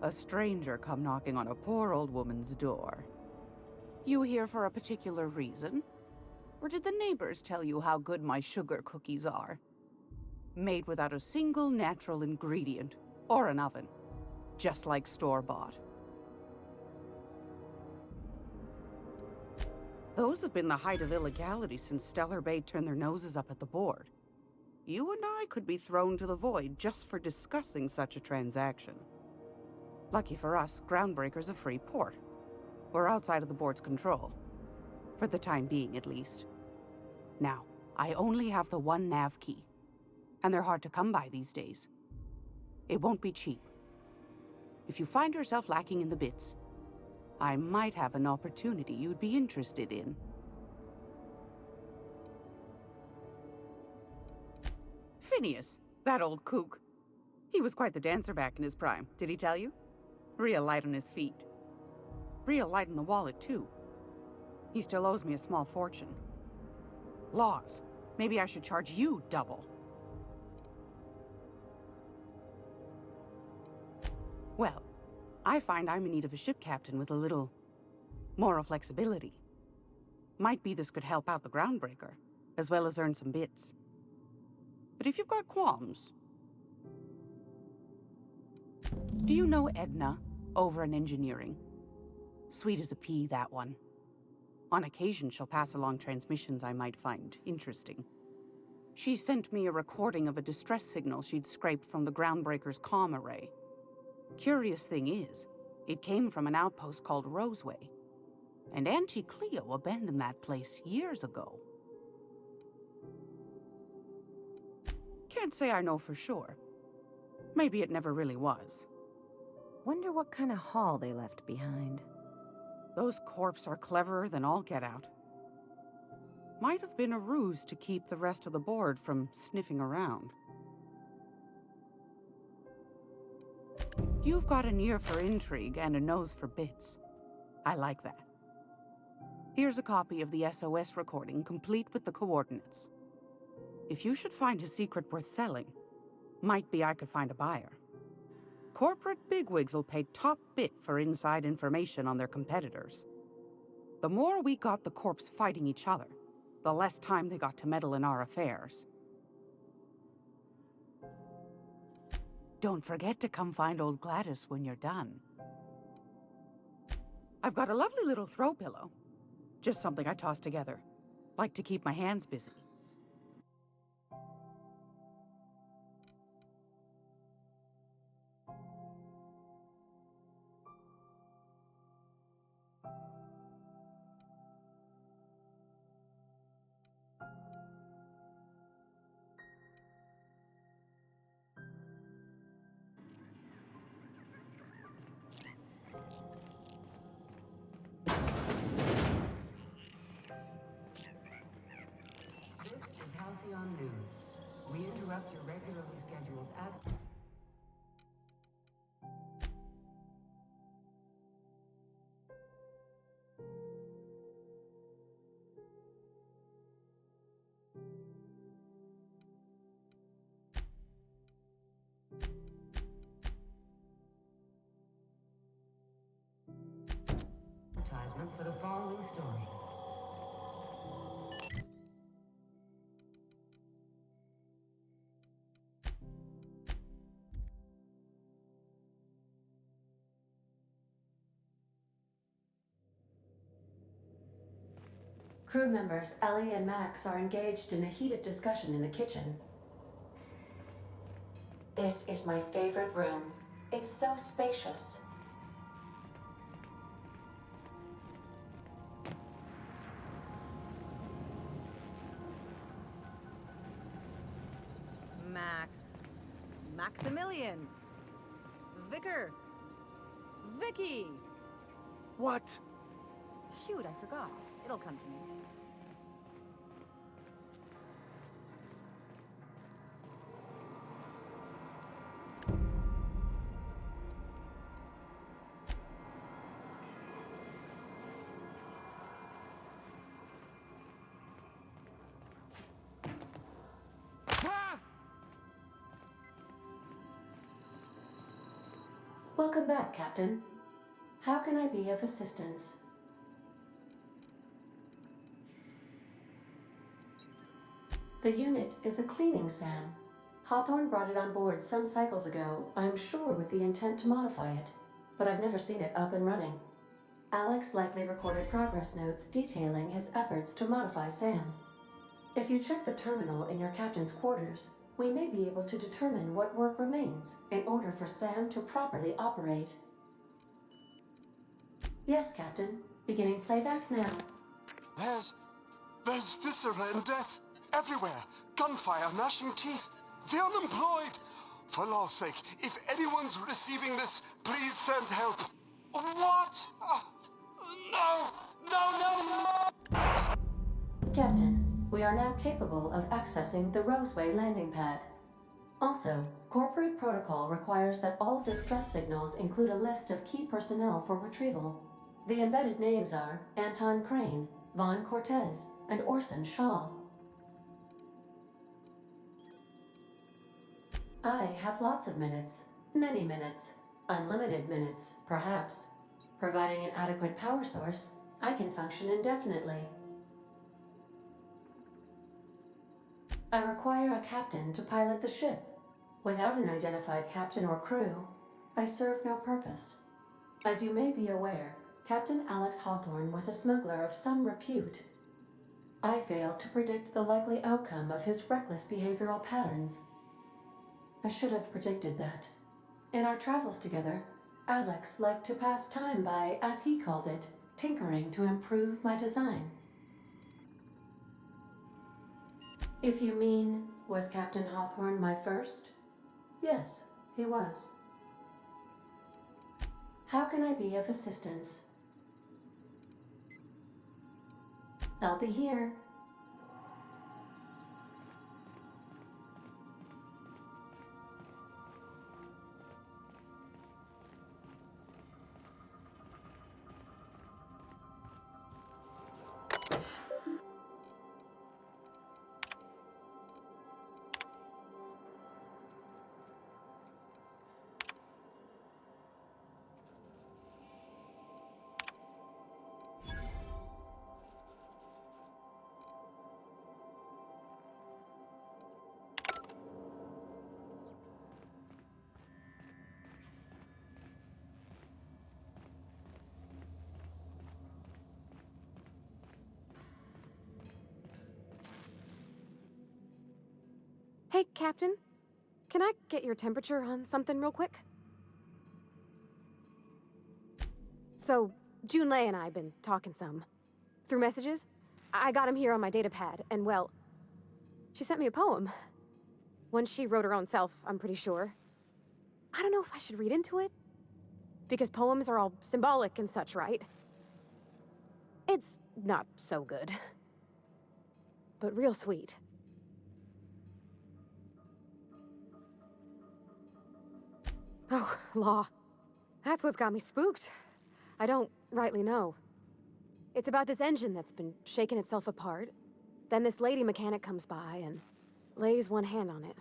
A stranger come knocking on a poor old woman's door. You here for a particular reason? Or did the neighbors tell you how good my sugar cookies are? Made without a single natural ingredient, or an oven. Just like store-bought. Those have been the height of illegality since Stellar Bay turned their noses up at the board. You and I could be thrown to the void just for discussing such a transaction. Lucky for us, Groundbreaker's a free port. We're outside of the board's control. For the time being, at least. Now, I only have the one nav key. And they're hard to come by these days. It won't be cheap. If you find yourself lacking in the bits, I might have an opportunity you'd be interested in. Phineas, that old kook. He was quite the dancer back in his prime, did he tell you? Real light on his feet. Real light on the wallet, too. He still owes me a small fortune. Laws. Maybe I should charge you double. Well, I find I'm in need of a ship captain with a little moral flexibility. Might be this could help out the Groundbreaker, as well as earn some bits. But if you've got qualms... Do you know Edna, over in engineering? Sweet as a pea, that one. On occasion, she'll pass along transmissions I might find interesting. She sent me a recording of a distress signal she'd scraped from the Groundbreaker's comm array. Curious thing is, it came from an outpost called Roseway. And Auntie Cleo abandoned that place years ago. Can't say I know for sure. Maybe it never really was. Wonder what kind of haul they left behind. Those corpses are cleverer than all get out. Might have been a ruse to keep the rest of the board from sniffing around. You've got an ear for intrigue and a nose for bits. I like that. Here's a copy of the SOS recording, complete with the coordinates. If you should find a secret worth selling, might be I could find a buyer. Corporate bigwigs will pay top bit for inside information on their competitors. The more we got the corps fighting each other, the less time they got to meddle in our affairs. Don't forget to come find old Gladys when you're done. I've got a lovely little throw pillow. Just something I toss together. Like to keep my hands busy. This is Halcyon News. We interrupt your regularly scheduled advertisement for the following story. Crew members Ellie and Max are engaged in a heated discussion in the kitchen. This is my favorite room. It's so spacious. Maximilian. Vicar. Vicky. What? Shoot, I forgot. It'll come to me. Welcome back, Captain. How can I be of assistance? The unit is a cleaning SAM. Hawthorne brought it on board some cycles ago, I'm sure with the intent to modify it, but I've never seen it up and running. Alex likely recorded progress notes detailing his efforts to modify SAM. If you check the terminal in your captain's quarters, we may be able to determine what work remains in order for SAM to properly operate. Yes, Captain. Beginning playback now. There's viscera and death everywhere. Gunfire, gnashing teeth. The unemployed. For law's sake, if anyone's receiving this, please send help. What? No! Captain, we are now capable of accessing the Roseway landing pad. Also, corporate protocol requires that all distress signals include a list of key personnel for retrieval. The embedded names are Anton Crane, Vaughn Cortez, and Orson Shaw. I have lots of minutes. Many minutes. Unlimited minutes, perhaps. Providing an adequate power source, I can function indefinitely. I require a captain to pilot the ship. Without an identified captain or crew, I serve no purpose. As you may be aware, Captain Alex Hawthorne was a smuggler of some repute. I failed to predict the likely outcome of his reckless behavioral patterns. I should have predicted that. In our travels together, Alex liked to pass time by, as he called it, tinkering to improve my design. If you mean, was Captain Hawthorne my first? Yes, he was. How can I be of assistance? I'll be here. Hey, Captain. Can I get your temperature on something real quick? So, Junlei and I have been talking some. Through messages. I got him here on my datapad, and well, she sent me a poem. One she wrote her own self, I'm pretty sure. I don't know if I should read into it. Because poems are all symbolic and such, right? It's not so good. But real sweet. Oh, law. That's what's got me spooked. I don't rightly know. It's about this engine that's been shaking itself apart. Then this lady mechanic comes by and lays one hand on it.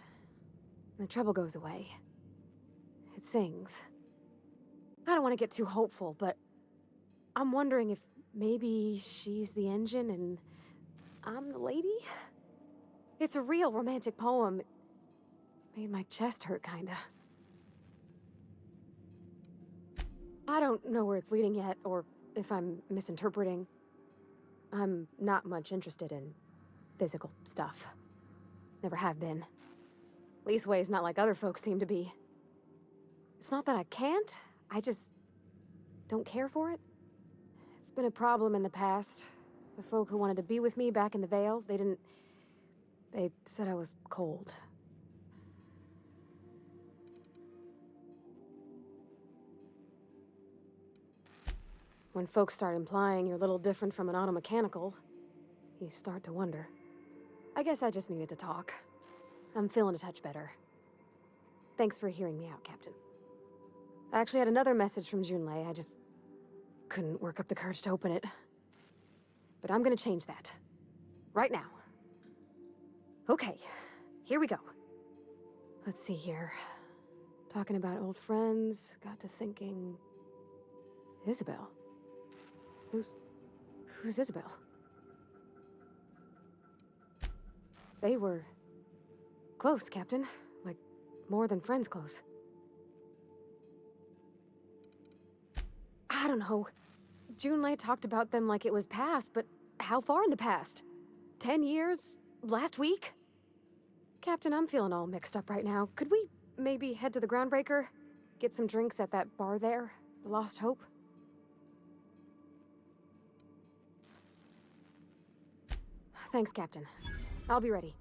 And the trouble goes away. It sings. I don't want to get too hopeful, but I'm wondering if maybe she's the engine and I'm the lady? It's a real romantic poem. It made my chest hurt, kinda. I don't know where it's leading yet, or if I'm misinterpreting. I'm not much interested in physical stuff. Never have been. Leastways, not like other folks seem to be. It's not that I can't, I just don't care for it. It's been a problem in the past. The folk who wanted to be with me back in the Vale, they said I was cold. When folks start implying you're a little different from an automechanical, you start to wonder. I guess I just needed to talk. I'm feeling a touch better. Thanks for hearing me out, Captain. I actually had another message from Junlei. I just couldn't work up the courage to open it. But I'm gonna change that. Right now. Okay, here we go. Let's see here. Talking about old friends, got to thinking... Isabel? Who's Isabel? They were... close, Captain. Like, more than friends close. I don't know. Junlei talked about them like it was past, but how far in the past? 10 years? Last week? Captain, I'm feeling all mixed up right now. Could we maybe head to the Groundbreaker? Get some drinks at that bar there? The Lost Hope? Thanks, Captain. I'll be ready.